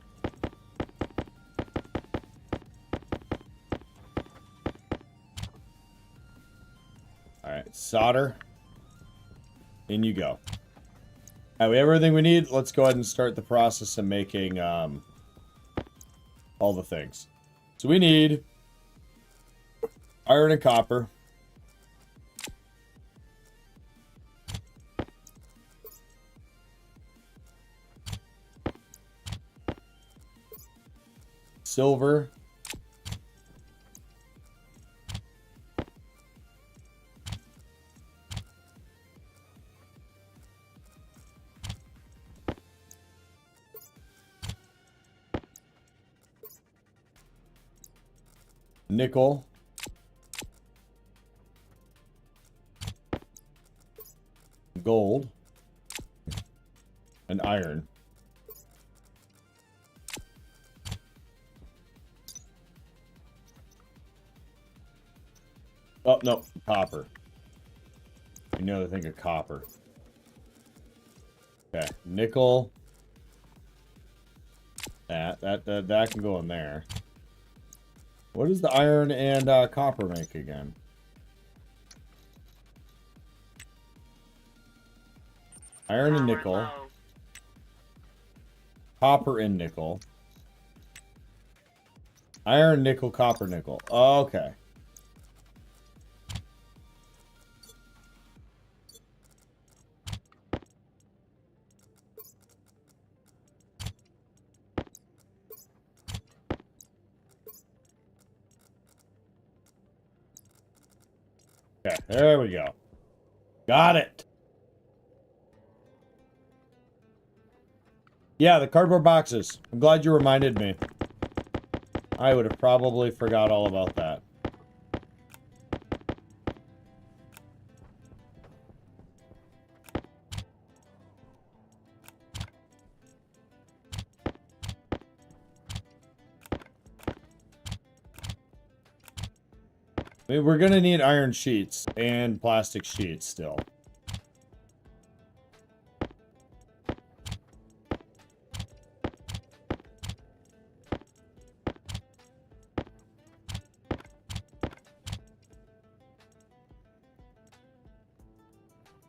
All right, solder. In you go. All right, we have everything we need. Let's go ahead and start the process of making all the things. So we need iron and copper. Silver. Nickel. Gold. And iron. Oh, no. Copper. Another thing of copper. Okay. Nickel. That can go in there. What does the iron and copper make again? Iron and nickel. Low. Copper and nickel. Iron, nickel, copper, nickel. Okay. Okay, there we go. Got it. Yeah, the cardboard boxes. I'm glad you reminded me. I would have probably forgot all about that. I mean, we're gonna need iron sheets and plastic sheets still.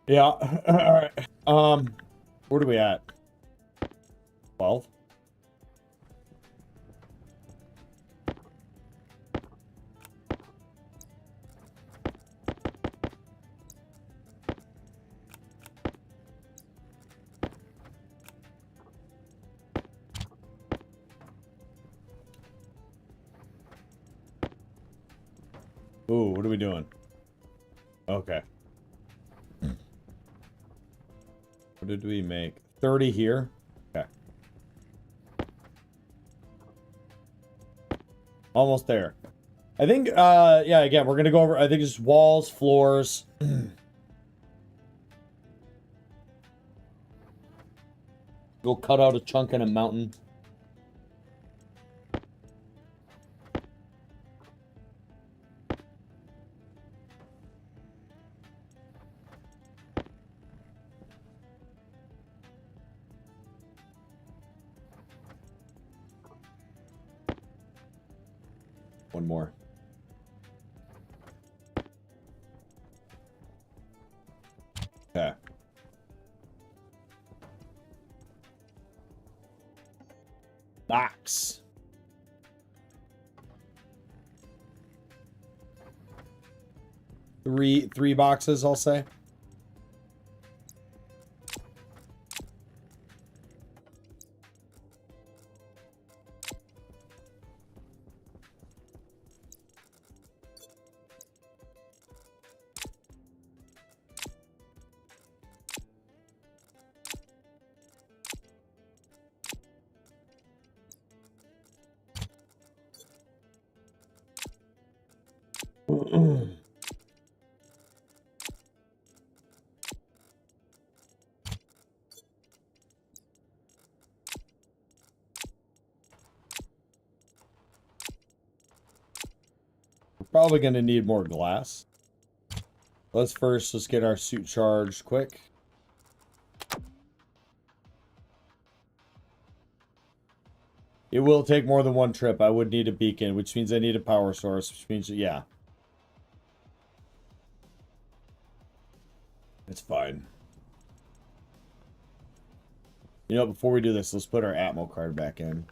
Yeah. All right. Where are we at? 12? Ooh, what are we doing? Okay. What did we make? 30 here? Okay. Almost there. I think, yeah, again, we're gonna go over, I think it's walls, floors. Go cut out a chunk in a mountain. One more. Okay. Box. Three boxes, I'll say. Probably going to need more glass. Let's get our suit charged quick. It will take more than one trip. I would need a beacon, which means I need a power source, which means, yeah. It's fine. You know, before we do this, let's put our Atmo card back in.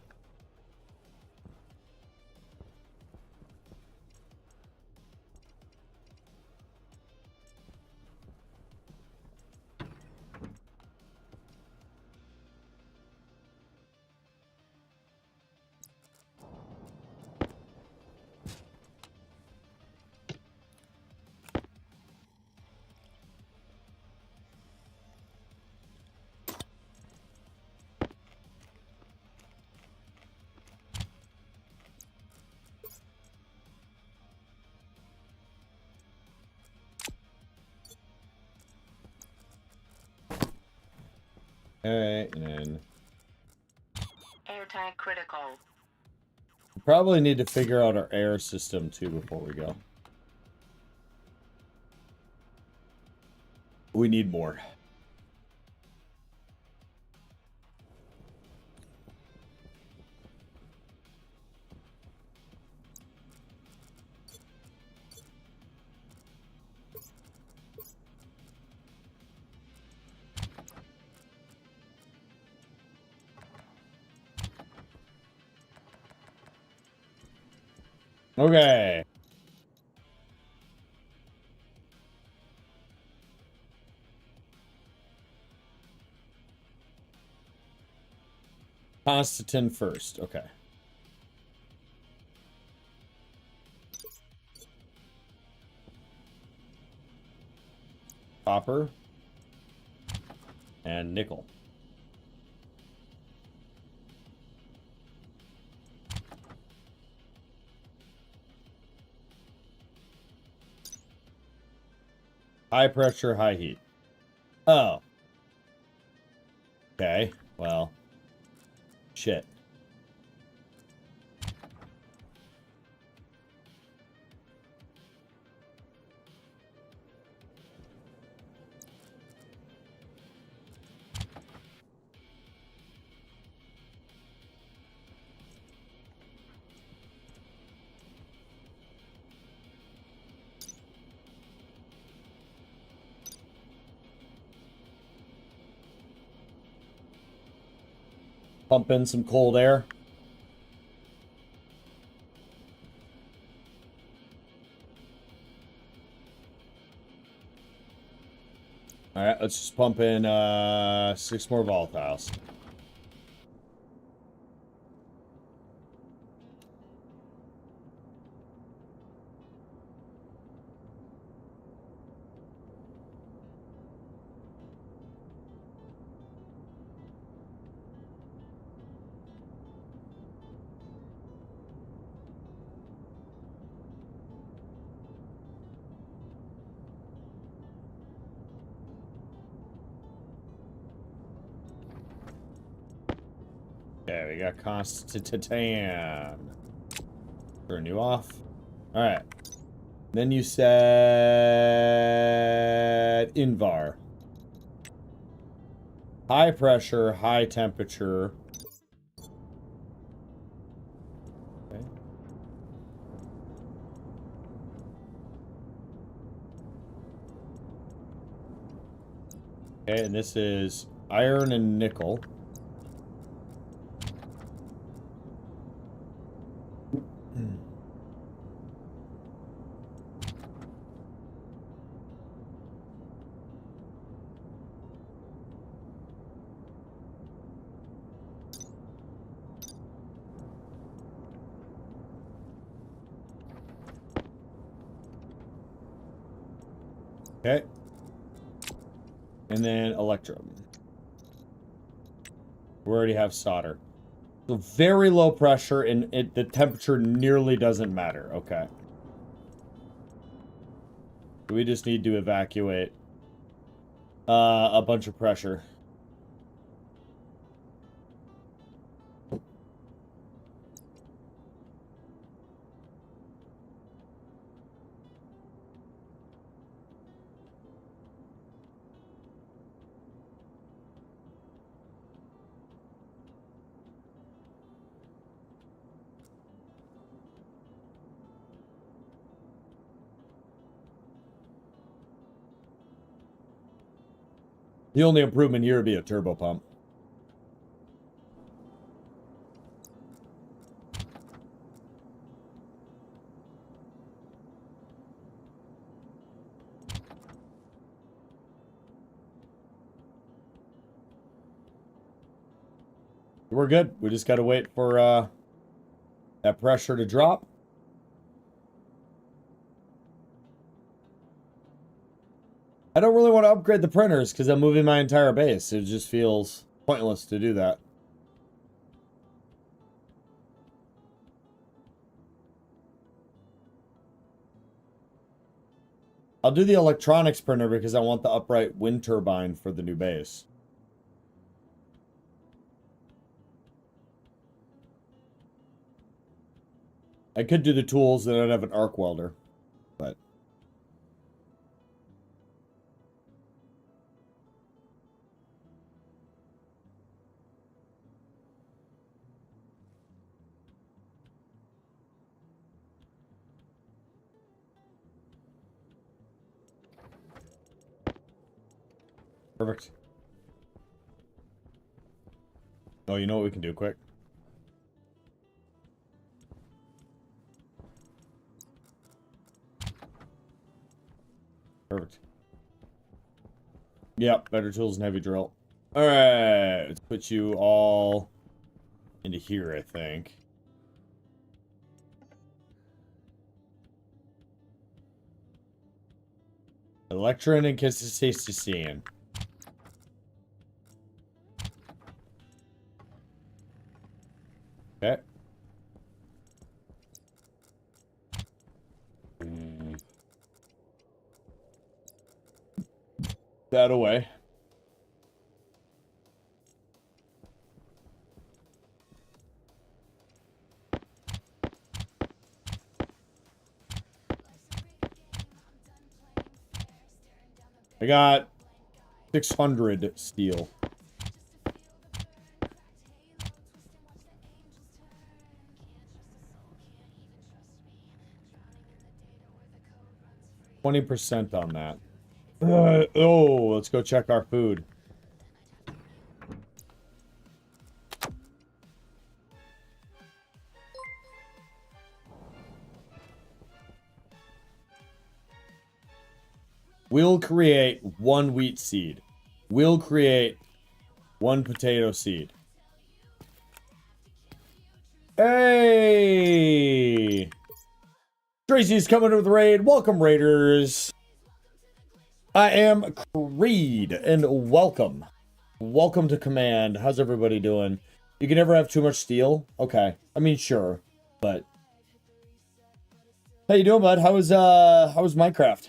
Alright, and then Airtag critical. we probably need to figure out our air system too before we go. We need more. Okay. Constantin first. Okay. Copper. And nickel. High pressure, high heat. Oh. Okay. Well. Shit. Pump in some cold air. All right, let's just pump in 6 more volatiles. Okay, we got Constantine. Turn you off. All right. Then you said Invar. High pressure, high temperature. Okay. Okay, and this is iron and nickel. Okay. And then electrum. We already have solder. So very low pressure and the temperature nearly doesn't matter. Okay. We just need to evacuate a bunch of pressure. The only improvement here would be a turbo pump. We're good. We just got to wait for that pressure to drop. I don't really want to upgrade the printers because I'm moving my entire base. It just feels pointless to do that. I'll do the electronics printer because I want the upright wind turbine for the new base. I could do the tools, then I'd have an arc welder, but... Perfect. Oh, you know what we can do quick? Perfect. Yep, better tools and heavy drill. Alright, let's put you all into here, I think. Electron and consistency. Okay. That away. I got 600 steel. %20 on that. Oh, let's go check our food. We'll create 1 wheat seed. We'll create 1 potato seed. Hey! Tracy's coming with the raid. Welcome, Raiders. I am Creed, and welcome. Welcome to Command. How's everybody doing? You can never have too much steel? Okay. I mean, sure, but... How you doing, bud? How was Minecraft?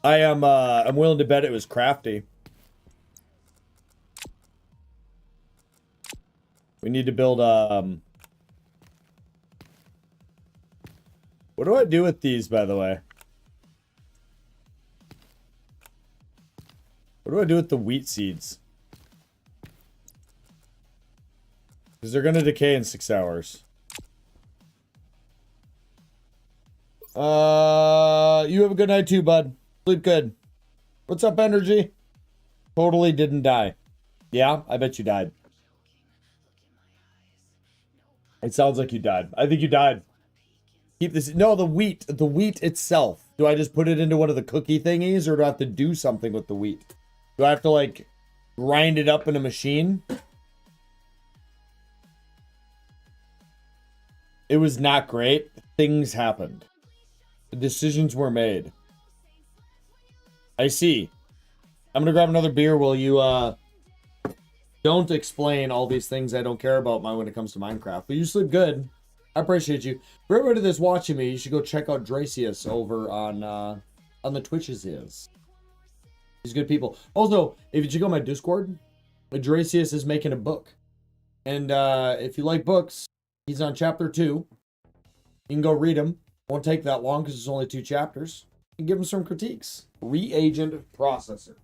I'm willing to bet it was crafty. We need to build, what do I do with these, by the way? What do I do with the wheat seeds? Because they're gonna decay in 6 hours. You have a good night too, bud. Sleep good. What's up, Energy? Totally didn't die. Yeah, I bet you died. It sounds like you died. I think you died. Keep this. No, the wheat itself. Do I just put it into one of the cookie thingies, or do I have to do something with the wheat? Do I have to, like, grind it up in a machine? It was not great. Things happened. The decisions were made. I see. I'm gonna grab another beer while you, don't explain all these things I don't care about when it comes to Minecraft. But you sleep good. I appreciate you. For everybody that's watching me, you should go check out Dracius over on the Twitches. He's good people. Also, if you check out my Discord, Dracius is making a book. And if you like books, he's on chapter 2. You can go read them. Won't take that long because it's only 2 chapters. And give him some critiques. Reagent processor.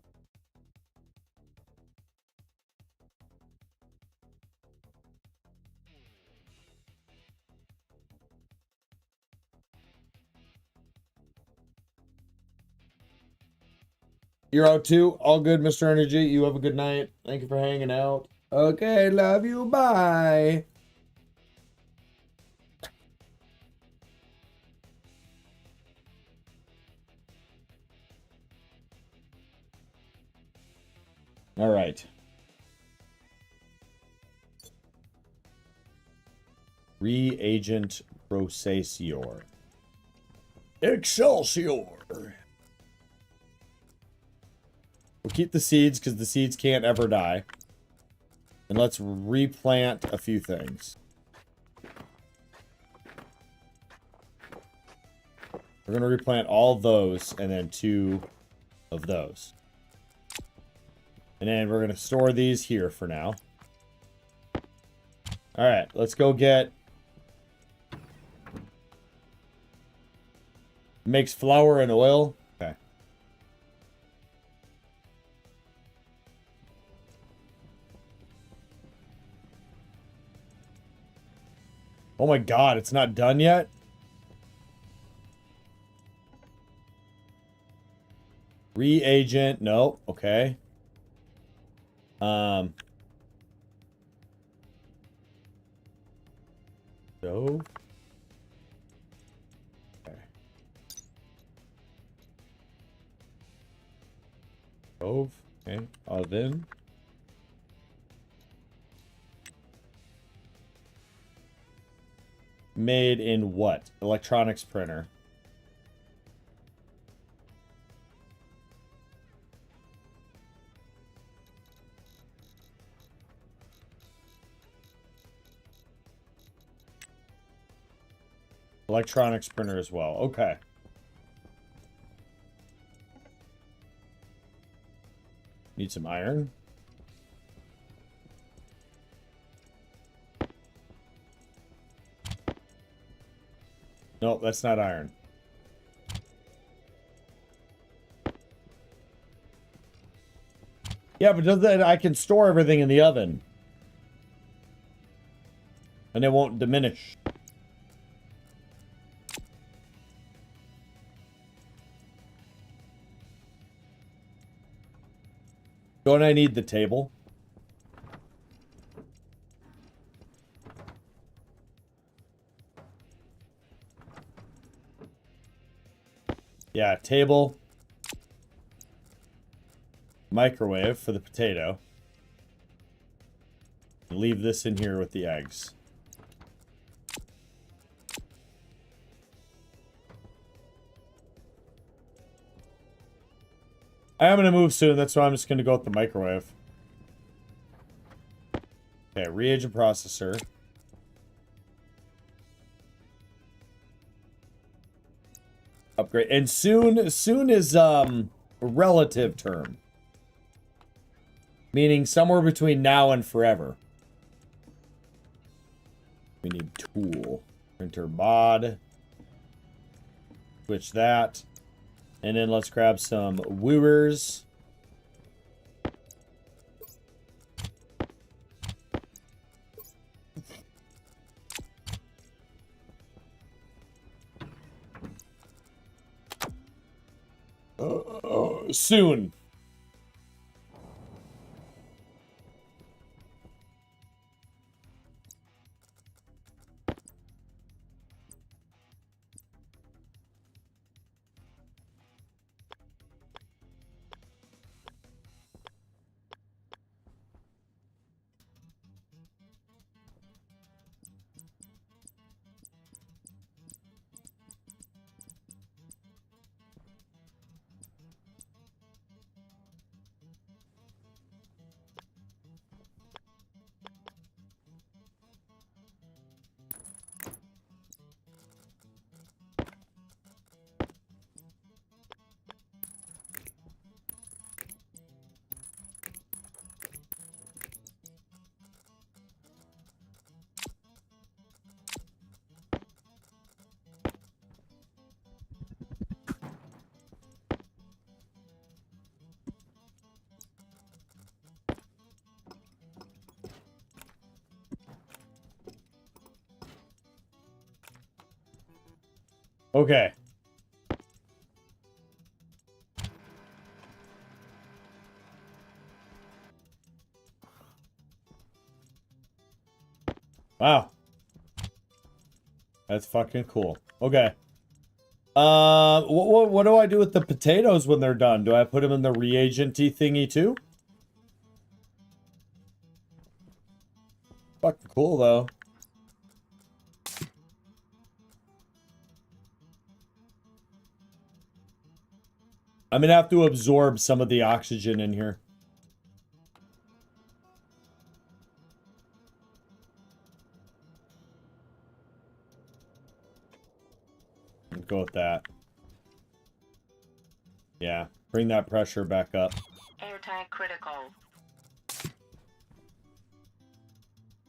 You're out too? All good, Mr. Energy. You have a good night. Thank you for hanging out. Okay, love you. Bye. All right. Reagent processor. Excelsior. We'll keep the seeds because the seeds can't ever die. And let's replant a few things. We're going to replant all those and then 2 of those. And then we're going to store these here for now. Alright, let's go get... Makes flour and oil. Okay. Oh my god, it's not done yet? Reagent, no, okay. Stove. Okay. Stove, okay. Oven. Made in what? Electronics printer. Electronics printer as well. Okay. Need some iron. Nope, that's not iron. Yeah, but does that, I can store everything in the oven. And it won't diminish. Don't I need the table? Yeah, table. Microwave for the potato. Leave this in here with the eggs. I am going to move soon, that's why I'm just going to go with the microwave. Okay, reagent processor. Upgrade. And soon is a relative term. Meaning somewhere between now and forever. We need tool. Printer mod. Switch that. And then let's grab some wooers. Soon. Okay. Wow. That's fucking cool. Okay. What do I do with the potatoes when they're done? Do I put them in the reagent-y thingy too? Fucking cool though. I'm gonna have to absorb some of the oxygen in here. Go with that. Yeah, bring that pressure back up. Airtight critical.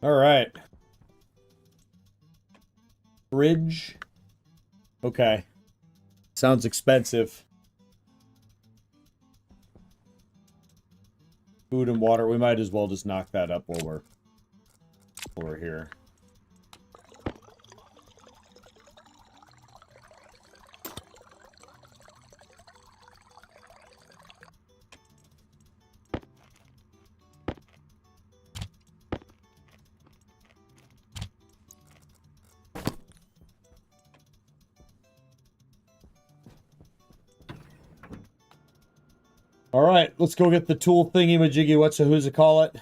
All right. Fridge. Okay. Sounds expensive. Food and water. We might as well just knock that up while we're here. All right, let's go get the tool thingy majiggy. Who's it call it?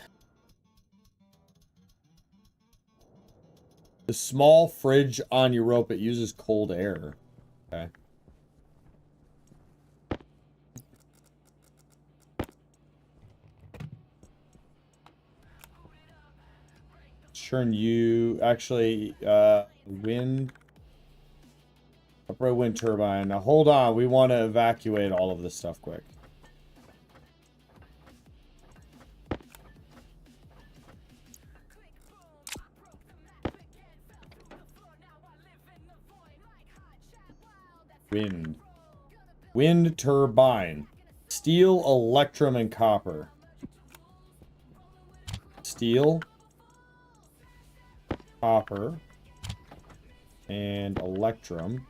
The small fridge on Europa. It uses cold air. Okay. Churn you actually wind. Upright wind turbine. Now hold on, we want to evacuate all of this stuff quick. Wind turbine. Steel, electrum, and copper. Steel, copper, and electrum.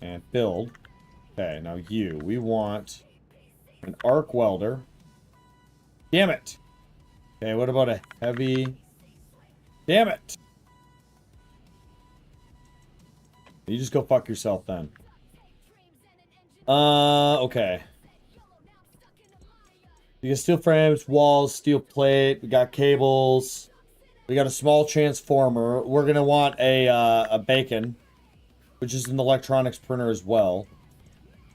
And build. Okay, now we want an arc welder. Damn it! Okay, what about a heavy... Damn it! You just go fuck yourself then. Okay. We got steel frames, walls, steel plate. We got cables. We got a small transformer. We're gonna want a bacon, which is an electronics printer as well.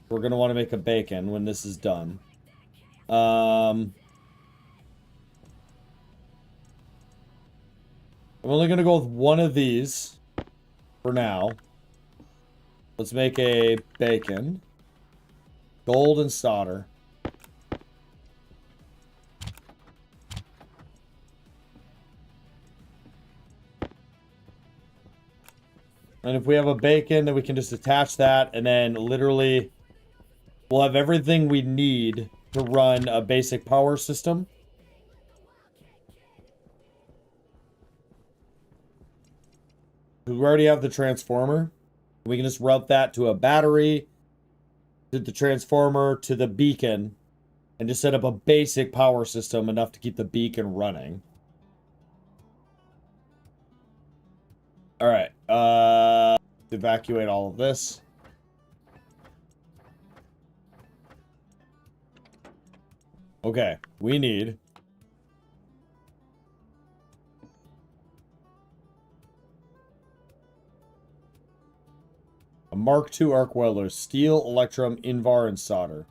We're gonna want to make a bacon when this is done. I'm only gonna go with one of these for now. Let's make a bacon. Gold and solder. And if we have a bacon, then we can just attach that, and then literally we'll have everything we need to run a basic power system. We already have the transformer. We can just route that to a battery, to the transformer, to the beacon, and just set up a basic power system enough to keep the beacon running. All right. Evacuate all of this. Okay, we need a Mark II arc welder, steel, electrum, invar, and solder.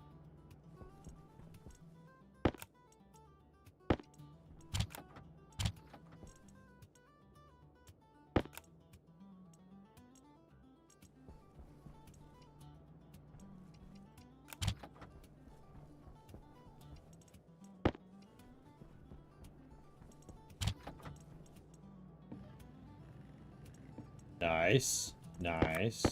Nice. Nice.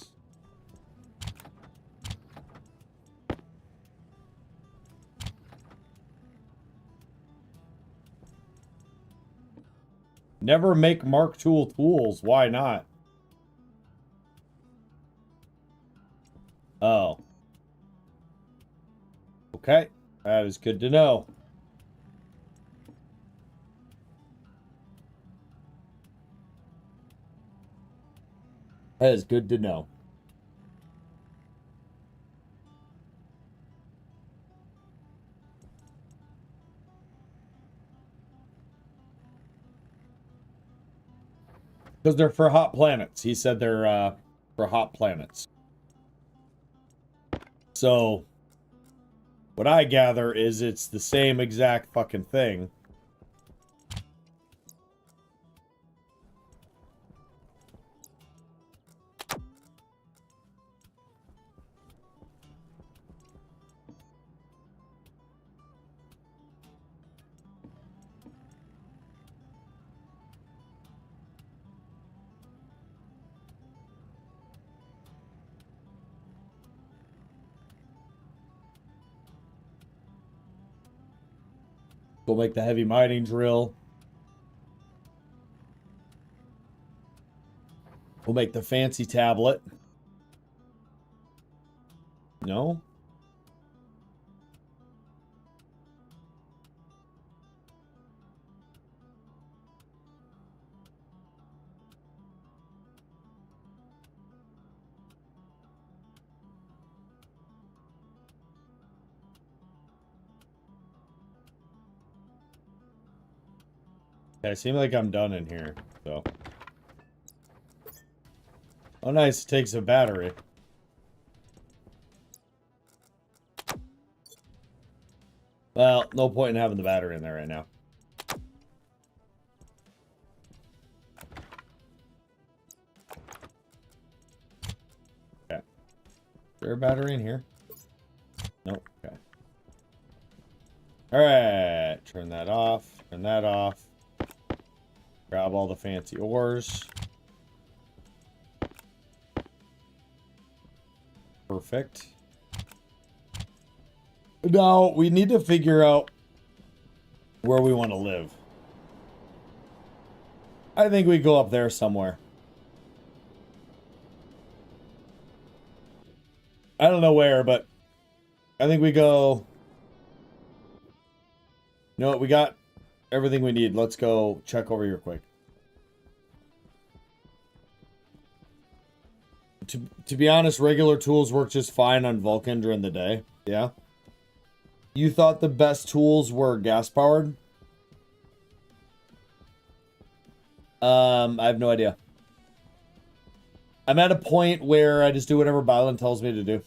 Never make Mark II tools. Why not? Oh. Okay. That is good to know. That is good to know. Because they're for hot planets. He said they're for hot planets. So, what I gather is it's the same exact fucking thing. We'll make the heavy mining drill. We'll make the fancy tablet. No? Okay, I seem like I'm done in here, so. Oh, nice. It takes a battery. Well, no point in having the battery in there right now. Okay. Is there a battery in here? Nope. Okay. Alright. Turn that off. Turn that off. Grab all the fancy ores. Perfect. Now, we need to figure out where we want to live. I think we go up there somewhere. I don't know where, but I think we go... You know what? We got everything we need. Let's go check over here quick. to be honest, regular tools work just fine on Vulcan during the day. Yeah. You thought the best tools were gas powered? I have no idea. I'm at a point where I just do whatever Bylan tells me to do.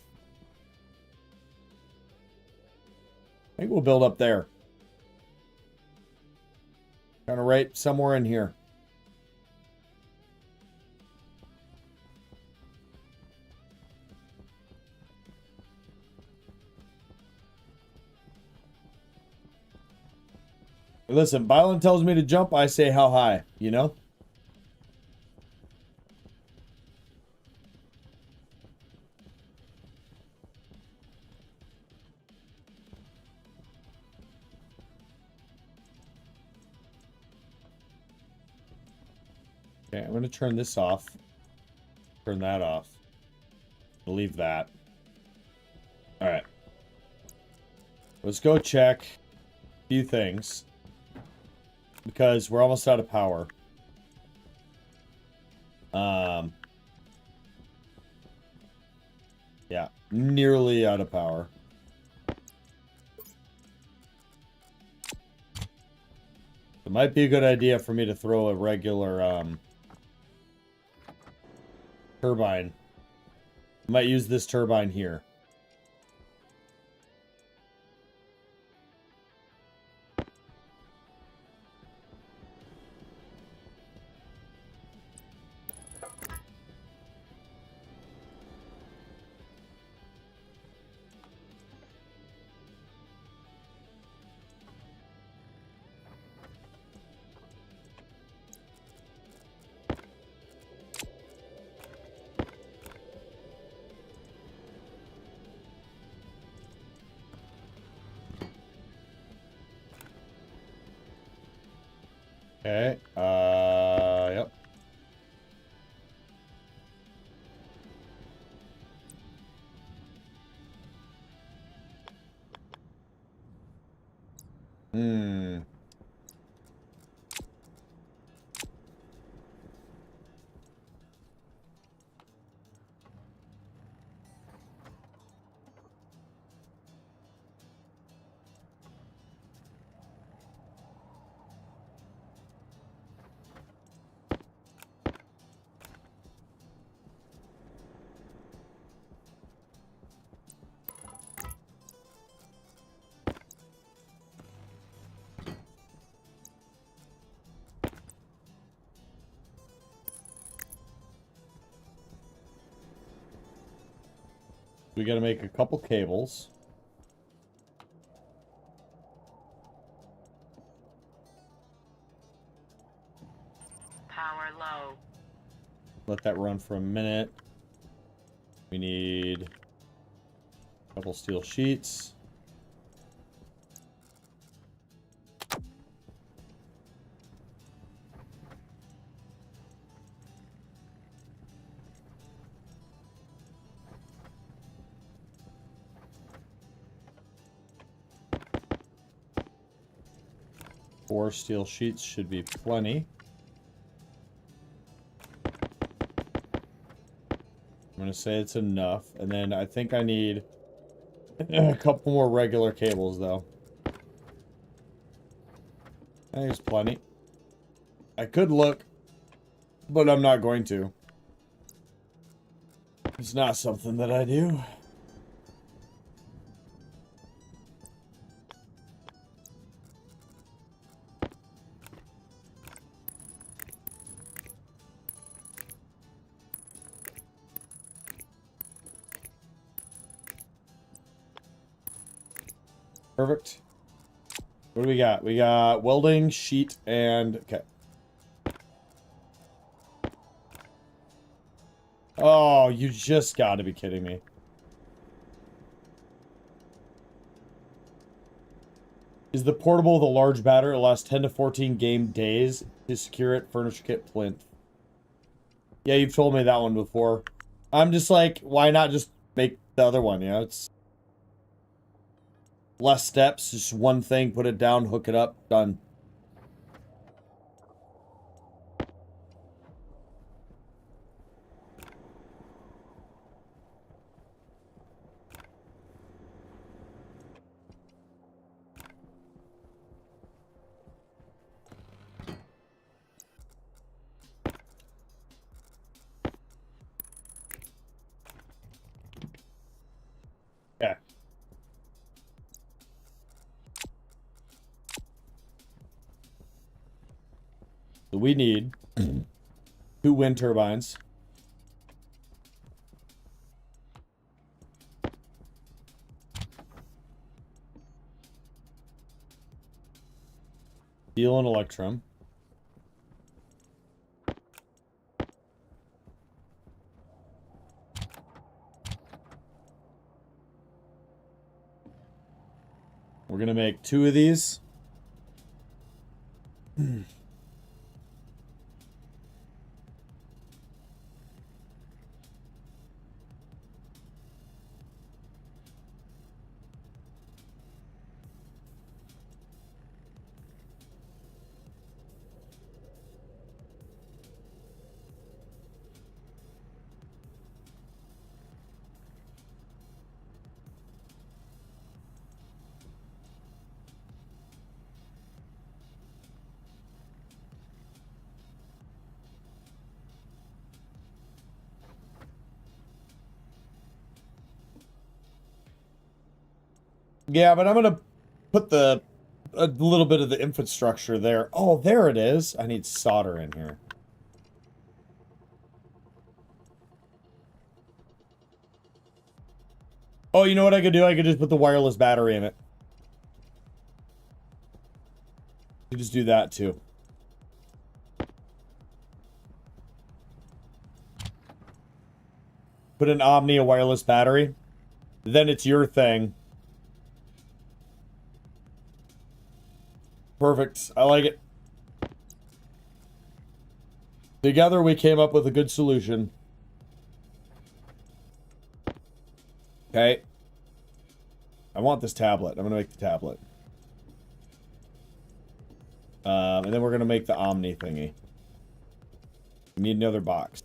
I think we'll build up there. Kind of right somewhere in here. Listen, Bylan tells me to jump, I say how high, you know? Okay, I'm going to turn this off. Turn that off. Leave that. Alright. Let's go check a few things. Because we're almost out of power. Yeah, nearly out of power. It might be a good idea for me to throw a regular turbine. I might use this turbine here. Okay, yep. We gotta make a couple cables. Power low. Let that run for a minute. We need a couple steel sheets. Four steel sheets should be plenty. I'm gonna say it's enough, and then I think I need a couple more regular cables, though. I think it's plenty. I could look, but I'm not going to. It's not something that I do. Perfect. What do we got? We got welding, sheet, and... Okay. Oh, you just gotta be kidding me. Is the portable the large battery? It lasts 10 to 14 game days to secure it. Furniture kit plinth. Yeah, you've told me that one before. I'm just like, why not just make the other one? You know, it's... less steps, just one thing, put it down, hook it up, done. So we need 2 wind turbines. Steel and electrum. We're gonna make 2 of these. Yeah, but I'm gonna put a little bit of the infrastructure there. Oh, there it is. I need solder in here. Oh, you know what I could do? I could just put the wireless battery in it. You just do that too. Put an Omni, a wireless battery. Then it's your thing. Perfect. I like it. Together we came up with a good solution. Okay. I want this tablet. I'm going to make the tablet. And then we're going to make the Omni thingy. We need another box.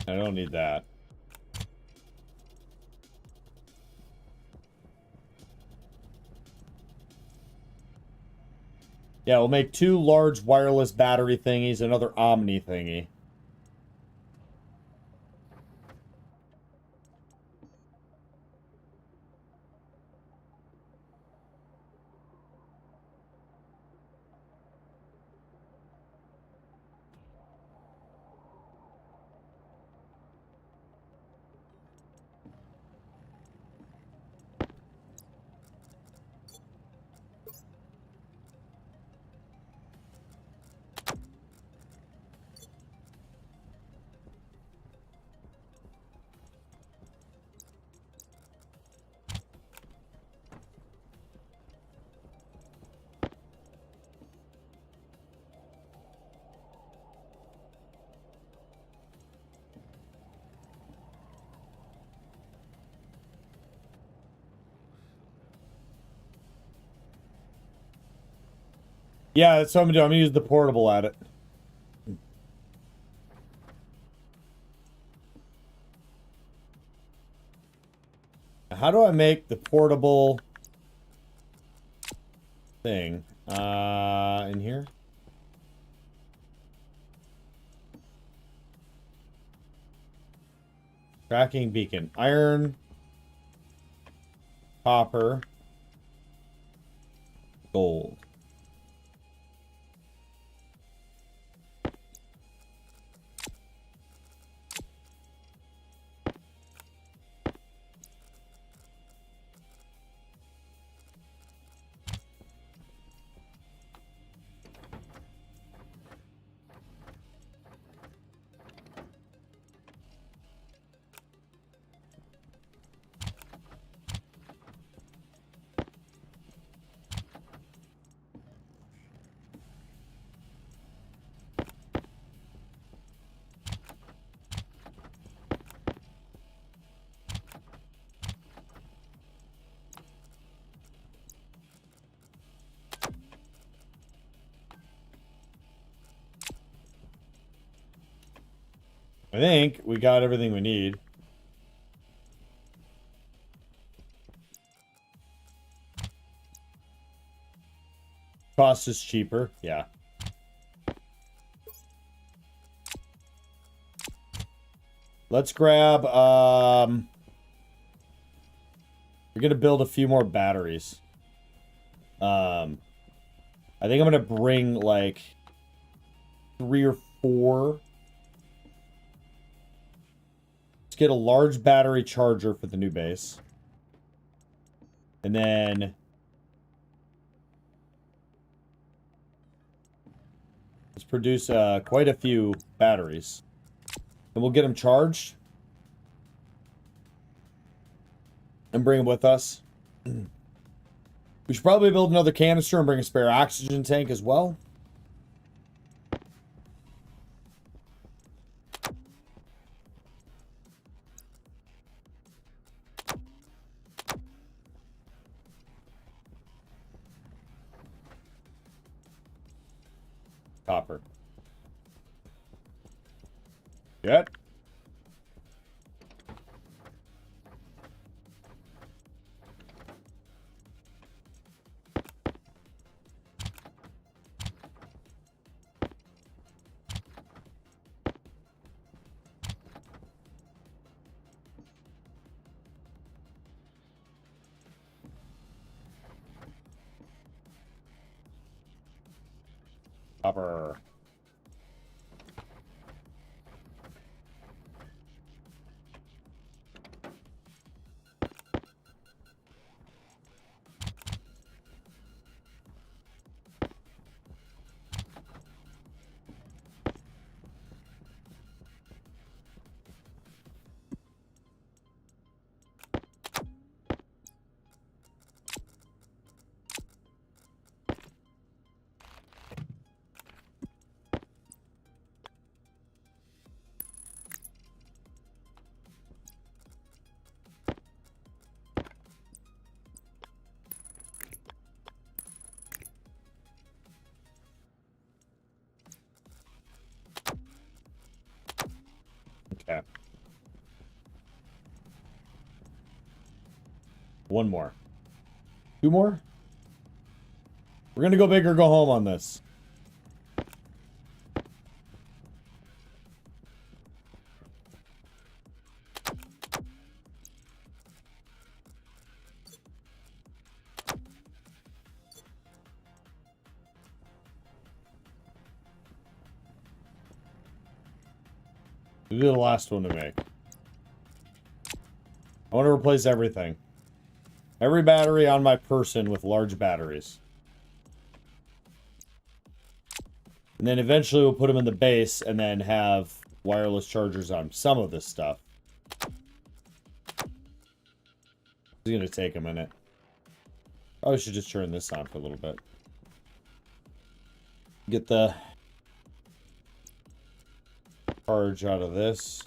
I don't need that. Yeah, we'll make 2 large wireless battery thingies, another Omni thingy. Yeah, that's what I'm gonna do. I'm gonna use the portable at it. How do I make the portable thing? In here? Tracking beacon. Iron. Copper. Gold. I think we got everything we need. Cost is cheaper. Yeah. Let's grab, we're gonna build a few more batteries. I think I'm gonna bring like 3 or 4. Let's get a large battery charger for the new base. And then let's produce quite a few batteries. And we'll get them charged. And bring them with us. We should probably build another canister and bring a spare oxygen tank as well. Copper. Yep. Copper. Okay. One more. 2 more? We're gonna go big or go home on this. We'll do the last one to make. I want to replace everything. Every battery on my person with large batteries. And then eventually we'll put them in the base and then have wireless chargers on some of this stuff. It's going to take a minute. Oh, I should just turn this on for a little bit. Get the charge out of this.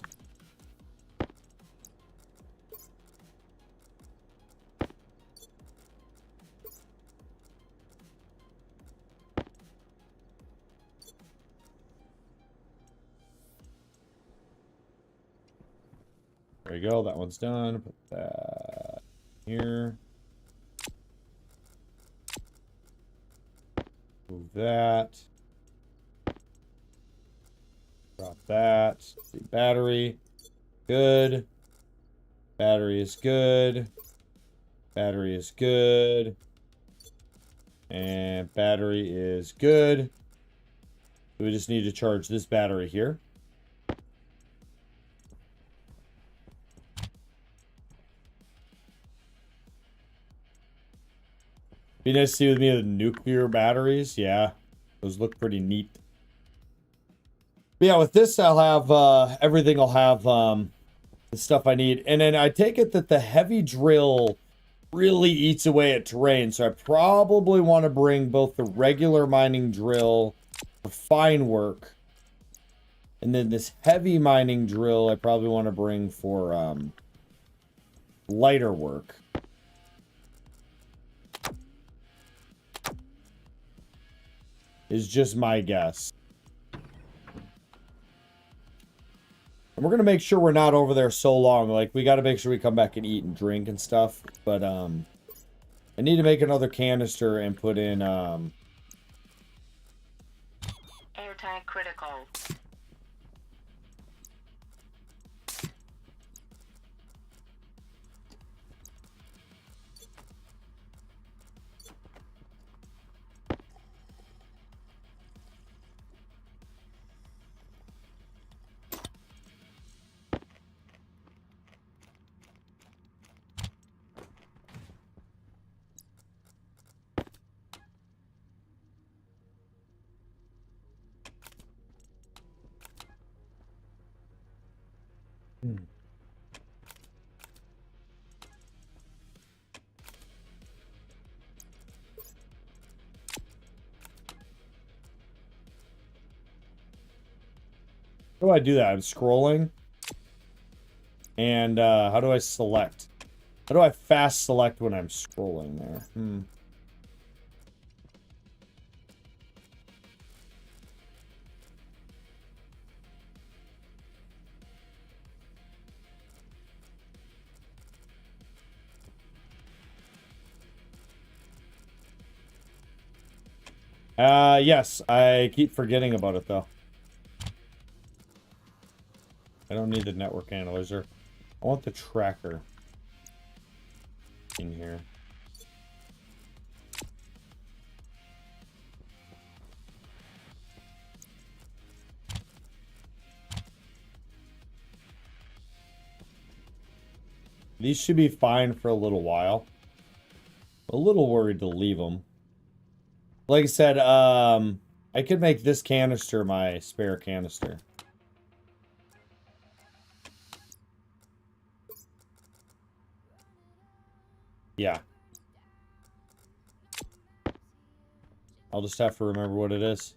There you go, that one's done. Put that here. Move that. Drop that. See, battery. Good. Battery is good. Battery is good. And battery is good. We just need to charge this battery here. Be nice to see with me the nuclear batteries. Yeah, those look pretty neat. But yeah, with this, I'll have everything. I'll have the stuff I need. And then I take it that the heavy drill really eats away at terrain. So I probably want to bring both the regular mining drill for fine work. And then this heavy mining drill I probably want to bring for lighter work. Is just my guess. And we're going to make sure we're not over there so long. Like, we got to make sure we come back and eat and drink and stuff. But, I need to make another canister and put in, Airtight critical. How do I do that? I'm scrolling. And how do I select? How do I fast select when I'm scrolling there? Yes, I keep forgetting about it though. I don't need the network analyzer. I want the tracker in here. These should be fine for a little while. A little worried to leave them. Like I said, I could make this canister my spare canister. Yeah. I'll just have to remember what it is.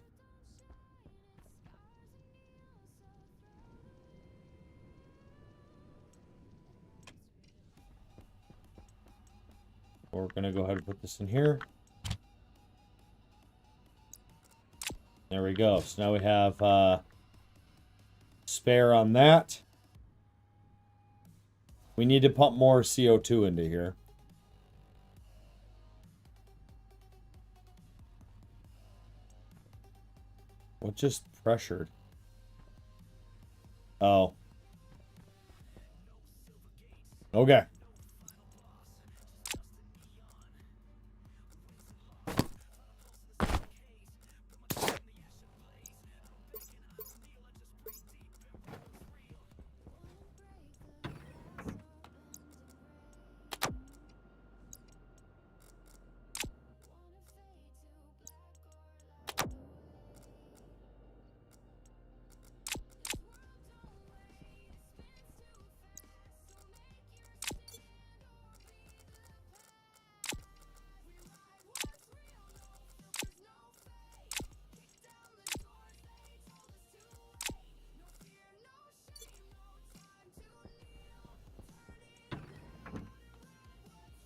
We're gonna go ahead and put this in here. There we go. So now we have spare on that. We need to pump more CO2 into here. What just pressured? Oh. Okay.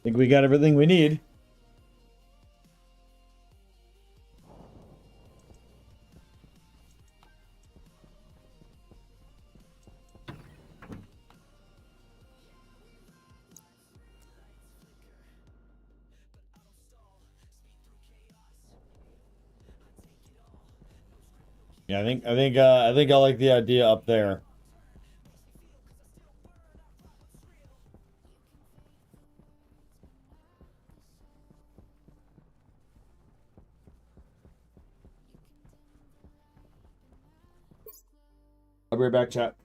Think we got everything we need. Yeah, I think I like the idea up there. I'll be right back, chat.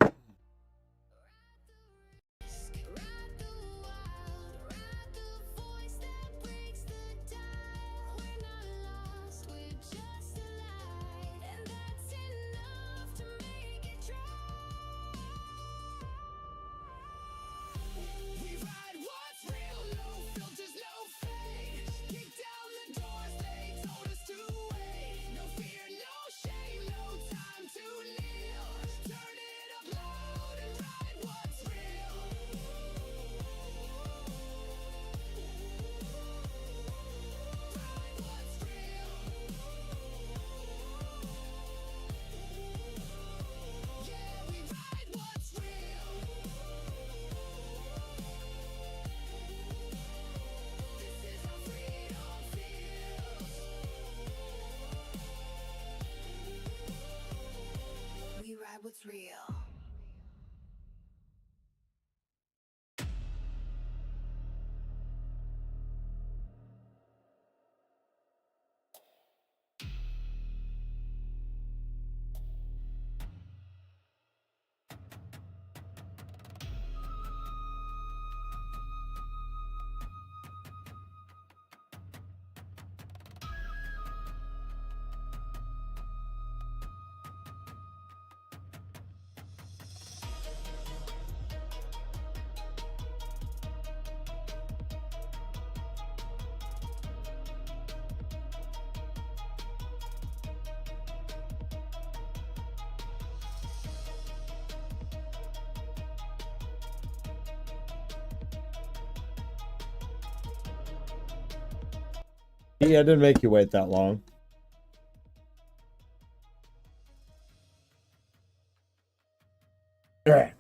Yeah, I didn't make you wait that long. All right.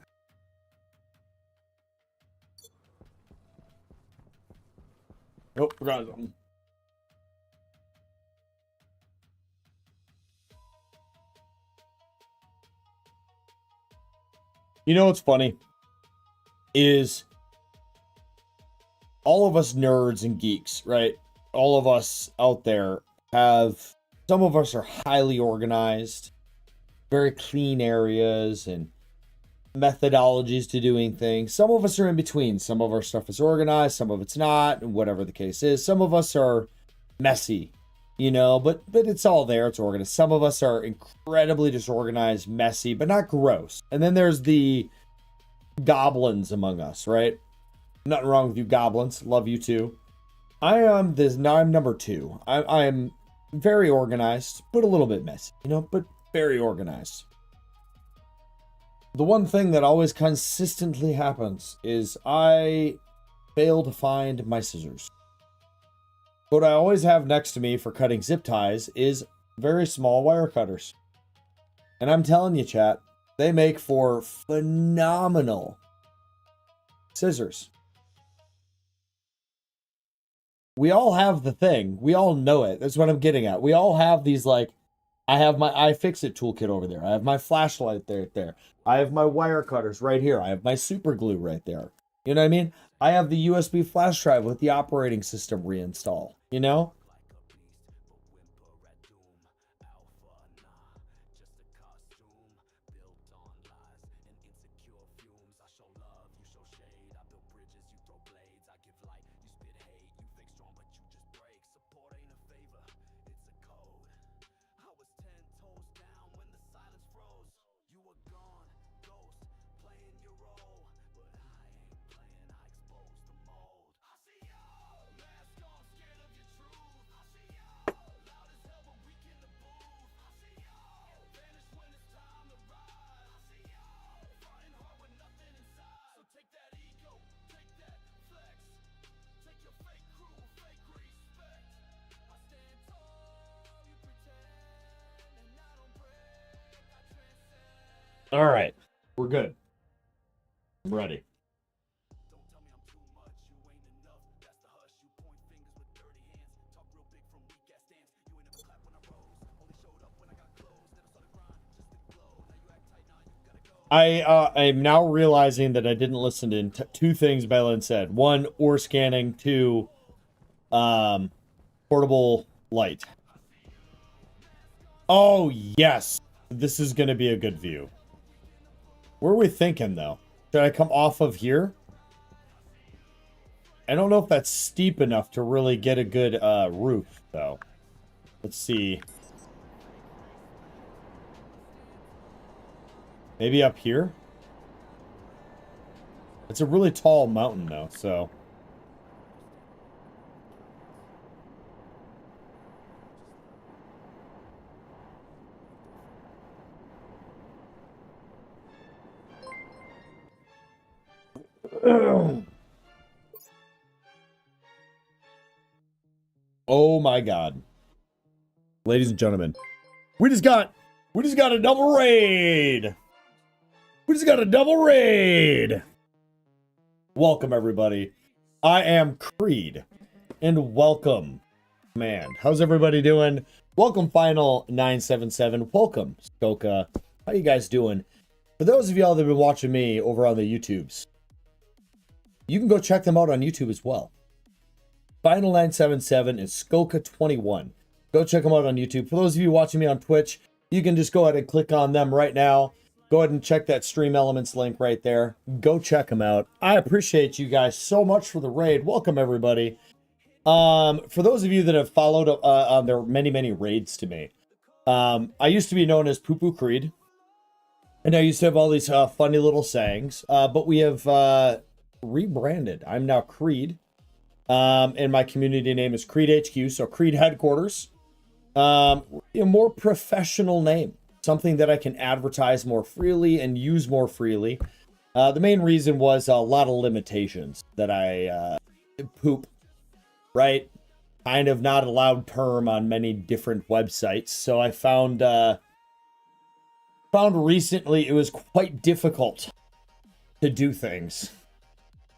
Oh, forgot something. You know what's funny? Is all of us nerds and geeks, right? All of us out there have, some of us are highly organized, very clean areas and methodologies to doing things. Some of us are in between. Some of our stuff is organized, some of it's not, and whatever the case is. Some of us are messy, you know, but it's all there. It's organized. Some of us are incredibly disorganized, messy, but not gross. And then there's the goblins among us, right? Nothing wrong with you goblins. Love you too. I'm number 2. I'm very organized, but a little bit messy, you know, but very organized. The one thing that always consistently happens is I fail to find my scissors. What I always have next to me for cutting zip ties is very small wire cutters. And I'm telling you, chat, they make for phenomenal scissors. We all have the thing. We all know it. That's what I'm getting at. We all have these, like, I have my iFixit toolkit over there. I have my flashlight there. I have my wire cutters right here. I have my super glue right there. You know what I mean? I have the USB flash drive with the operating system reinstall. You know? All right. We're good. I'm ready. I'm now realizing that I didn't listen to two things Belen said. One, ore scanning. Two, portable light. Oh, yes. This is going to be a good view. Where are we thinking, though? Should I come off of here? I don't know if that's steep enough to really get a good roof, though. Let's see. Maybe up here? It's a really tall mountain, though, so... Oh my god. Ladies and gentlemen, we just got a double raid. We just got a double raid. Welcome everybody. I am Creed and welcome command. How's everybody doing? Welcome Final 977. Welcome Skoka. How you guys doing? For those of y'all that have been watching me over on the YouTubes, you can go check them out on YouTube as well. Final 977 is Skoka 21. Go check them out on YouTube. For those of you watching me on Twitch, you can just go ahead and click on them right now. Go ahead and check that Stream Elements link right there. Go check them out. I appreciate you guys so much for the raid. Welcome everybody. For those of you that have followed on their many raids to me, I used to be known as Poo Poo Creed, and I used to have all these funny little sayings. But we have rebranded. I'm now Creed. And my community name is CreedHQ, so Creed Headquarters. A more professional name, something that I can advertise more freely and use more freely. The main reason was a lot of limitations that I poop, right? kind of not allowed term on many different websites. So I found recently it was quite difficult to do things.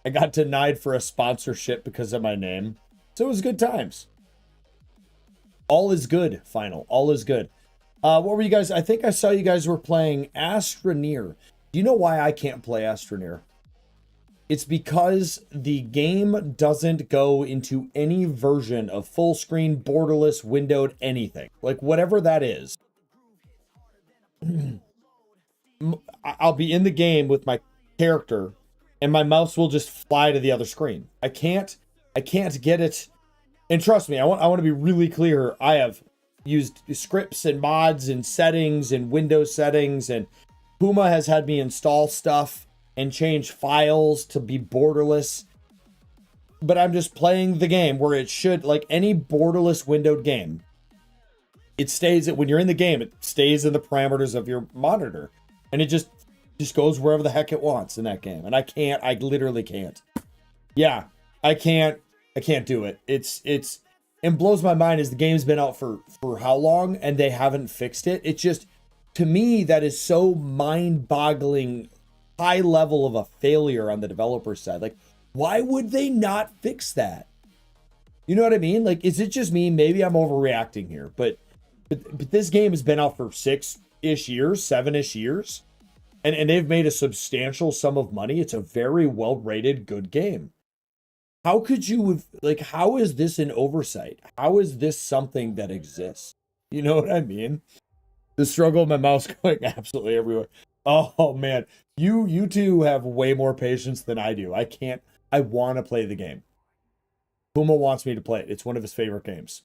I got denied for a sponsorship because of my name. So it was good times. All is good, final. All is good. What were you guys? I think I saw you guys were playing Astroneer. Do you know why I can't play Astroneer? It's because the game doesn't go into any version of full screen, borderless, windowed, anything. Like whatever that is. I'll be in the game with my character and my mouse will just fly to the other screen. I can't get it. And trust me, I want to be really clear. I have used scripts and mods and settings and Windows settings, and Puma has had me install stuff and change files to be borderless. But I'm just playing the game where it should, like any borderless windowed game. It stays, when you're in the game, it stays in the parameters of your monitor. And it just goes wherever the heck it wants in that game. And I literally can't. Yeah, I can't do it. It blows my mind as the game's been out for how long and they haven't fixed it. It just, to me, that is so mind-boggling, high level of a failure on the developer side. Like, why would they not fix that? You know what I mean? Like, is it just me? Maybe I'm overreacting here, but this game has been out for 6-ish years, 7-ish years, and they've made a substantial sum of money. It's a very well-rated, good game. How could you, like, how is this an oversight? How is this something that exists? You know what I mean? The struggle of my mouse going absolutely everywhere. Oh, man. You two have way more patience than I do. I want to play the game. Puma wants me to play it. It's one of his favorite games.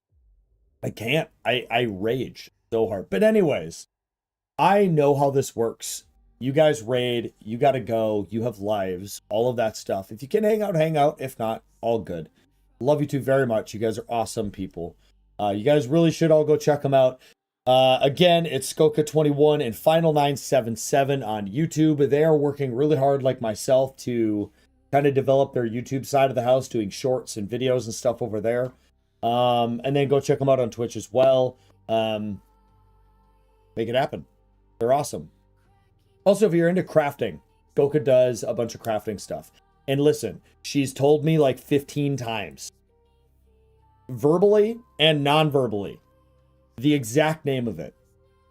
I can't. I rage so hard. But anyways, I know how this works. You guys raid, you gotta go, you have lives, all of that stuff. If you can hang out, hang out. If not, all good. Love you two very much. You guys are awesome people. You guys really should all go check them out. Again, it's Skoka21 and Final977 on YouTube. They are working really hard, like myself, to kind of develop their YouTube side of the house, doing shorts and videos and stuff over there. And then go check them out on Twitch as well. Make it happen. They're awesome. Also, if you're into crafting, Skoka does a bunch of crafting stuff. And listen, she's told me like 15 times, verbally and non-verbally, the exact name of it.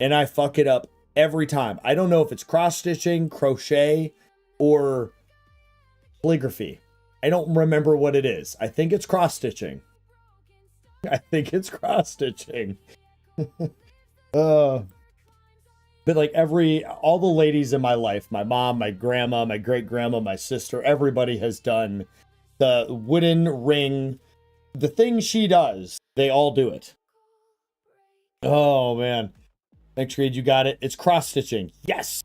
And I fuck it up every time. I don't know if it's cross-stitching, crochet, or calligraphy. I don't remember what it is. I think it's cross-stitching. But like all the ladies in my life, my mom, my grandma, my great-grandma, my sister, everybody has done the wooden ring. The thing she does, they all do it. Oh, man. Thanks, Creed. You got it. It's cross-stitching. Yes!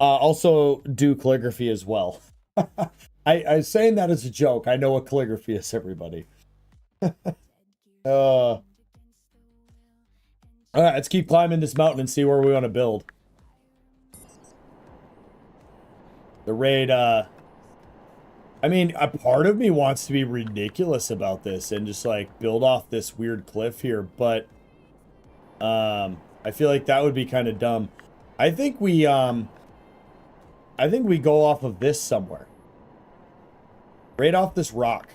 Also do calligraphy as well. I'm saying that as a joke. I know what calligraphy is, everybody. All right, let's keep climbing this mountain and see where we want to build. The raid, I mean, a part of me wants to be ridiculous about this and just like build off this weird cliff here, but I feel like that would be kind of dumb. I think we go off of this somewhere. Right off this rock.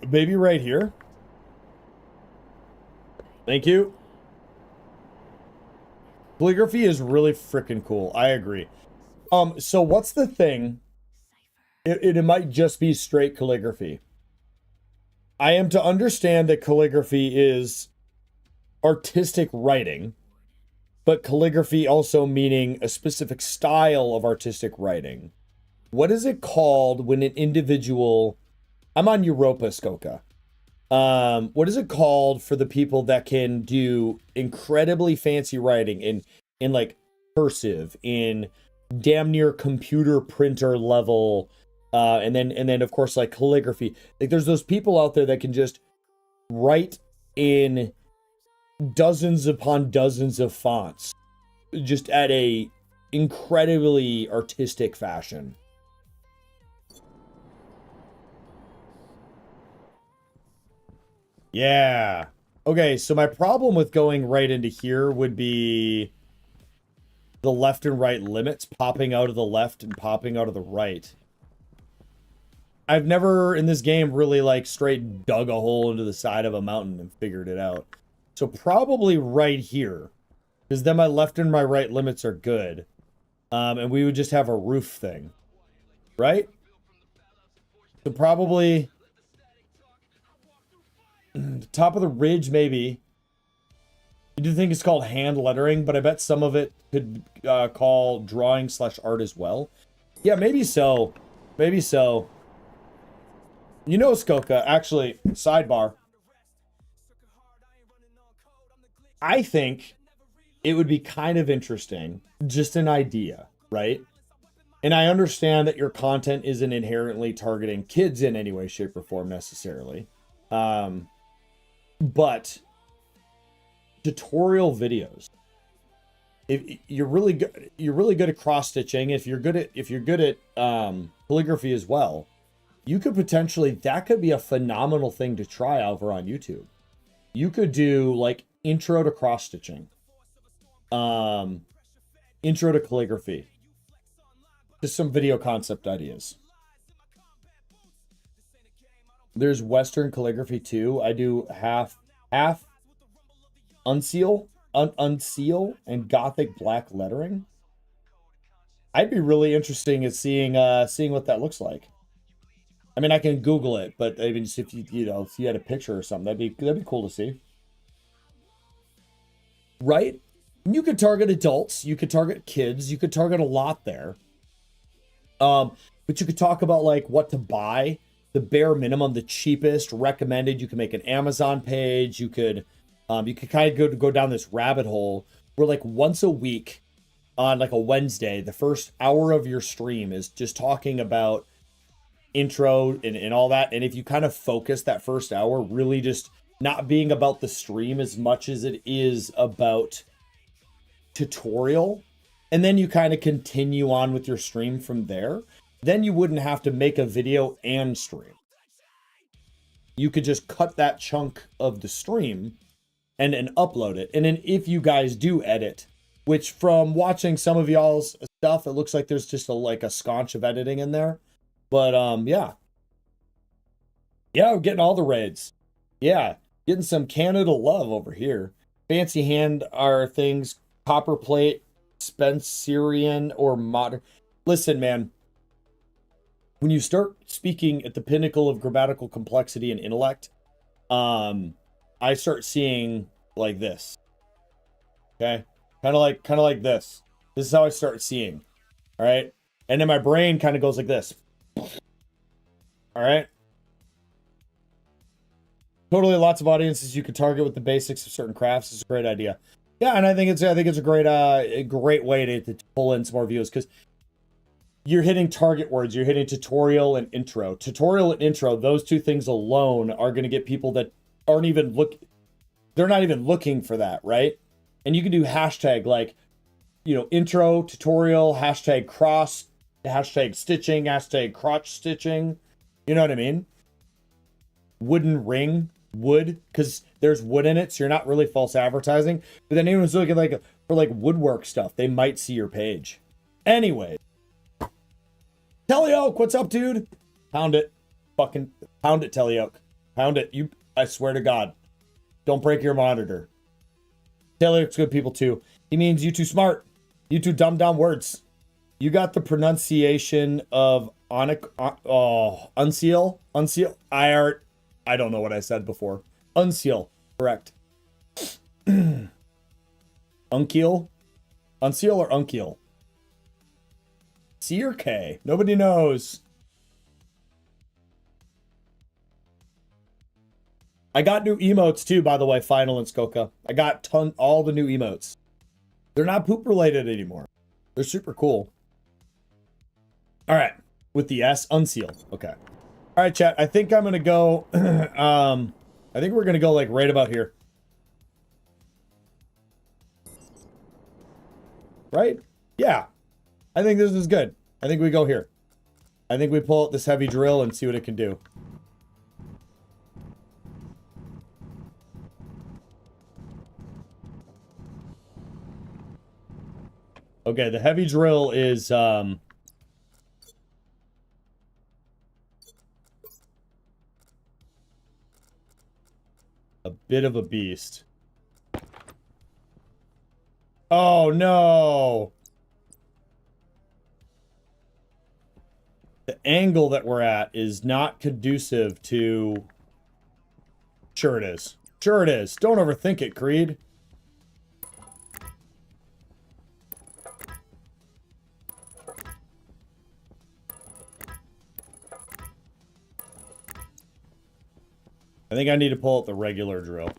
Maybe right here. Thank you. Calligraphy is really freaking cool. I agree. So what's the thing? It might just be straight calligraphy. I am to understand that calligraphy is artistic writing, but calligraphy also meaning a specific style of artistic writing. What is it called when an individual... I'm on Europa, Skoka. What is it called for the people that can do incredibly fancy writing in like cursive, in damn near computer printer level, and then of course like calligraphy. Like there's those people out there that can just write in dozens upon dozens of fonts, just at a incredibly artistic fashion. Yeah. Okay, so my problem with going right into here would be the left and right limits popping out of the left and popping out of the right. I've never in this game really like straight dug a hole into the side of a mountain and figured it out. So probably right here, because then my left and my right limits are good. And we would just have a roof thing, right? So probably the top of the ridge, maybe. I do think it's called hand lettering, but I bet some of it could call drawing / art as well. Yeah, maybe so. Maybe so. You know, Skoka, actually, sidebar. I think it would be kind of interesting, just an idea, right? And I understand that your content isn't inherently targeting kids in any way, shape, or form necessarily. But tutorial videos. If you're really good at cross stitching, if you're good at calligraphy as well, you could potentially, that could be a phenomenal thing to try over on YouTube. You could do like intro to cross stitching, intro to calligraphy, just some video concept ideas. There's Western calligraphy too. I do half unseal and Gothic black lettering. I'd be really interested in seeing what that looks like. I mean, I can Google it, but I mean, if you had a picture or something, that'd be cool to see. Right? You could target adults, you could target kids, you could target a lot there. But you could talk about like what to buy, the bare minimum, the cheapest, recommended. You can make an Amazon page. You could kind of go down this rabbit hole where like once a week on like a Wednesday, the first hour of your stream is just talking about intro and all that. And if you kind of focus that first hour, really just not being about the stream as much as it is about tutorial, and then you kind of continue on with your stream from there, then you wouldn't have to make a video and stream. You could just cut that chunk of the stream and upload it. And then if you guys do edit, which from watching some of y'all's stuff, it looks like there's just like a sconch of editing in there. But yeah, we're getting all the raids. Yeah, getting some Canada love over here. Fancy hand are things, copper plate, Spencerian, or modern. Listen, man, when you start speaking at the pinnacle of grammatical complexity and intellect, I start seeing like this. Okay, kind of like this. This is how I start seeing. All right, and then my brain kind of goes like this. All right. Totally, lots of audiences you could target with the basics of certain crafts. It's a great idea. Yeah, and I think it's a great way to pull in some more views, because you're hitting target words. You're hitting tutorial and intro. Tutorial and intro, those two things alone are going to get people that aren't even they're not even looking for that, right? And you can do hashtag like, intro, tutorial, hashtag cross, hashtag stitching, hashtag crotch stitching. You know what I mean? Wooden ring, wood, because there's wood in it, so you're not really false advertising. But then anyone's looking for woodwork stuff, they might see your page. Anyway, Telioke, what's up, dude? Pound it, fucking pound it, Telioke, pound it. I swear to God, don't break your monitor. Telioke's good people too. He means you too smart, you too dumb down words. You got the pronunciation of unseal. I don't know what I said before. Unseal, correct. Unkeal? Unseal or unkeal? C or K? Nobody knows. I got new emotes too, by the way, Final and Skoka. I got all the new emotes. They're not poop related anymore. They're super cool. All right, with the S, unseal. Okay. All right, chat. I think I'm gonna go. I think we're gonna go like right about here. Right? Yeah. I think this is good. I think we go here. I think we pull out this heavy drill and see what it can do. Okay, the heavy drill is, a bit of a beast. Oh, no! The angle that we're at is not conducive to... Sure it is. Sure it is. Don't overthink it, Creed. I think I need to pull out the regular drill.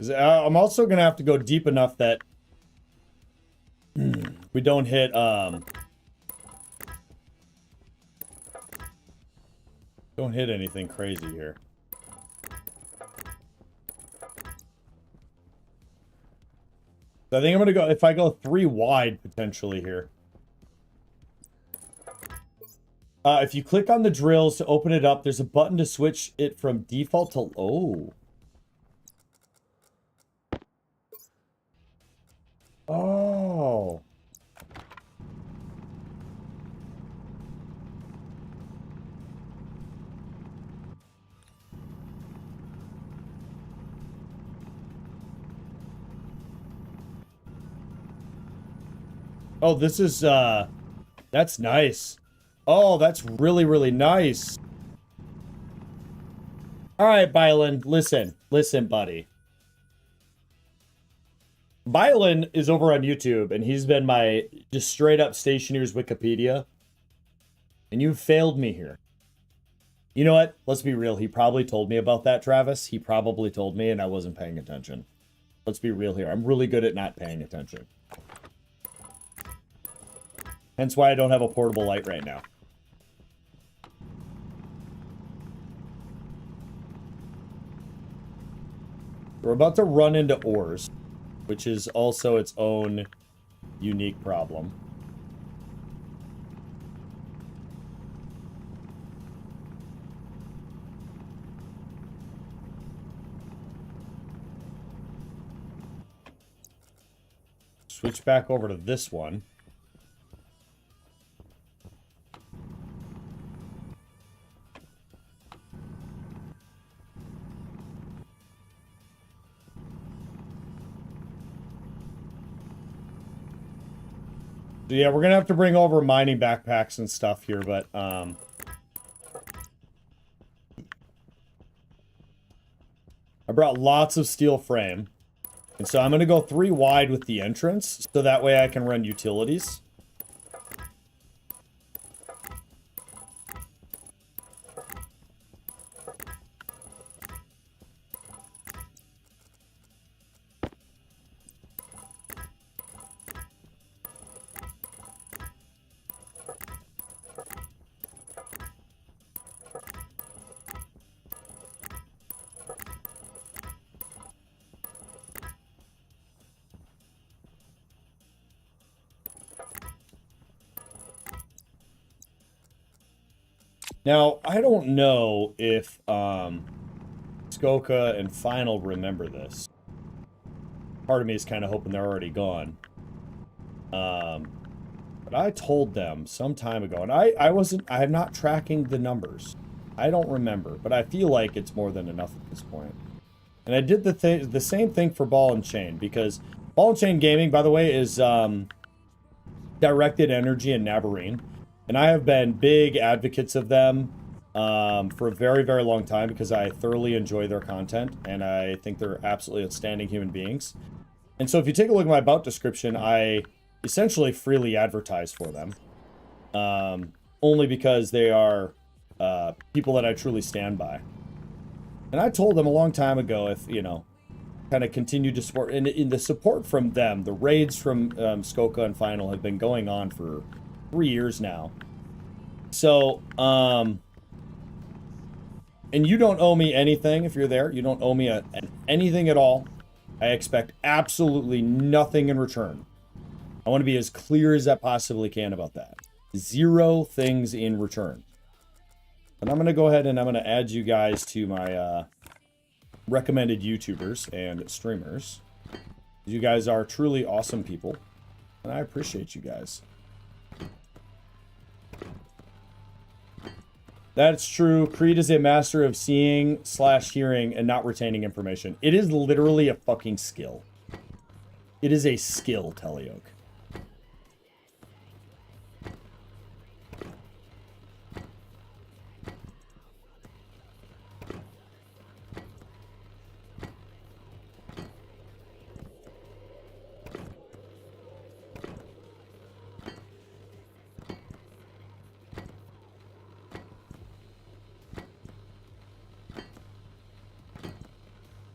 I'm also going to have to go deep enough that we don't hit, don't hit anything crazy here. So I think I'm going to go, if I go 3 wide, potentially here. If you click on the drills to open it up, there's a button to switch it from default to... Oh. Oh. Oh, this is, that's nice. Oh, that's really, really nice. All right, Bylan, listen. Listen, buddy. Bylan is over on YouTube, and he's been my just straight up Stationeers Wikipedia. And you failed me here. You know what? Let's be real. He probably told me about that, Travis. He probably told me, and I wasn't paying attention. Let's be real here. I'm really good at not paying attention. Hence why I don't have a portable light right now. We're about to run into ores, which is also its own unique problem. Switch back over to this one. So yeah, we're gonna have to bring over mining backpacks and stuff here, but I brought lots of steel frame. And so I'm gonna go 3 wide with the entrance, so that way I can run utilities. Now, I don't know if Skoka and Final remember this. Part of me is kind of hoping they're already gone. But I told them some time ago, and I'm not tracking the numbers. I don't remember, but I feel like it's more than enough at this point. And I did the same thing for Ball and Chain, because Ball and Chain Gaming, by the way, is Directed Energy and Nabarine. And I have been big advocates of them for a very, very long time because I thoroughly enjoy their content and I think they're absolutely outstanding human beings. And so if you take a look at my about description, I essentially freely advertise for them. Only because they are people that I truly stand by. And I told them a long time ago, if, you know, kind of continue to support, and in the support from them, the raids from Skoka and Final have been going on for 3 years now. So, and you don't owe me anything if you're there. You don't owe me anything at all. I expect absolutely nothing in return. I want to be as clear as I possibly can about that. 0 things in return. And I'm going to go ahead and I'm going to add you guys to my recommended YouTubers and streamers. You guys are truly awesome people. And I appreciate you guys. That's true. Creed is a master of seeing / hearing and not retaining information. It is literally a fucking skill. It is a skill, Telioke.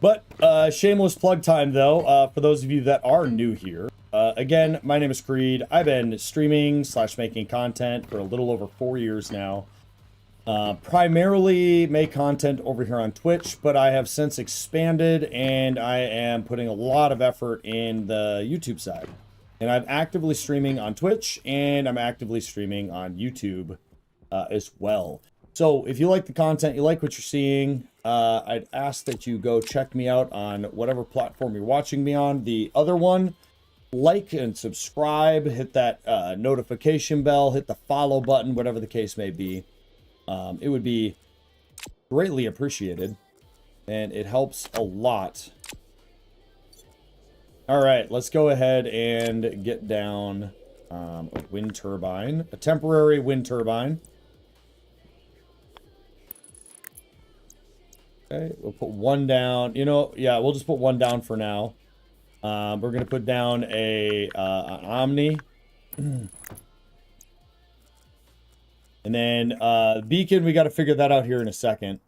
But shameless plug time, though, for those of you that are new here. Again, my name is Creed. I've been streaming / making content for a little over 4 years now. Primarily make content over here on Twitch, but I have since expanded and I am putting a lot of effort in the YouTube side. And I'm actively streaming on Twitch and I'm actively streaming on YouTube as well. So if you like the content, you like what you're seeing, I'd ask that you go check me out on whatever platform you're watching me on. The other one, like and subscribe, hit that notification bell, hit the follow button, whatever the case may be. It would be greatly appreciated, and it helps a lot. All right, let's go ahead and get down a wind turbine, a temporary wind turbine. Okay, we'll put one down. You know, yeah, we'll just put one down for now. We're going to put down an Omni. And then beacon, we got to figure that out here in a second.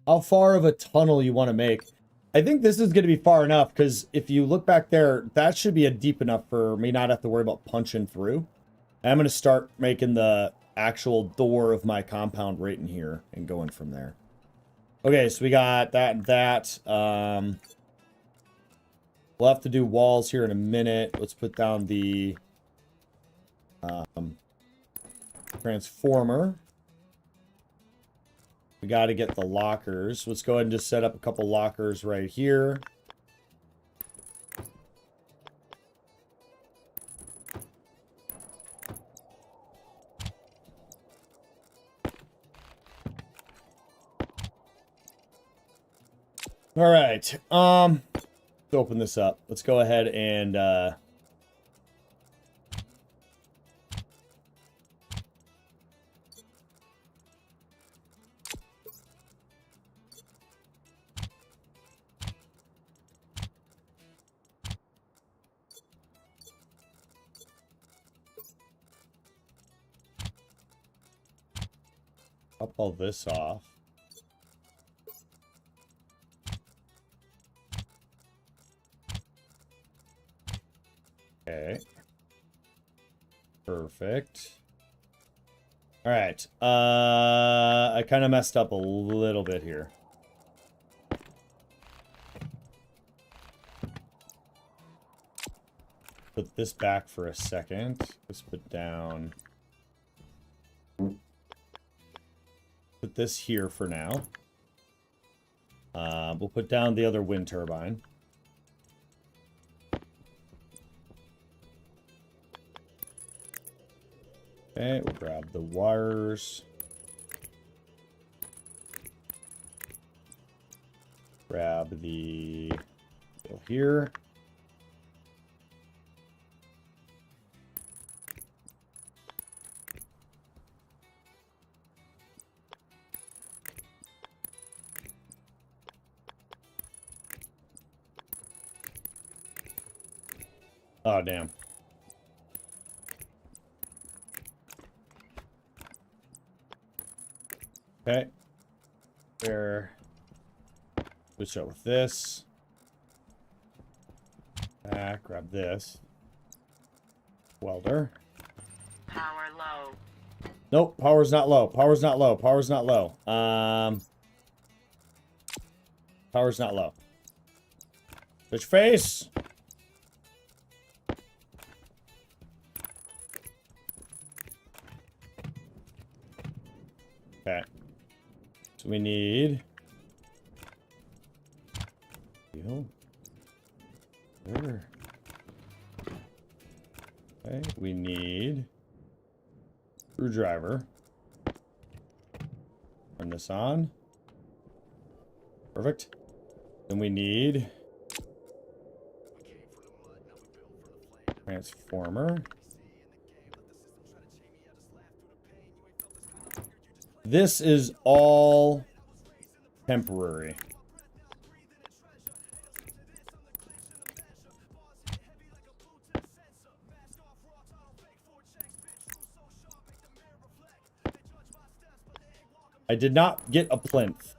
How far of a tunnel you want to make? I think this is going to be far enough, because if you look back there, that should be a deep enough for me not have to worry about punching through. And I'm going to start making the actual door of my compound right in here and going from there. Okay, so we got that and that. We'll have to do walls here in a minute. Let's put down the transformer. We got to get the lockers. Let's go ahead and just set up a couple lockers right here. All right. Let's open this up. Let's go ahead and pop all this off. Okay. Perfect. All right. I kind of messed up a little bit here. Put this back for a second. Let's put down... Put this here for now. We'll put down the other wind turbine. Okay, we'll grab the wires. Grab the wheel here. Oh, damn. Okay. There. Switch out with this. Back, grab this. Welder. Power low. Nope, power's not low. Power's not low. Power's not low. Power's not low. Switch face. Okay. So we need... Where? Okay, we need... Screwdriver. Turn this on. Perfect. Then we need... Transformer. This is all temporary. I did not get a plinth.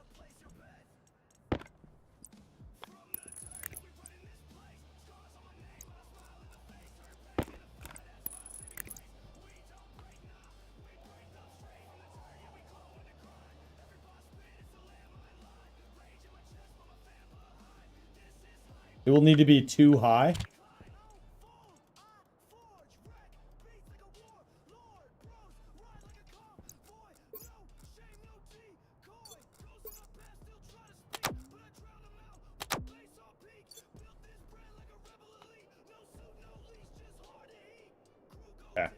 It will need to be too high. Okay.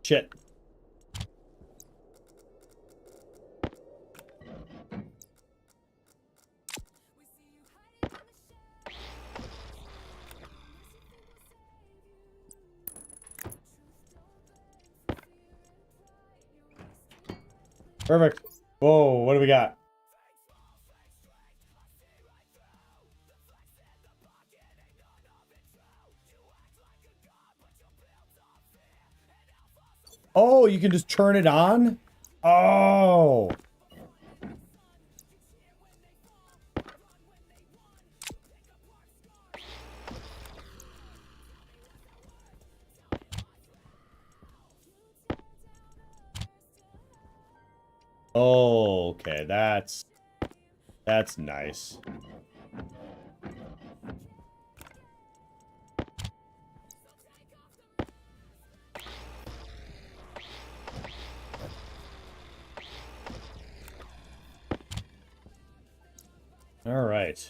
Shit. Perfect. Whoa, what do we got? Oh, you can just turn it on? Oh. Oh, okay, that's nice. All right.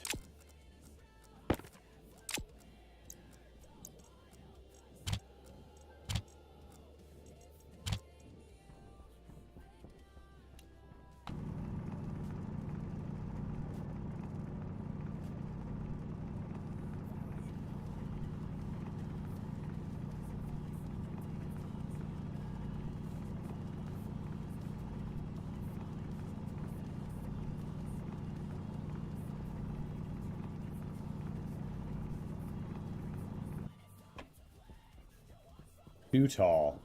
Too tall.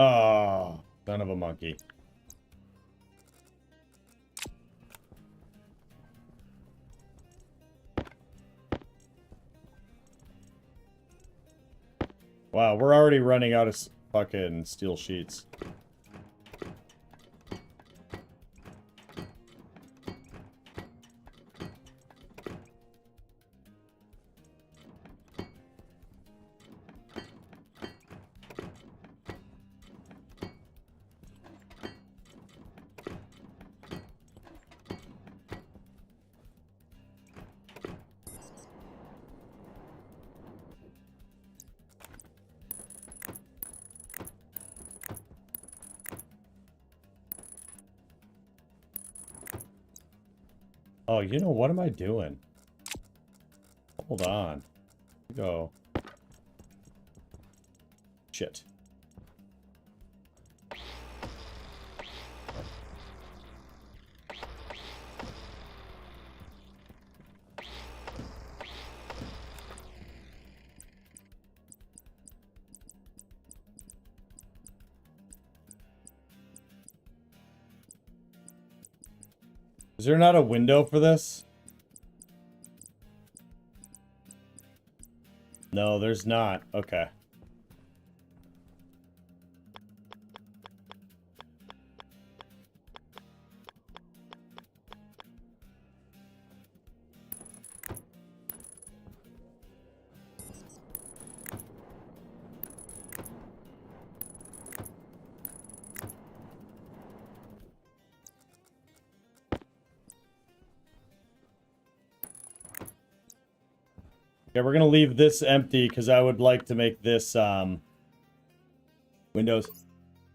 Oh, son of a monkey. Wow, we're already running out of fucking steel sheets. Oh, you know, what am I doing? Hold on. Go. Shit. Is there not a window for this? No, there's not. Okay. Okay, we're gonna leave this empty because I would like to make this Windows.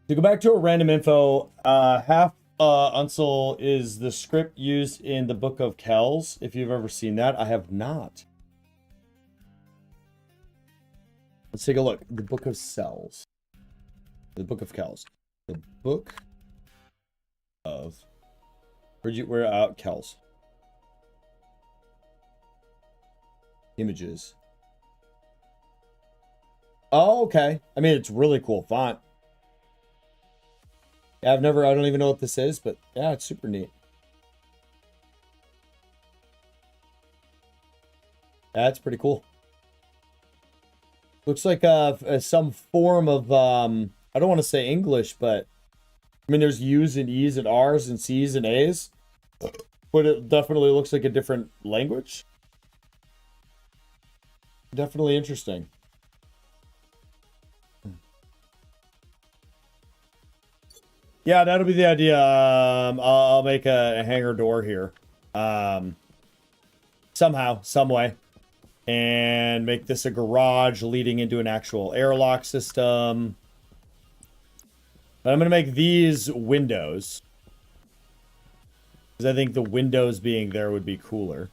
To go back to a random info, half unsel is the script used in the Book of Kells. If you've ever seen that, I have not. Let's take a look. The Book of Cells. The Book of Kells. The Book of we're out Kells. Images. Oh, okay. I mean, it's really cool font. Yeah, I don't even know what this is, but yeah, it's super neat. That's pretty cool. Looks like some form of, I don't want to say English, but I mean, there's U's and E's and R's and C's and A's, but it definitely looks like a different language. Definitely interesting. Yeah, that'll be the idea. I'll make a hangar door here. Somehow, some way. And make this a garage leading into an actual airlock system. But I'm going to make these windows. Because I think the windows being there would be cooler.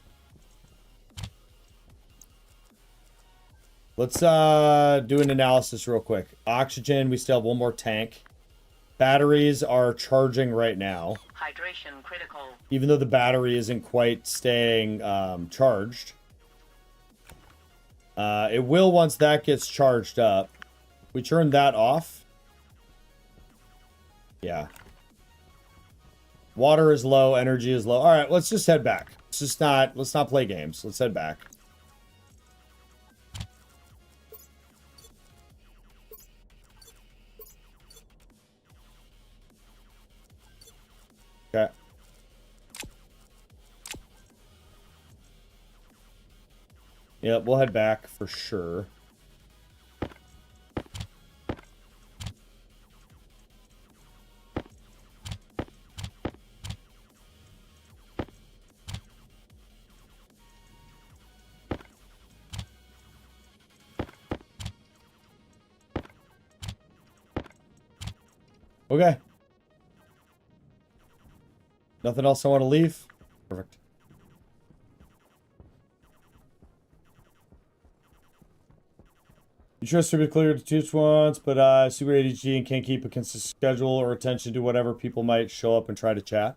Let's do an analysis real quick. Oxygen, we still have one more tank. Batteries are charging right now. Hydration critical. Even though the battery isn't quite staying charged. It will once that gets charged up. We turn that off. Yeah. Water is low, energy is low. All right, let's just head back. Let's not play games. Let's head back. Okay. Yep, we'll head back for sure. Okay. Nothing else I want to leave? Perfect. You trust to be clear to teach once, but super ADHD and can't keep a consistent schedule or attention to whatever people might show up and try to chat.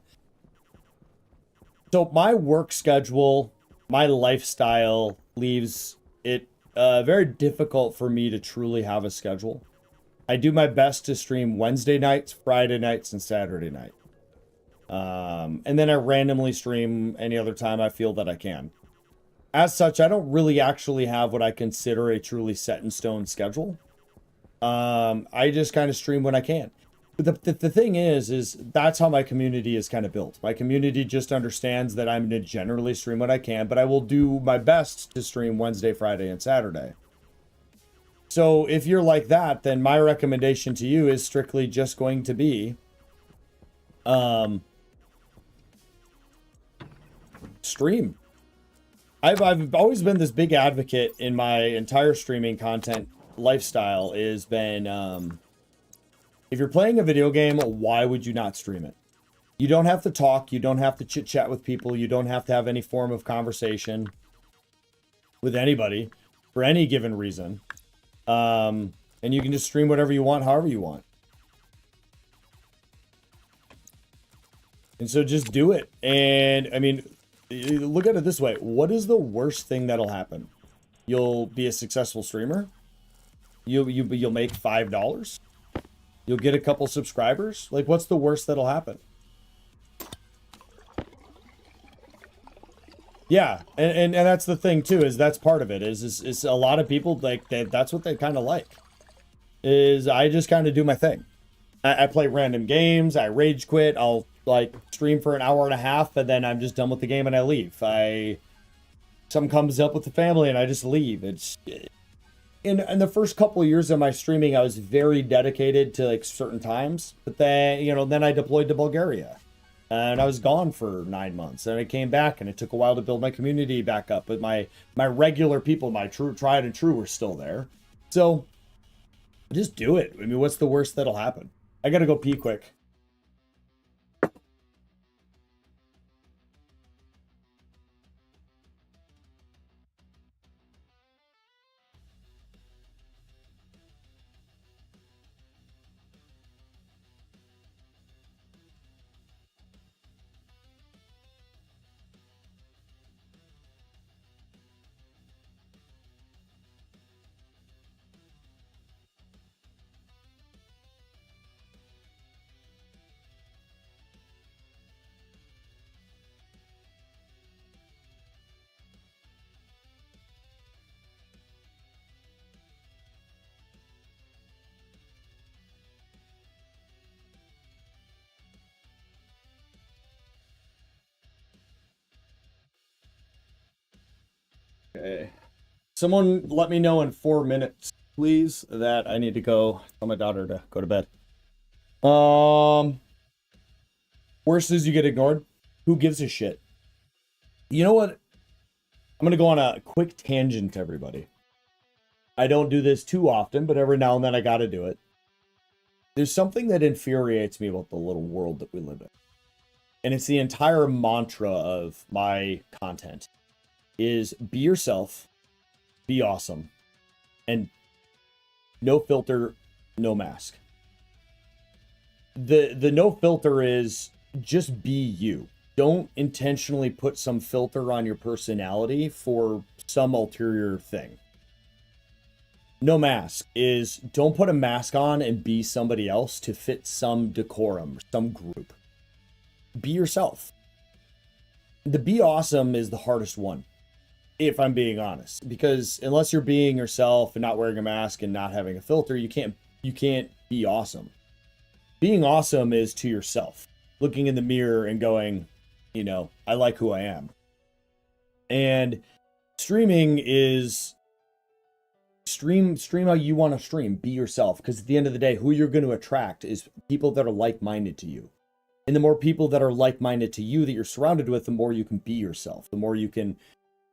So my work schedule, my lifestyle leaves it very difficult for me to truly have a schedule. I do my best to stream Wednesday nights, Friday nights, and Saturday night. And then I randomly stream any other time I feel that I can. As such, I don't really actually have what I consider a truly set in stone schedule. I just kind of stream when I can. But the thing is that's how my community is kind of built. My community just understands that I'm going to generally stream when I can, but I will do my best to stream Wednesday, Friday, and Saturday. So if you're like that, then my recommendation to you is strictly just going to be stream. I've always been this big advocate in my entire streaming content lifestyle is been if you're playing a video game, why would you not stream it? You don't have to talk, you don't have to chit chat with people, you don't have to have any form of conversation with anybody for any given reason. And you can just stream whatever you want, however you want. And so just do it. And I mean, look at it this way. What is the worst thing that'll happen? You'll be a successful streamer. You'll make $5. You'll get a couple subscribers. Like, what's the worst that'll happen? Yeah, and that's the thing too, is that's part of it. Is a lot of people like that's what they kind of like. Is I just kind of do my thing. I play random games. I rage quit. I'll like stream for an hour and a half, and then I'm just done with the game and I leave. Something comes up with the family and I just leave. It's in the first couple of years of my streaming, I was very dedicated to like certain times, but then then I deployed to Bulgaria. And I was gone for 9 months, and I came back, and it took a while to build my community back up. But my regular people, my tried and true, were still there. So just do it. I mean, what's the worst that'll happen? I gotta go pee quick. Okay. Someone let me know in 4 minutes, please, that I need to go tell my daughter to go to bed. Worst is you get ignored. Who gives a shit? You know what? I'm gonna go on a quick tangent, everybody. I don't do this too often, but every now and then I gotta do it. There's something that infuriates me about the little world that we live in. And it's the entire mantra of my content. Is be yourself, be awesome, and no filter, no mask. The no filter is just be you. Don't intentionally put some filter on your personality for some ulterior thing. No mask is don't put a mask on and be somebody else to fit some decorum, some group. Be yourself. The be awesome is the hardest one, if I'm being honest, because unless you're being yourself and not wearing a mask and not having a filter, you can't be awesome. Being awesome is to yourself, looking in the mirror and going, I like who I am. And streaming is stream how you want to stream. Be yourself, because at the end of the day, who you're going to attract is people that are like-minded to you. And the more people that are like-minded to you that you're surrounded with, the more you can be yourself, the more you can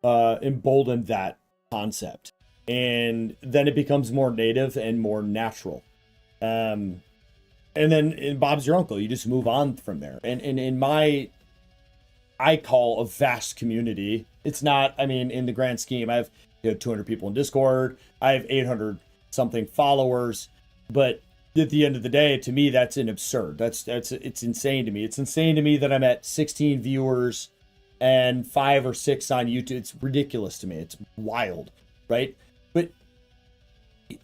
embolden that concept, and then it becomes more native and more natural. And then Bob's your uncle. You just move on from there. And in my, I call a vast community. It's not. I mean, in the grand scheme, I have 200 people in Discord. I have 800 something followers. But at the end of the day, to me, that's an absurd. It's insane to me. It's insane to me that I'm at 16 viewers and 5 or 6 on YouTube. It's ridiculous to me. It's wild, right? But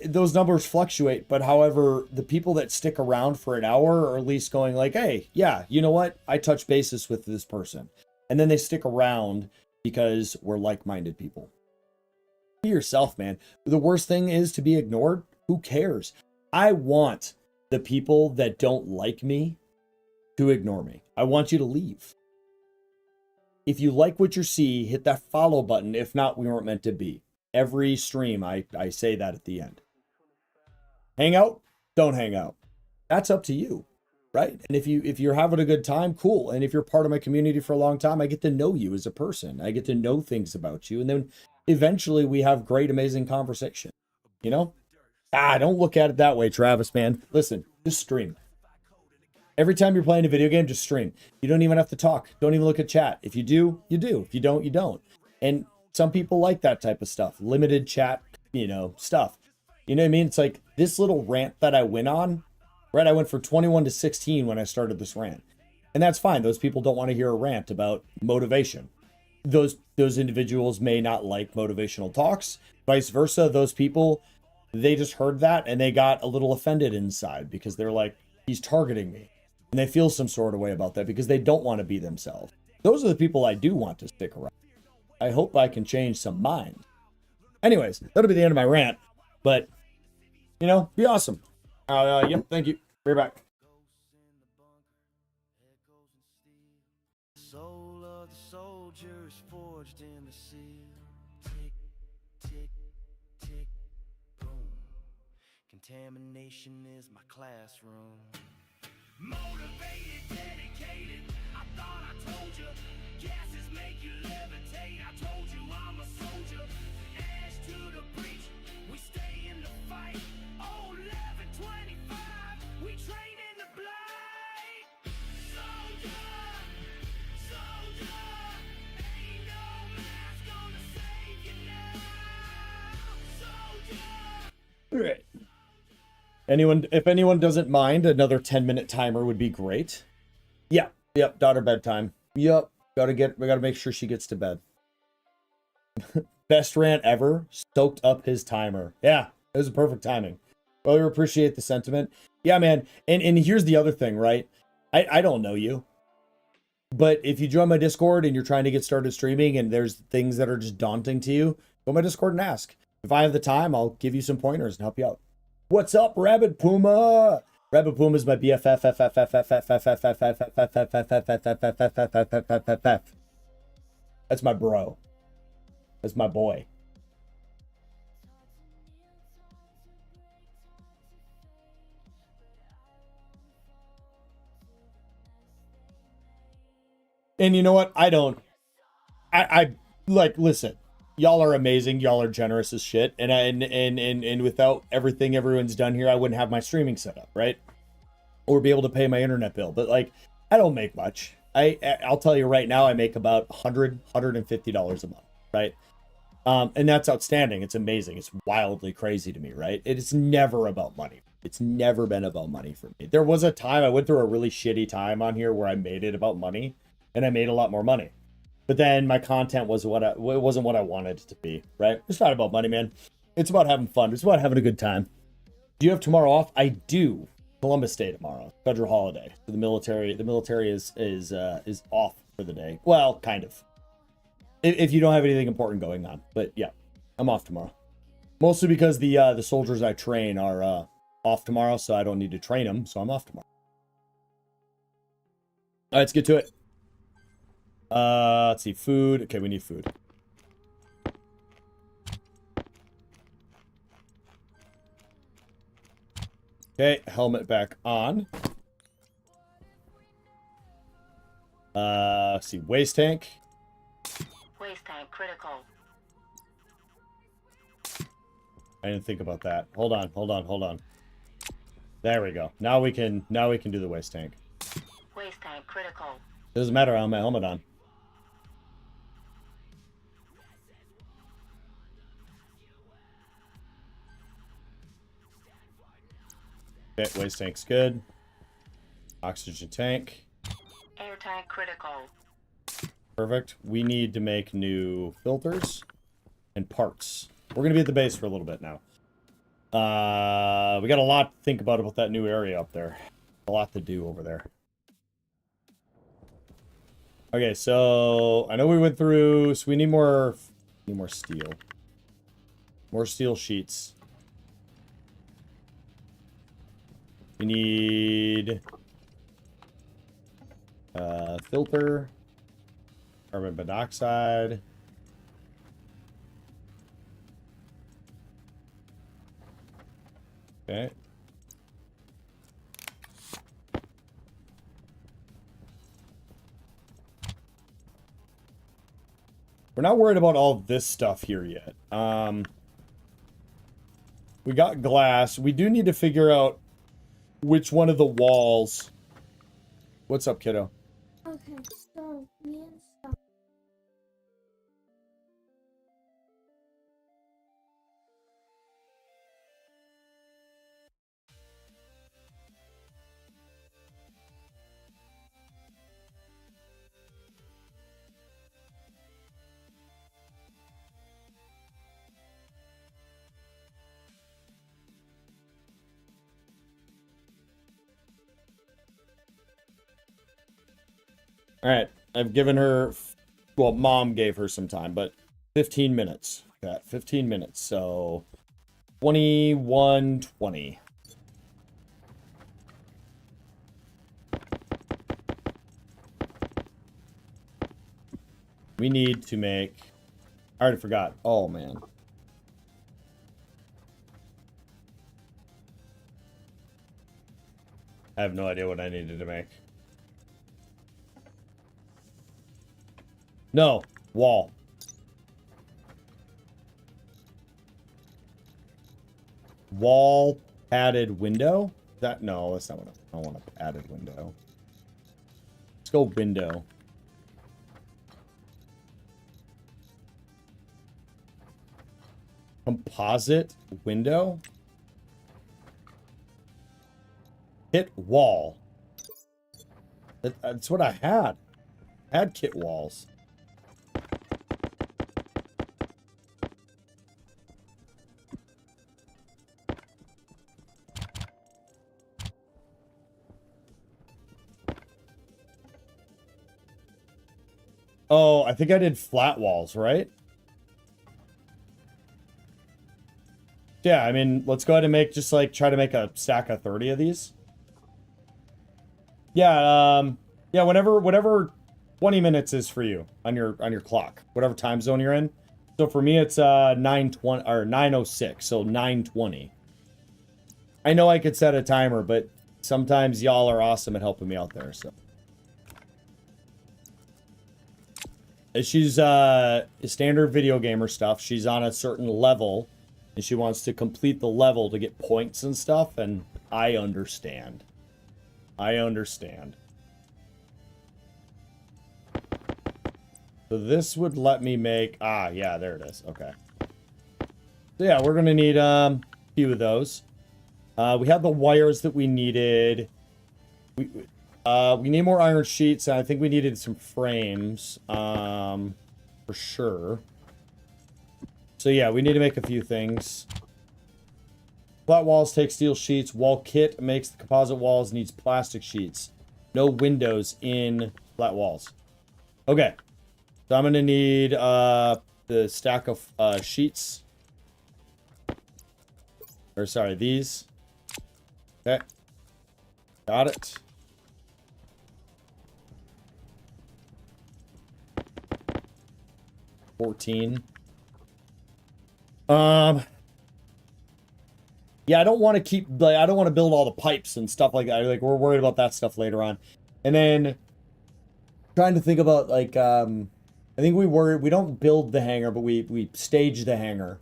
those numbers fluctuate, but however, the people that stick around for an hour are at least going like, hey, yeah, you know what? I touch bases with this person. And then they stick around because we're like-minded people. Be yourself, man. The worst thing is to be ignored. Who cares? I want the people that don't like me to ignore me. I want you to leave. If you like what you see, hit that follow button. If not, we weren't meant to be. Every stream, I say that at the end. Hang out, don't hang out. That's up to you, right? And if you're having a good time, cool. And if you're part of my community for a long time, I get to know you as a person. I get to know things about you. And then eventually we have great, amazing conversation. You know? Don't look at it that way, Travis, man. Listen, just stream. Every time you're playing a video game, just stream. You don't even have to talk. Don't even look at chat. If you do, you do. If you don't, you don't. And some people like that type of stuff. Limited chat, stuff. You know what I mean? It's like this little rant that I went on, right? I went from 21 to 16 when I started this rant. And that's fine. Those people don't want to hear a rant about motivation. Those individuals may not like motivational talks. Vice versa, those people, they just heard that and they got a little offended inside because they're like, he's targeting me. And they feel some sort of way about that because they don't want to be themselves. Those are the people I do want to stick around. I hope I can change some minds. Anyways, that'll be the end of my rant. But, be awesome. Yep, thank you. Be right back. Soul of the soldiers forged in the seal. Tick, tick, tick, boom. Contamination is my classroom. Motivated, dedicated, I thought I told you. Gases make you levitate, I told you I'm a soldier. Ash to the breach, we stay in the fight. 1125, we train in the blight. Soldier, soldier, ain't no mask gonna save you now. Soldier. All right. If anyone doesn't mind, another 10-minute timer would be great. Yeah. Yep. Daughter bedtime. Yep. We gotta make sure she gets to bed. Best rant ever. Stoked up his timer. Yeah. It was a perfect timing. Well, we appreciate the sentiment. Yeah, man. And here's the other thing, right? I don't know you. But if you join my Discord and you're trying to get started streaming and there's things that are just daunting to you, go to my Discord and ask. If I have the time, I'll give you some pointers and help you out. What's up, Rabbit Puma? Rabbit Puma is my BFF. That's my bro. That's my boy. And you know what? I listen. Y'all are amazing. Y'all are generous as shit. And without everything everyone's done here, I wouldn't have my streaming set up, right? Or be able to pay my internet bill. But I don't make much. I'll tell you right now, I make about $150 a month, right? And that's outstanding. It's amazing. It's wildly crazy to me, right? It's never about money. It's never been about money for me. There was a time I went through a really shitty time on here where I made it about money, and I made a lot more money. But then my content wasn't what I wanted it to be, right? It's not about money, man. It's about having fun. It's about having a good time. Do you have tomorrow off? I do. Columbus Day tomorrow, federal holiday. So the military is off for the day. Well, kind of. If you don't have anything important going on, but yeah, I'm off tomorrow. Mostly because the soldiers I train are off tomorrow, so I don't need to train them, so I'm off tomorrow. All right, let's get to it. Let's see, food. Okay, we need food. Okay, helmet back on. Let's see, waste tank. Waste tank critical. I didn't think about that. Hold on. There we go. Now we can do the waste tank. Waste tank critical. Doesn't matter, I have my helmet on. Okay, waste tank's good. Oxygen tank. Air tank critical. Perfect. We need to make new filters and parts. We're going to be at the base for a little bit now. We got a lot to think about that new area up there. A lot to do over there. Okay, so I know we went through, so we need more steel. More steel sheets. We need filter, carbon monoxide. Okay. We're not worried about all this stuff here yet. We got glass. We do need to figure out which one of the walls. What's up, kiddo? Okay, so me and stuff. All right, I've given her, well, mom gave her some time, but 15 minutes. Got 15 minutes, so 21:20. We need to make, I already forgot. Oh, man. I have no idea what I needed to make. No, wall. Wall padded window? That, no, that's not what I want, a padded window. Let's go window. Composite window? Kit wall. That's what I had. I had kit walls. Oh, I think I did flat walls, right? Yeah, I mean, let's go ahead and make, just like, try to make a stack of 30 of these. Yeah, yeah, whatever 20 minutes is for you on your clock, whatever time zone you're in. So for me, it's 9:20 or 9:06, so 9:20. I know I could set a timer, but sometimes y'all are awesome at helping me out there, so. She's standard video gamer stuff. She's on a certain level, and she wants to complete the level to get points and stuff, and I understand. I understand. So this would let me make, yeah, there it is. Okay. So yeah, we're gonna need a few of those. We have the wires that we needed. We need more iron sheets, and I think we needed some frames, for sure. So yeah, we need to make a few things. Flat walls take steel sheets. Wall kit makes the composite walls, needs plastic sheets. No windows in flat walls. Okay. So I'm going to need the stack of sheets. Or sorry, these. Okay. Got it. $14. Yeah, I don't want to keep, like, I don't want to build all the pipes and stuff like that. Like, we're worried about that stuff later on. And then trying to think about, like, I think we don't build the hangar, but we stage the hangar.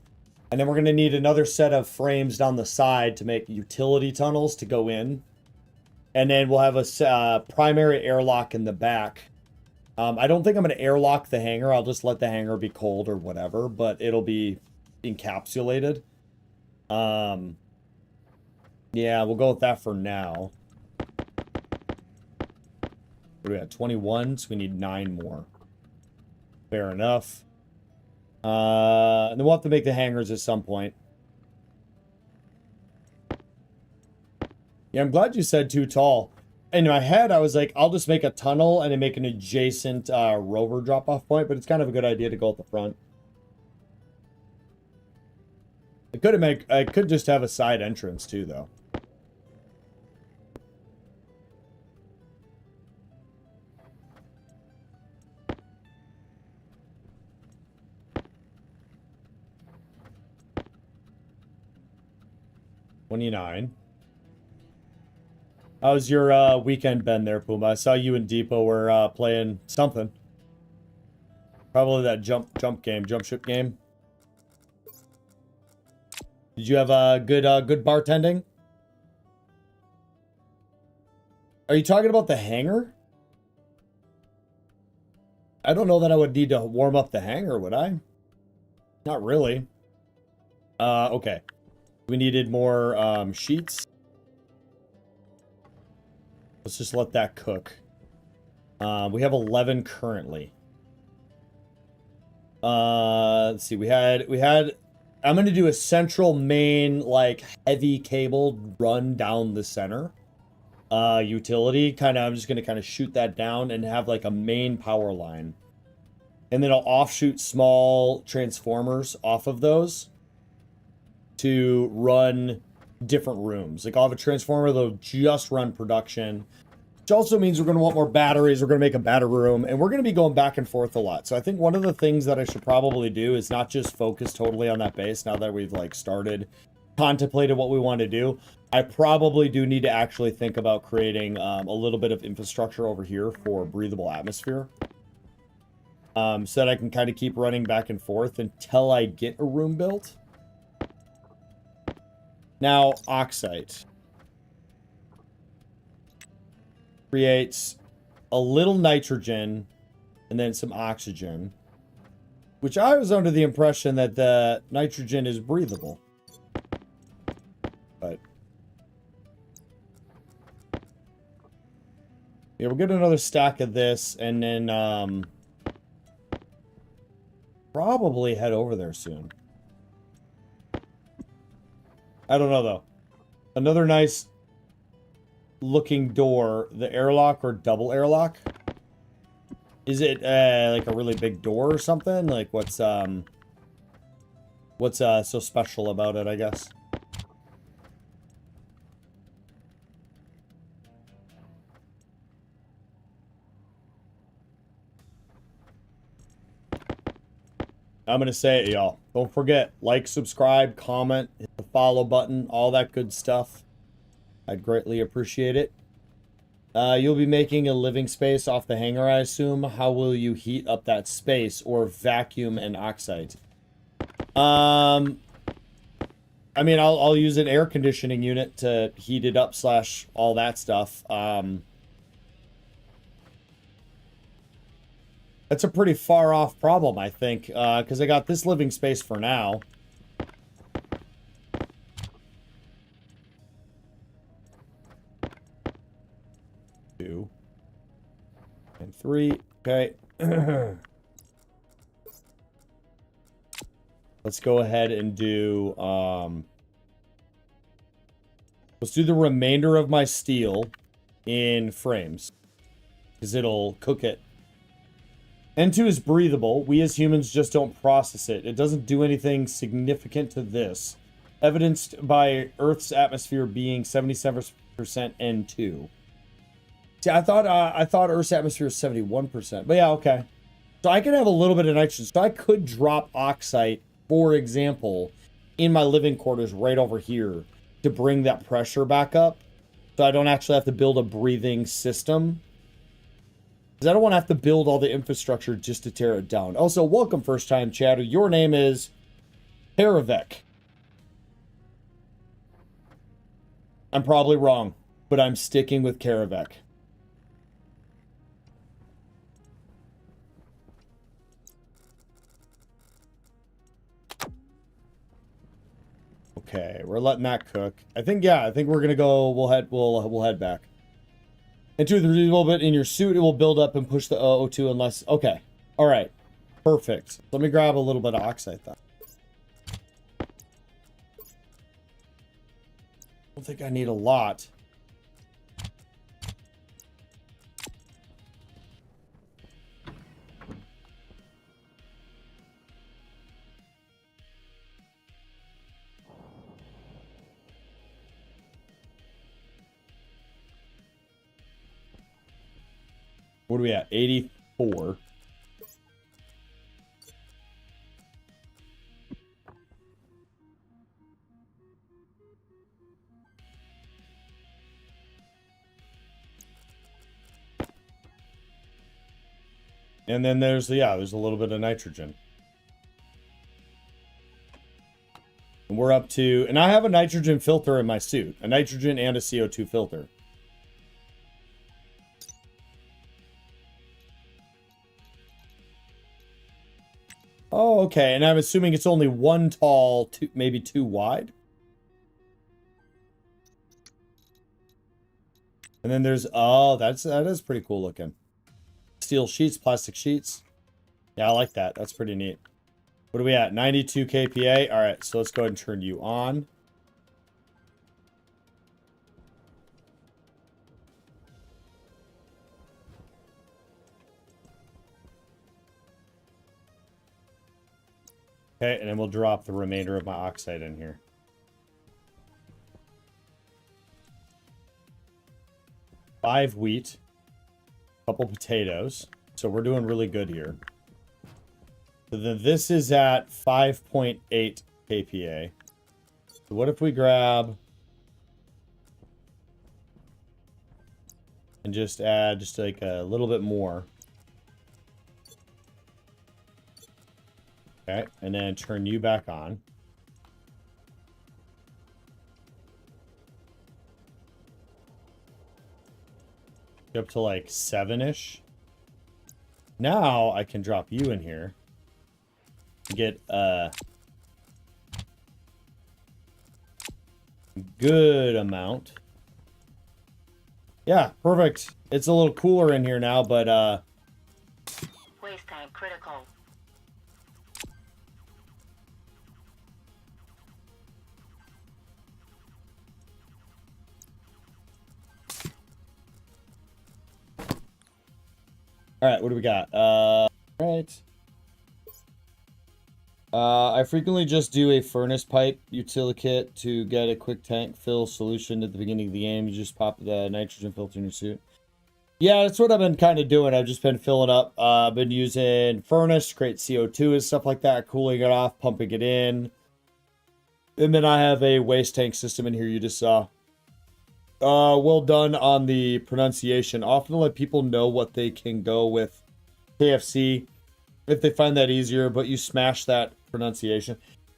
And then we're going to need another set of frames down the side to make utility tunnels to go in. And then we'll have a primary airlock in the back. I don't think I'm going to airlock the hangar. I'll just let the hangar be cold or whatever, but it'll be encapsulated. Yeah, we'll go with that for now. What do we have? 21, so we need 9 more. Fair enough. And then we'll have to make the hangars at some point. Yeah, I'm glad you said too tall. In my head, I was like, I'll just make a tunnel and then make an adjacent rover drop-off point, but it's kind of a good idea to go at the front. I could just have a side entrance too, though. $29. How's your weekend been there, Puma? I saw you and Depot were playing something. Probably that jump ship game. Did you have a good bartending? Are you talking about the hangar? I don't know that I would need to warm up the hangar, would I? Not really. Okay. We needed more sheets. Let's just let that cook. We have 11 currently. Let's see. We had. I'm gonna do a central main like heavy cable run down the center. Utility. I'm just gonna kind of shoot that down and have like a main power line, and then I'll offshoot small transformers off of those to run different rooms. Like I'll have a transformer that'll just run production, which also means we're going to want more batteries. We're going to make a battery room, and we're going to be going back and forth a lot. So I think one of the things that I should probably do is not just focus totally on that base now that we've like contemplated what we want to do. I probably do need to actually think about creating a little bit of infrastructure over here for breathable atmosphere. So that I can kind of keep running back and forth until I get a room built. Now, oxite creates a little nitrogen and then some oxygen, which I was under the impression that the nitrogen is breathable. But yeah, we'll get another stack of this and then probably head over there soon. I don't know, though. Another nice looking door. The airlock or double airlock? Is it like a really big door or something? Like what's so special about it, I guess? I'm going to say it, y'all. Don't forget, like, subscribe, comment, hit the follow button, all that good stuff. I'd greatly appreciate it. You'll be making a living space off the hangar, I assume. How will you heat up that space or vacuum and oxide? I mean, I'll use an air conditioning unit to heat it up / all that stuff. That's a pretty far off problem, I think, because I got this living space for now. Two. And 3. Okay. Let's go ahead and do, let's do the remainder of my steel in frames, because it'll cook it. N2 is breathable. We as humans just don't process it. It doesn't do anything significant to this. Evidenced by Earth's atmosphere being 77% N2. See, I thought Earth's atmosphere is 71%. But yeah, okay. So I can have a little bit of nitrogen. So I could drop oxide, for example, in my living quarters right over here to bring that pressure back up. So I don't actually have to build a breathing system. Because I don't want to have to build all the infrastructure just to tear it down. Also, welcome first time chatter. Your name is Paravec. I'm probably wrong, but I'm sticking with Karavec. Okay, we're letting that cook. I think we're gonna go. We'll head back. And 2, there's a little bit in your suit. It will build up and push the O2 unless... Okay. All right. Perfect. Let me grab a little bit of oxide then. I don't think I need a lot. What are we at? 84. And then there's a little bit of nitrogen. And we're up to, and I have a nitrogen filter in my suit, a nitrogen and a CO2 filter. Oh, okay. And I'm assuming it's only one tall, maybe two wide. And then there's, oh, that is pretty cool looking. Steel sheets, plastic sheets. Yeah, I like that. That's pretty neat. What are we at? 92 kPa. All right, so let's go ahead and turn you on. Okay, and then we'll drop the remainder of my oxide in here. Five wheat. Couple potatoes. So we're doing really good here. So then this is at 5.8 kPa. So what if we grab and just add just like a little bit more. Okay, and then turn you back on. Up to like 7-ish. Now I can drop you in here. Get a good amount. Yeah, perfect. It's a little cooler in here now, but Waste time critical. all right, what do we got? Right. I frequently just do a furnace pipe utility kit to get a quick tank fill solution at the beginning of the game. You just pop the nitrogen filter in your suit. Yeah, that's what I've been kind of doing. I've just been filling up. I've been using furnace to create CO2 and stuff like that, cooling it off, pumping it in. And then I have a waste tank system in here you just saw. Well done on the pronunciation. Often let people know what they can go with KFC if they find that easier, but you smash that pronunciation.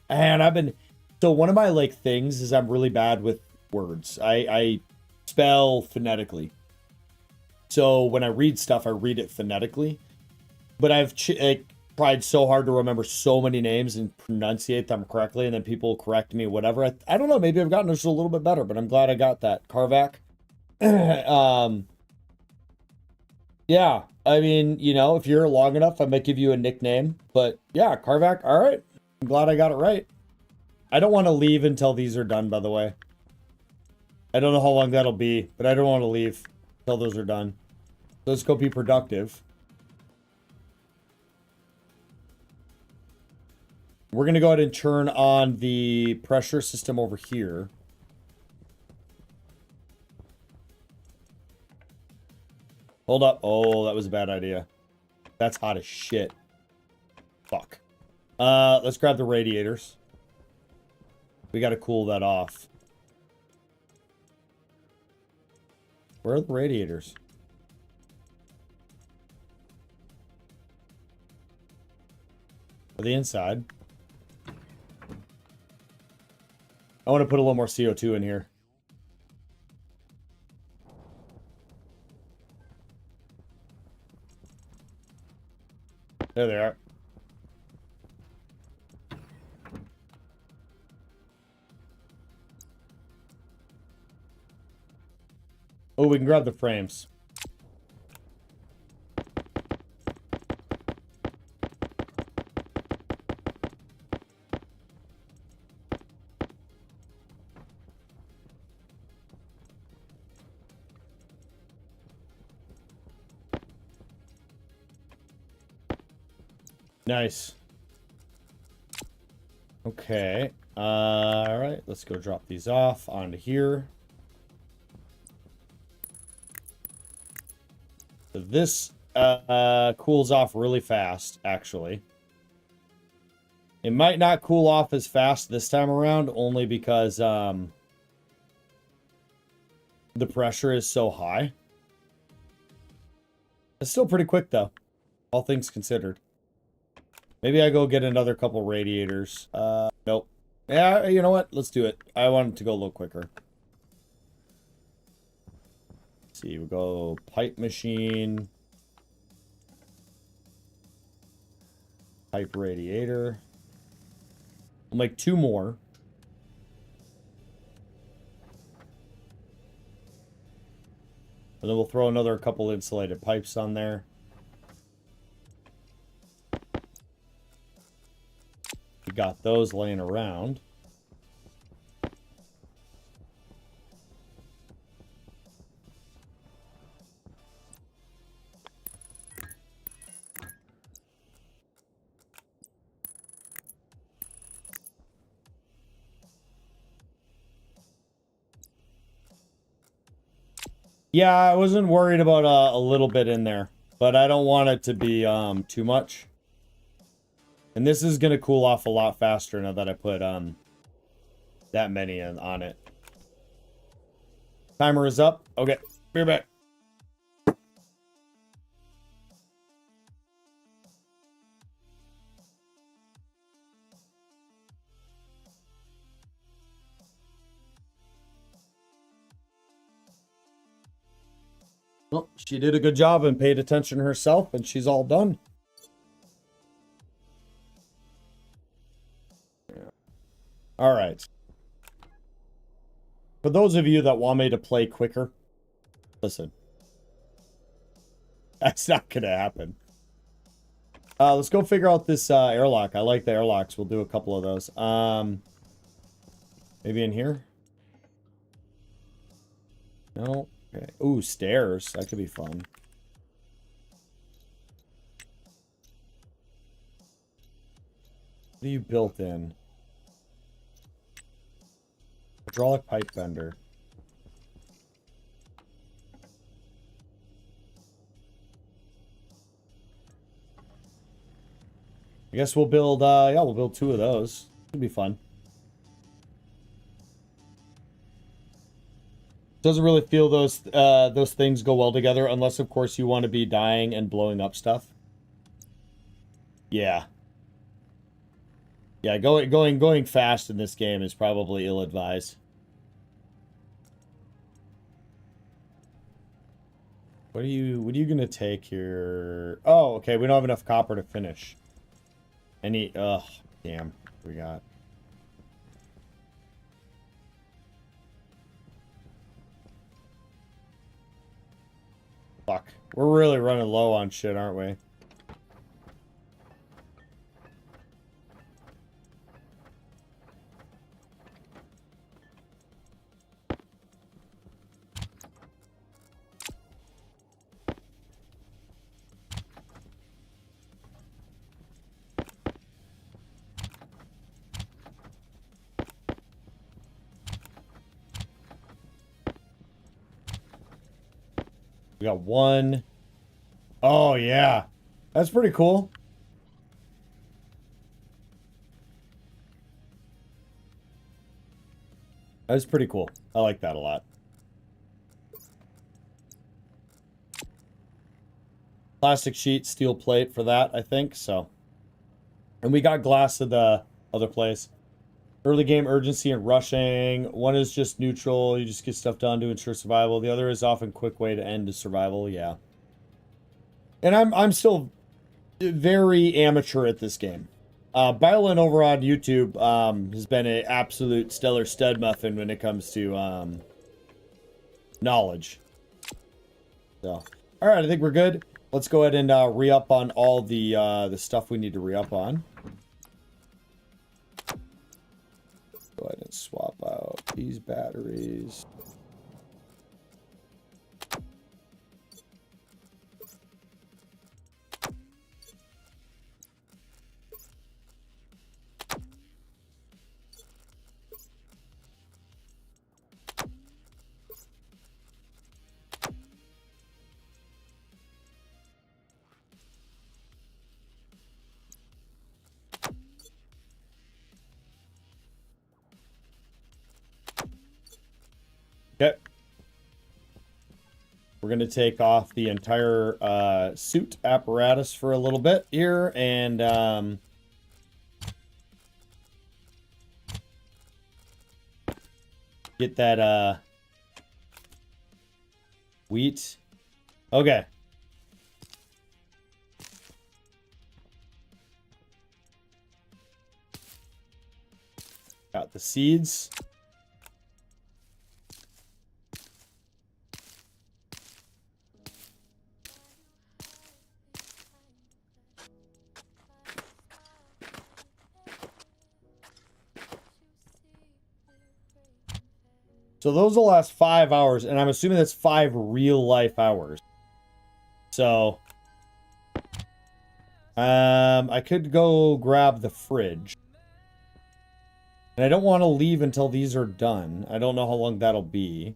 And so one of my like things is I'm really bad with words. I spell phonetically. So when I read stuff, I read it phonetically. But I've tried so hard to remember so many names and pronunciate them correctly, and then people correct me, whatever. I don't know, maybe I've gotten just a little bit better, but I'm glad I got that. Karvak. Yeah, I mean, you know, if you're long enough, I might give you a nickname. But yeah, Karvak, all right. I'm glad I got it right. I don't want to leave until these are done, by the way. I don't know how long that'll be, but I don't want to leave until those are done. So let's go be productive. We're going to go ahead and turn on the pressure system over here. Hold up. Oh, that was a bad idea. That's hot as shit. Fuck. Let's grab the radiators. We got to cool that off. Where are the radiators? Are they inside? I want to put a little more CO2 in here. There they are. Oh, we can grab the frames. Nice. Okay. All right, let's go drop these off onto here. So this cools off really fast, actually. It might not cool off as fast this time around, only because the pressure is so high. It's still pretty quick, though, all things considered. Maybe I go get another couple radiators. Nope. Yeah, you know what? Let's do it. I want it to go a little quicker. Let's see, we'll go pipe machine. Pipe radiator. We'll make 2 more. And then we'll throw another couple insulated pipes on there. We got those laying around. Yeah, I wasn't worried about a little bit in there, but I don't want it to be too much. And this is gonna cool off a lot faster now that I put that many on it. Timer is up. Okay, be right back. Well, she did a good job and paid attention herself, and she's all done. Yeah. All right. For those of you that want me to play quicker, listen. That's not going to happen. Let's go figure out this airlock. I like the airlocks. We'll do a couple of those. Maybe in here? No. Okay. Ooh, stairs. That could be fun. What are you built in? Hydraulic pipe bender. I guess we'll build, yeah, we'll build 2 of those. It'll be fun. Doesn't really feel those things go well together, unless, of course, you want to be dying and blowing up stuff. Yeah. Yeah, going fast in this game is probably ill-advised. What are you gonna take here? Oh, okay, we don't have enough copper to finish. Ugh, damn, we got. Fuck. We're really running low on shit, aren't we? We got 1. Oh, yeah. That's pretty cool. That's pretty cool. I like that a lot. Plastic sheet, steel plate for that, I think, so. And we got glass at the other place. Early game urgency and rushing. One is just neutral. You just get stuff done to ensure survival. The other is often quick way to end the survival. Yeah. And I'm still very amateur at this game. Bylan over on YouTube has been an absolute stellar stud muffin when it comes to knowledge. So, all right, I think we're good. Let's go ahead and re-up on all the stuff we need to re-up on. Go ahead and swap out these batteries. We're going to take off the entire suit apparatus for a little bit here, and get that wheat. Okay. Got the seeds. So those will last 5 hours, and I'm assuming that's 5 real life hours. So I could go grab the fridge. And I don't want to leave until these are done. I don't know how long that'll be.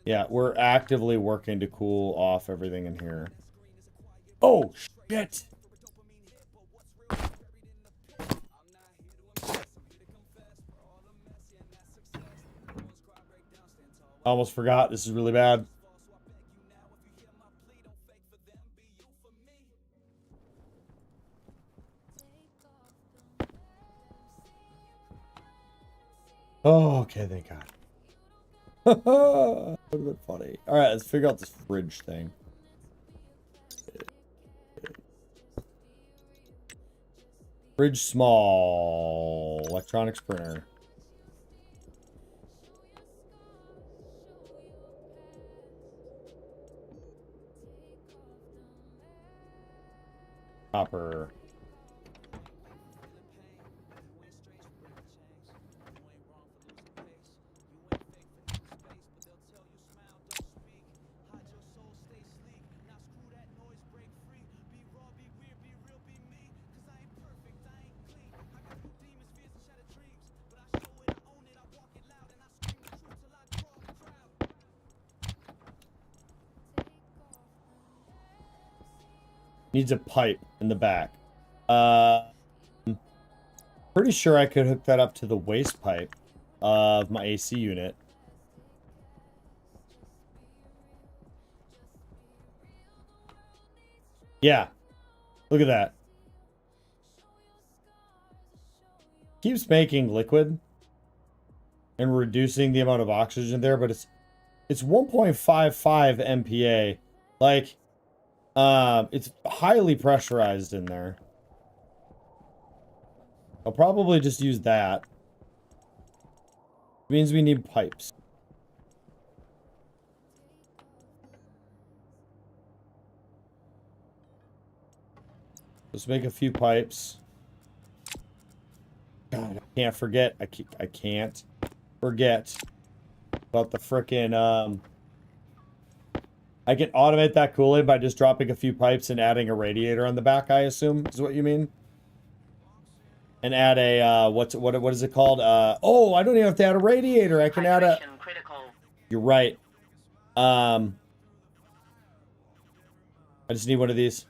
Yeah, we're actively working to cool off everything in here. Oh, shit! Almost forgot. This is really bad. Oh, okay, thank God. That would have been funny. Alright, let's figure out this fridge thing. Fridge small. Electronics printer. Copper. Needs a pipe in the back. Pretty sure I could hook that up to the waste pipe of my AC unit. Yeah. Look at that. Keeps making liquid and reducing the amount of oxygen there, but it's 1.55 MPa. Like, it's highly pressurized in there. I'll probably just use that. It means we need pipes. Let's make a few pipes. God, I can't forget. I can't forget about the frickin' I can automate that cooling by just dropping a few pipes and adding a radiator on the back, I assume, is what you mean? And add a, what is it called? Oh, I don't even have to add a radiator. I can add a... Critical. You're right. I just need one of these.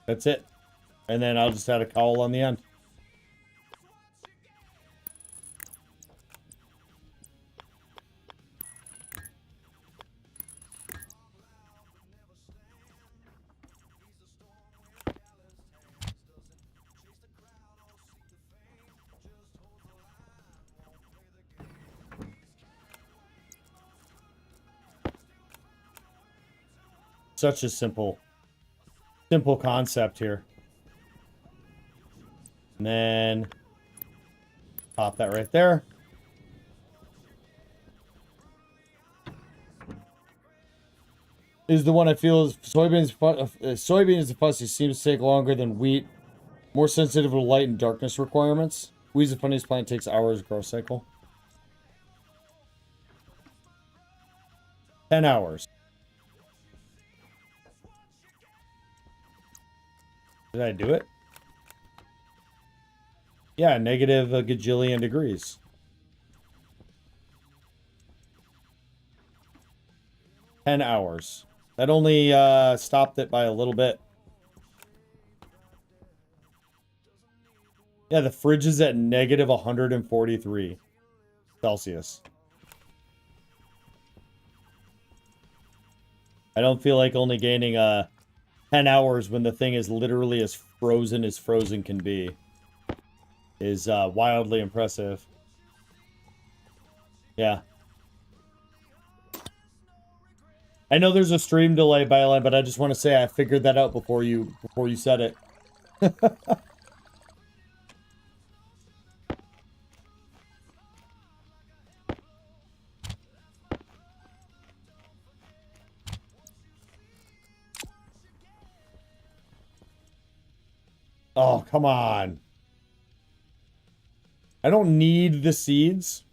That's it. And then I'll just add a cowl on the end. Such a simple concept here. And then pop that right there. Is the one I feel is soybeans. Soybeans, the fussy seems to take longer than wheat. More sensitive to light and darkness requirements. Squeeze the funniest plant takes hours growth cycle. 10 hours. Did I do it? Yeah, negative a gajillion degrees. $10. That only stopped it by a little bit. Yeah, the fridge is at negative 143 Celsius. I don't feel like only gaining 10 hours when the thing is literally as frozen can be is wildly impressive. Yeah. I know there's a stream delay, Byline, but I just want to say I figured that out before you said it. Oh, come on. I don't need the seeds.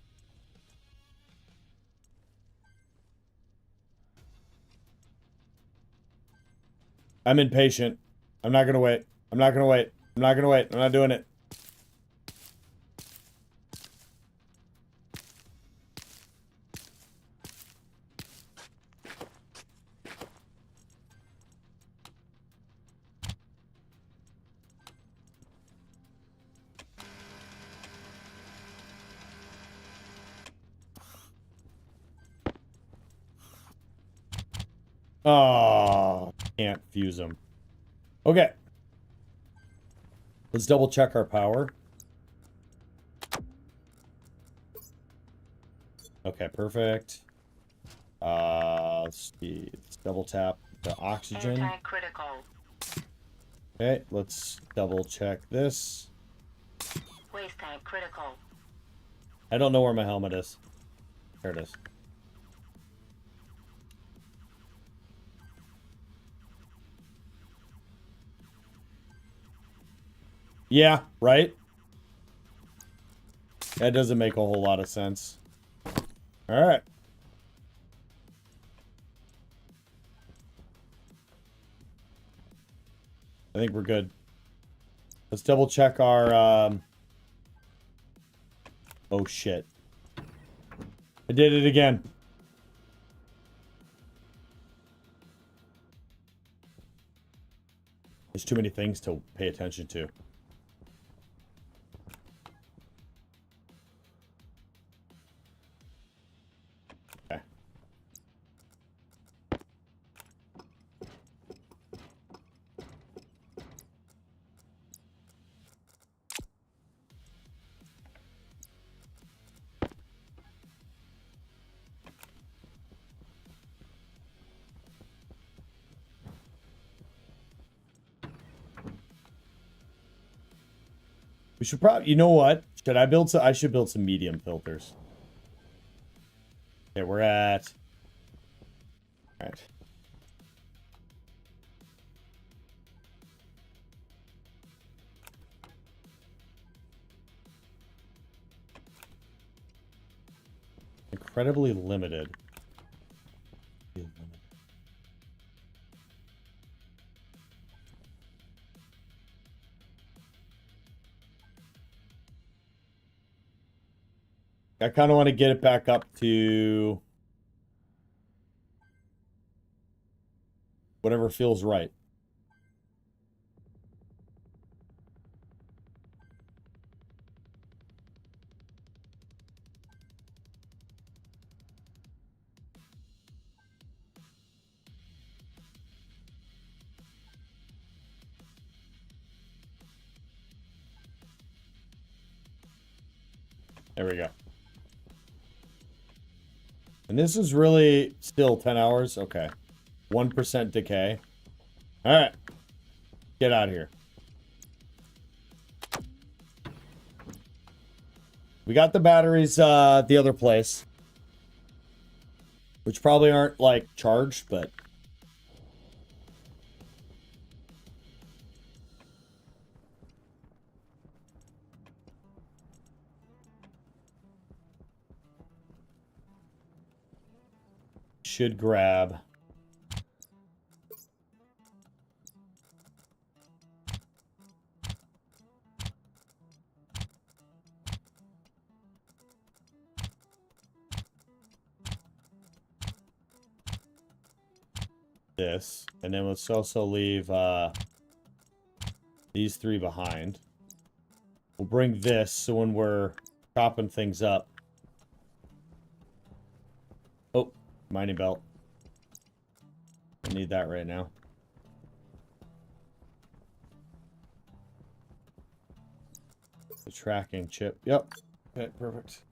I'm impatient. I'm not gonna wait. I'm not gonna wait. I'm not gonna wait. I'm not doing it. Oh, can't fuse them. Okay. Let's double check our power. Okay, perfect. Let's see. Let's double tap the oxygen. Anti-critical. Okay, let's double check this. Waste time critical. I don't know where my helmet is. There it is. Yeah, right? That doesn't make a whole lot of sense. All right. I think we're good. Let's double check our, oh shit. I did it again. There's too many things to pay attention to. Okay. We should probably, you know what? Should I build some, I should build some medium filters. Okay, we're at, all right. Incredibly limited. I kind of want to get it back up to whatever feels right. There we go. And this is really still 10 hours? Okay. 1% decay. Alright. Get out of here. We got the batteries at the other place. Which probably aren't, like, charged, but... should grab this, and then let's also leave these 3 behind. We'll bring this so when we're chopping things up. Oh, mining belt. I need that right now. The tracking chip. Yep. Okay, perfect.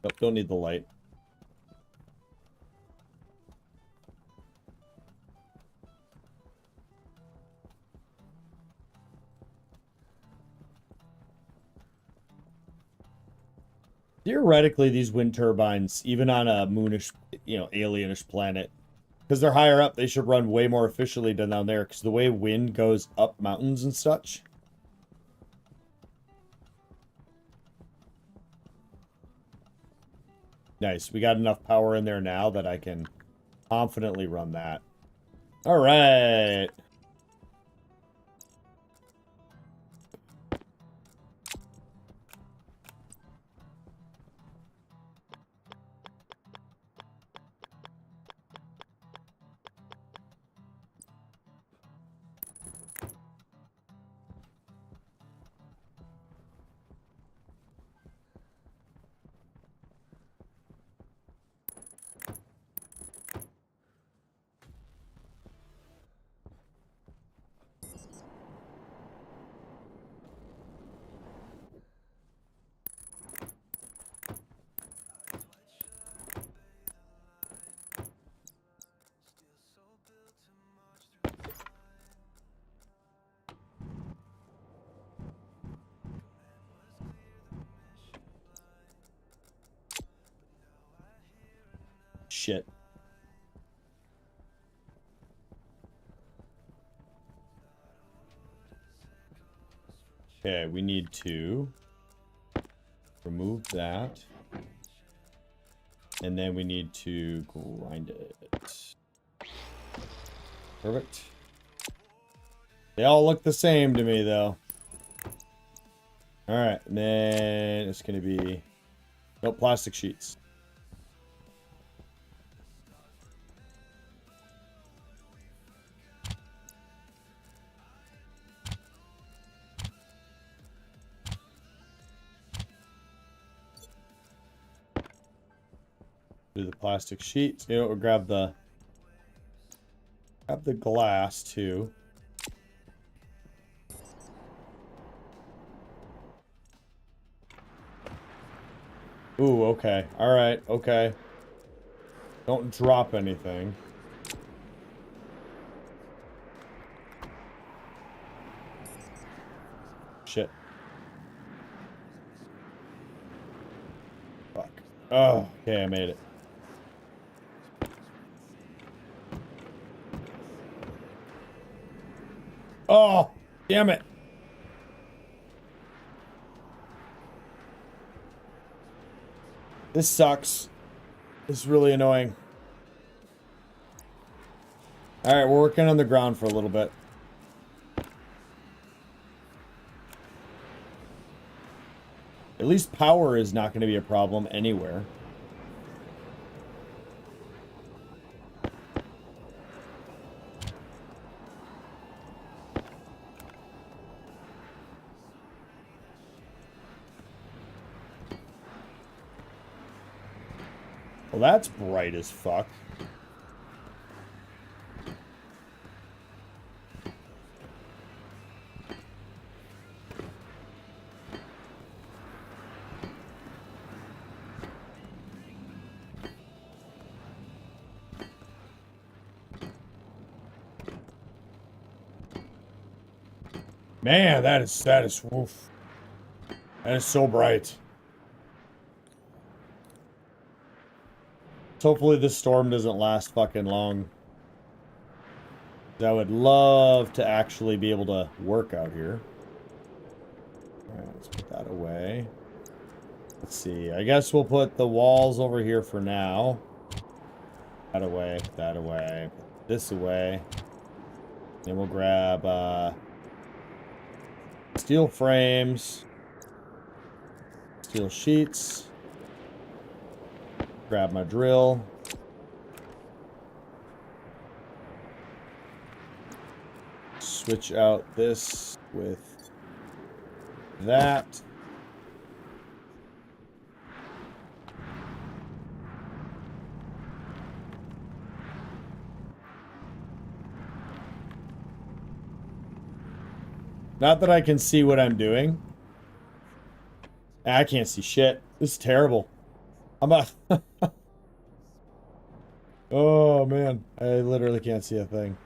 Nope, don't need the light. Theoretically, these wind turbines, even on a moonish, alienish planet, because they're higher up, they should run way more efficiently than down there, because the way wind goes up mountains and such. Nice. We got enough power in there now that I can confidently run that. All right. Shit. Okay, we need to remove that. And then we need to grind it. Perfect. They all look the same to me, though. Alright, and then it's going to be... Nope, plastic sheets. Do the plastic sheets. You know, we'll grab the glass too. Ooh, okay. All right, okay. Don't drop anything. Shit. Fuck. Oh, okay, I made it. Oh, damn it. This sucks. This is really annoying. Alright, we're working on the ground for a little bit. At least power is not going to be a problem anywhere. Well, that's bright as fuck. Man, that is woof. That is so bright. Hopefully this storm doesn't last fucking long. I would love to actually be able to work out here. Alright, let's put that away. Let's see. I guess we'll put the walls over here for now. That away, that away, put this away. Then we'll grab steel frames, steel sheets. Grab my drill. Switch out this with that. Not that I can see what I'm doing. I can't see shit. This is terrible. I'm a... Oh, man. I literally can't see a thing.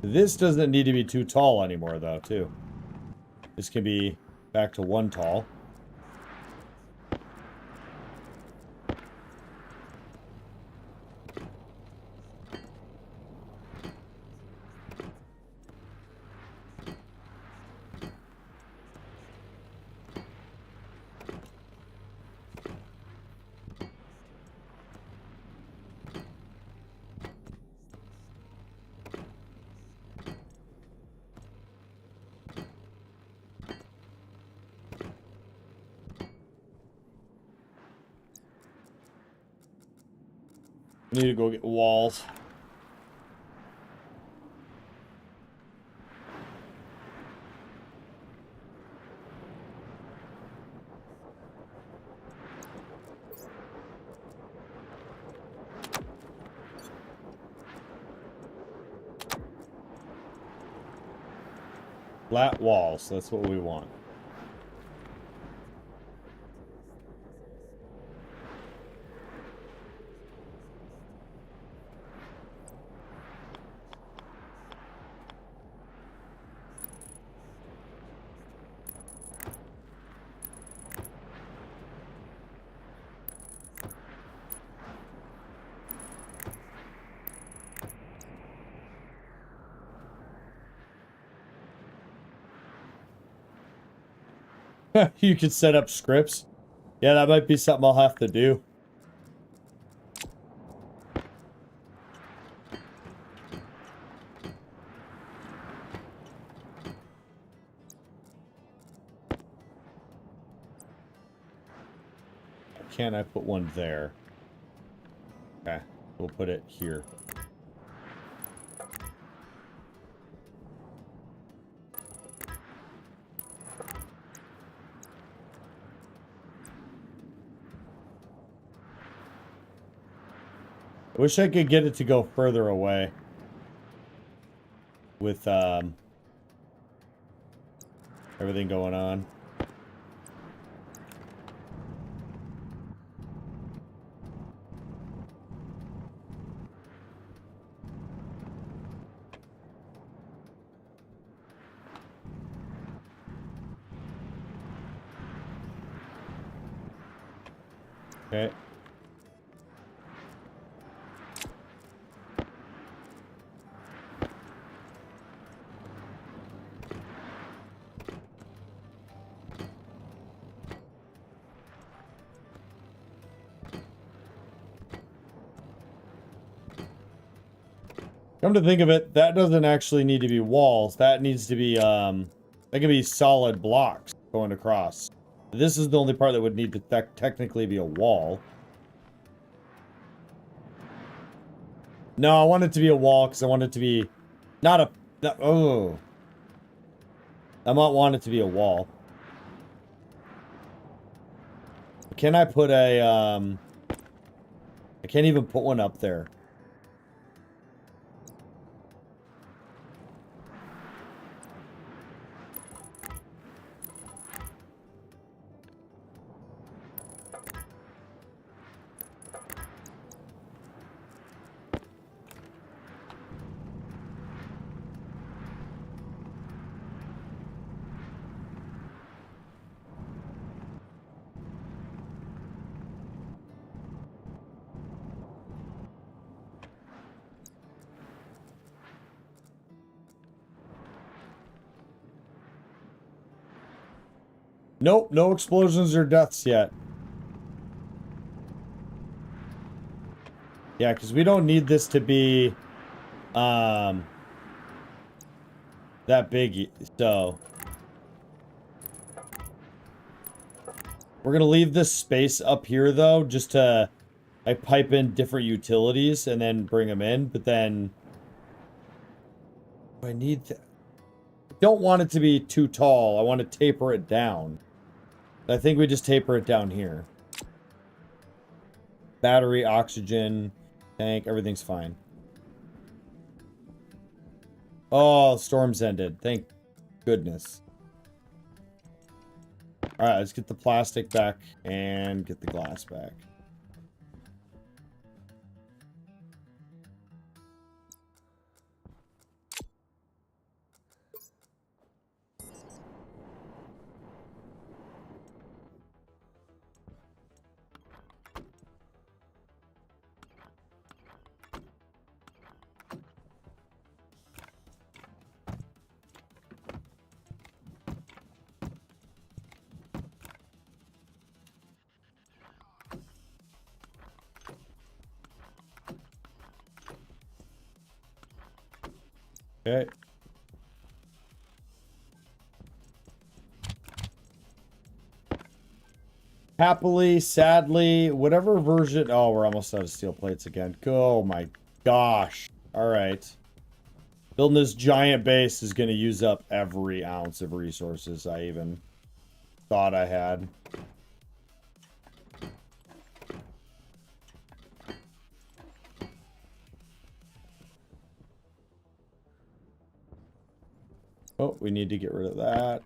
This doesn't need to be too tall anymore, though, too. This can be back to 1 tall. I need to go get walls. Flat walls, that's what we want. You could set up scripts. Yeah, that might be something I'll have to do. Can I put one there? Okay, we'll put it here. I wish I could get it to go further away with everything going on. Okay. Come to think of it, that doesn't actually need to be walls. That needs to be, that can be solid blocks going across. This is the only part that would need to technically be a wall. No, I want it to be a wall because I want it to be not a... oh. I might want it to be a wall. Can I put a... I can't even put one up there. Nope, no explosions or deaths yet. Yeah, because we don't need this to be that big, so we're gonna leave this space up here though, just to like pipe in different utilities and then bring them in. But then I need to, I don't want it to be too tall. I want to taper it down. I think we just taper it down here. Battery, oxygen, tank, everything's fine. Oh, storm's ended. Thank goodness. Alright, let's get the plastic back and get the glass back. Okay. Happily, sadly, whatever version... Oh, we're almost out of steel plates again. Oh my gosh. Alright. Building this giant base is going to use up every ounce of resources I even thought I had. Oh, we need to get rid of that.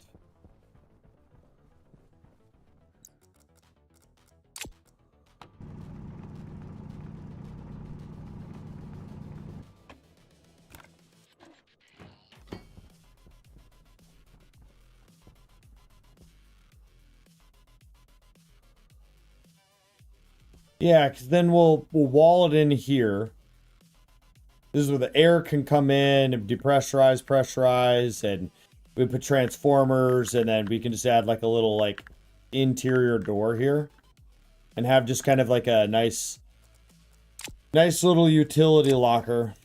Yeah, because then we'll wall it in here. This is where the air can come in and depressurize, pressurize, and we put transformers, and then we can just add like a little like interior door here and have just kind of like a nice little utility locker.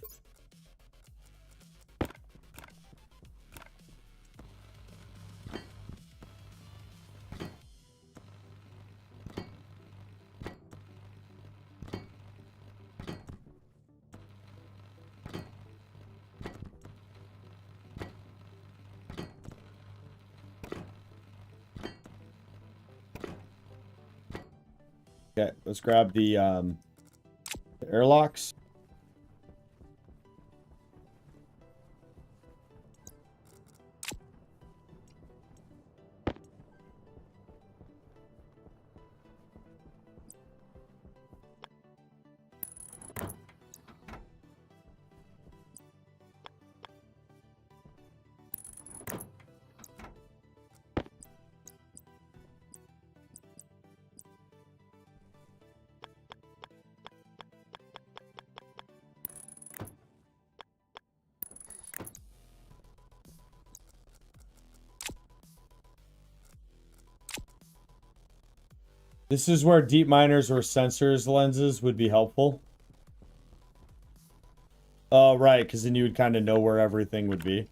Okay, let's grab the airlocks. This is where deep miners or sensors lenses would be helpful. Oh, right, because then you would kind of know where everything would be.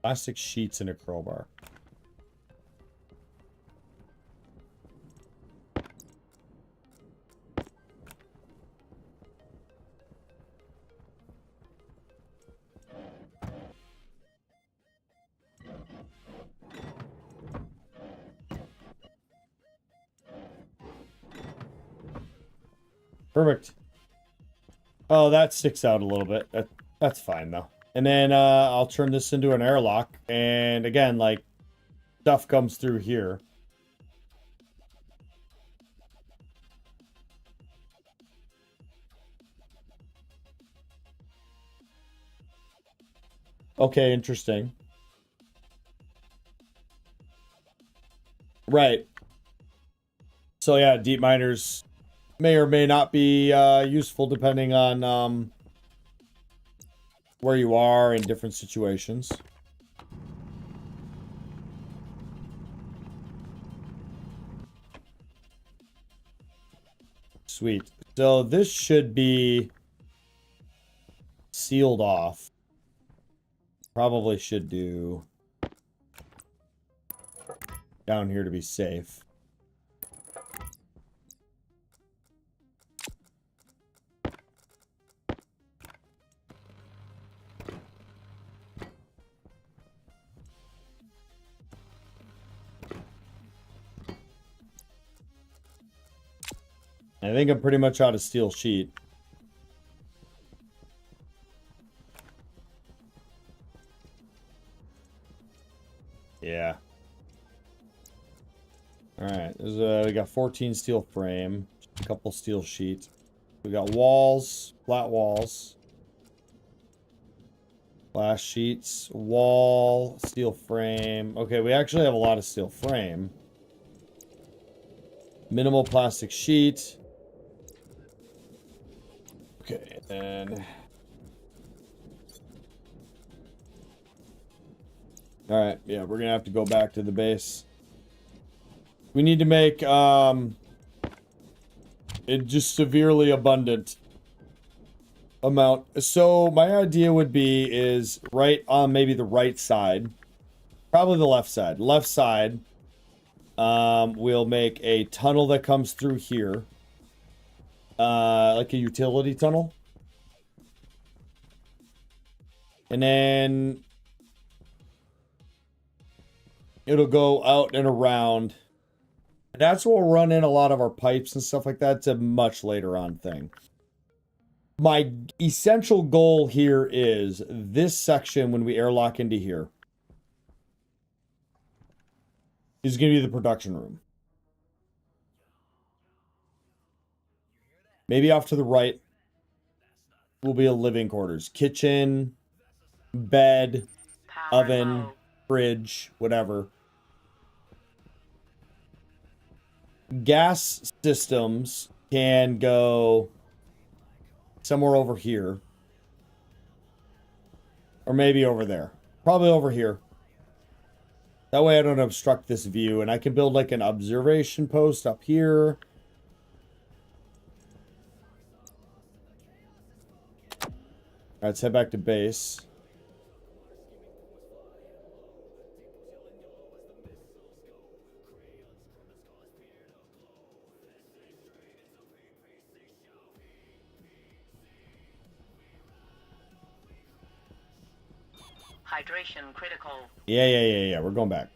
Plastic sheets and a crowbar. Perfect. Oh, that sticks out a little bit. That's fine though. And then I'll turn this into an airlock. And again, like, stuff comes through here. Okay, interesting. Right. So yeah, deep miners may or may not be useful depending on where you are in different situations. Sweet. So this should be sealed off. Probably should do down here to be safe. I think I'm pretty much out of steel sheet. Yeah. All right. We got 14 steel frame, a couple steel sheets. We got walls, flat walls, glass sheets, wall, steel frame. Okay, we actually have a lot of steel frame. Minimal plastic sheet. Okay, and all right, yeah, we're gonna have to go back to the base. We need to make it just severely abundant amount. So my idea would be is right on maybe the right side, probably the left side. Left side, we'll make a tunnel that comes through here, like a utility tunnel, and then it'll go out and around. That's where we'll run in a lot of our pipes and stuff like that. It's a much later on thing. My essential goal here is this section, when we airlock into here, is going to be the production room. Maybe off to the right will be a living quarters. Kitchen, bed, Power oven, low. fridge, whatever. Gas systems can go somewhere over here. Or maybe over there. Probably over here. That way I don't obstruct this view. And I can build like an observation post up here. Alright, let's head back to base. Hydration critical. Yeah. We're going back.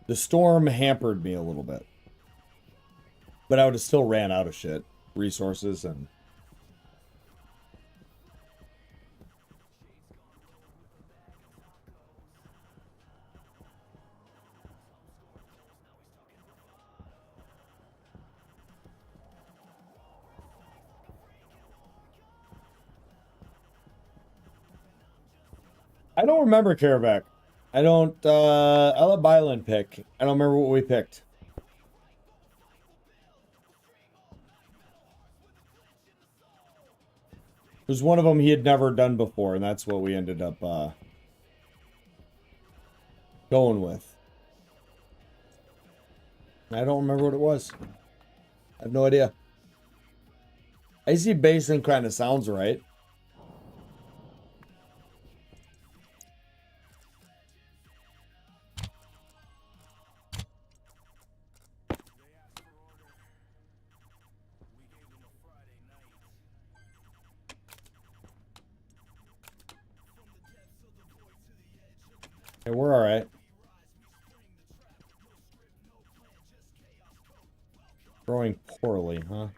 The storm hampered me a little bit. But I would have still ran out of shit. Resources and... I don't remember Caravac. I don't, I'll let Byland pick. I don't remember what we picked. It was one of them he had never done before, and that's what we ended up, going with. I don't remember what it was. I have no idea. AC Basin kind of sounds right. Hey, we're all right. Growing poorly, huh?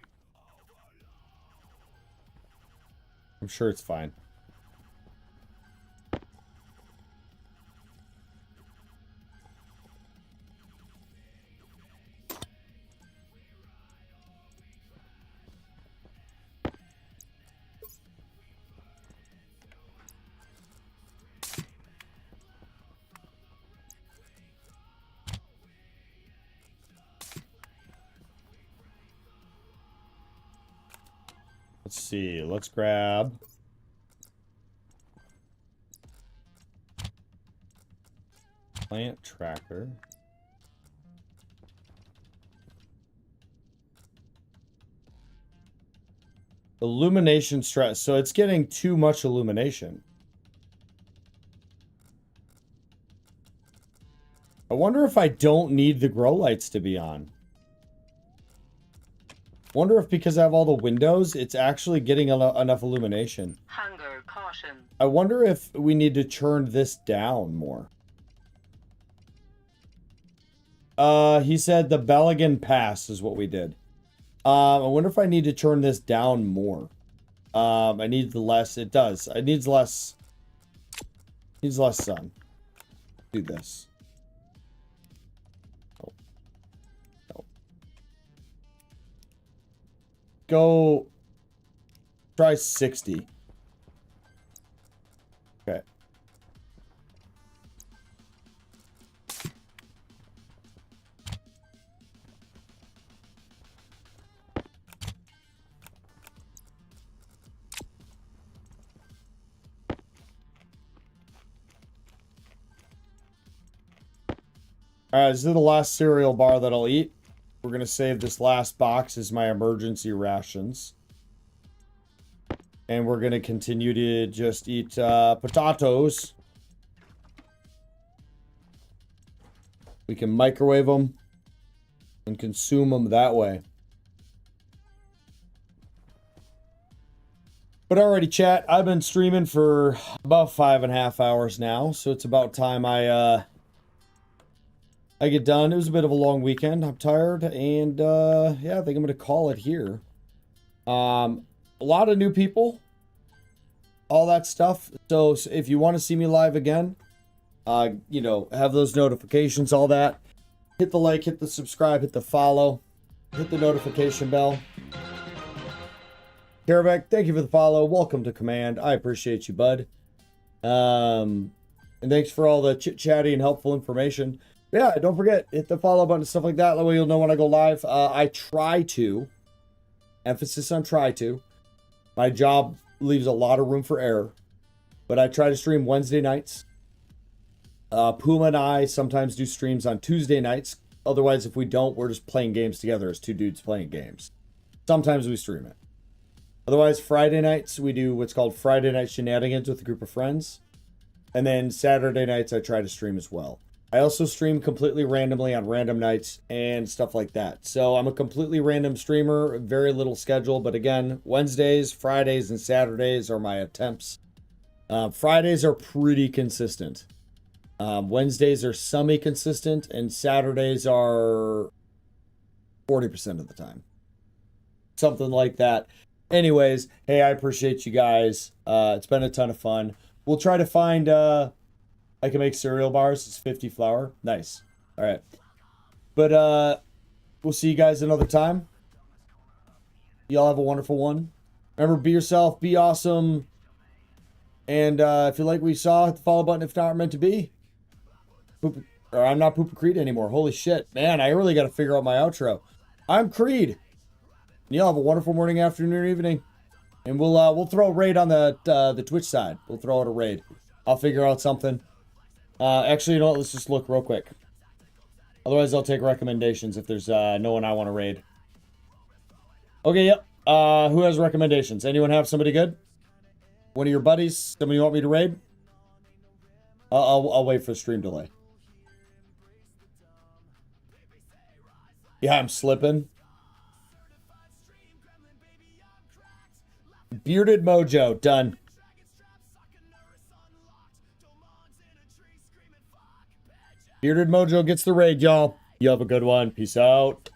I'm sure it's fine. Let's see. Let's grab plant tracker. Illumination stress. So it's getting too much illumination. I wonder if I don't need the grow lights to be on. Wonder if because I have all the windows, it's actually getting enough illumination. Hunger caution. I wonder if we need to turn this down more. He said the Beligan Pass is what we did. I wonder if I need to turn this down more. I need the less. It does. It needs less. Needs less sun. Do this. Oh. No. Go. Try 60. Okay. Alright, this is the last cereal bar that I'll eat. We're going to save this last box as my emergency rations. And we're going to continue to just eat potatoes. We can microwave them and consume them that way. But alrighty, chat. I've been streaming for about 5.5 hours now. So it's about time I get done. It was a bit of a long weekend. I'm tired. And yeah, I think I'm going to call it here. A lot of new people, all that stuff. So if you want to see me live again, you know, have those notifications, all that. Hit the like, hit the subscribe, hit the follow, hit the notification bell. Karavek, thank you for the follow. Welcome to Command. I appreciate you, bud. And thanks for all the chit-chatty and helpful information. Yeah, don't forget, hit the follow button and stuff like that. That way you'll know when I go live. I try to, emphasis on try to. My job leaves a lot of room for error, but I try to stream Wednesday nights. Puma and I sometimes do streams on Tuesday nights. Otherwise, if we don't, we're just playing games together as two dudes playing games. Sometimes we stream it. Otherwise, Friday nights, we do what's called Friday Night Shenanigans with a group of friends. And then Saturday nights, I try to stream as well. I also stream completely randomly on random nights and stuff like that. So I'm a completely random streamer, very little schedule. But again, Wednesdays, Fridays, and Saturdays are my attempts. Fridays are pretty consistent. Wednesdays are semi-consistent. And Saturdays are 40% of the time. Something like that. Anyways, hey, I appreciate you guys. It's been a ton of fun. We'll try to find... I can make cereal bars. It's 50 flour. Nice. All right. But we'll see you guys another time. Y'all have a wonderful one. Remember, be yourself, be awesome. And if you like what you saw, hit the follow button if not meant to be. I'm not Poopa Creed anymore. Holy shit. Man, I really got to figure out my outro. I'm Creed. And y'all have a wonderful morning, afternoon, or evening. And we'll throw a raid on the Twitch side. We'll throw out a raid. I'll figure out something. Actually, you know what? Let's just look real quick. Otherwise, I'll take recommendations if there's no one I want to raid. Okay, yep. Who has recommendations? Anyone have somebody good? One of your buddies? Somebody you want me to raid? I'll wait for stream delay. Yeah, I'm slipping. Bearded Mojo, done. Bearded Mojo gets the raid, y'all. You have a good one. Peace out.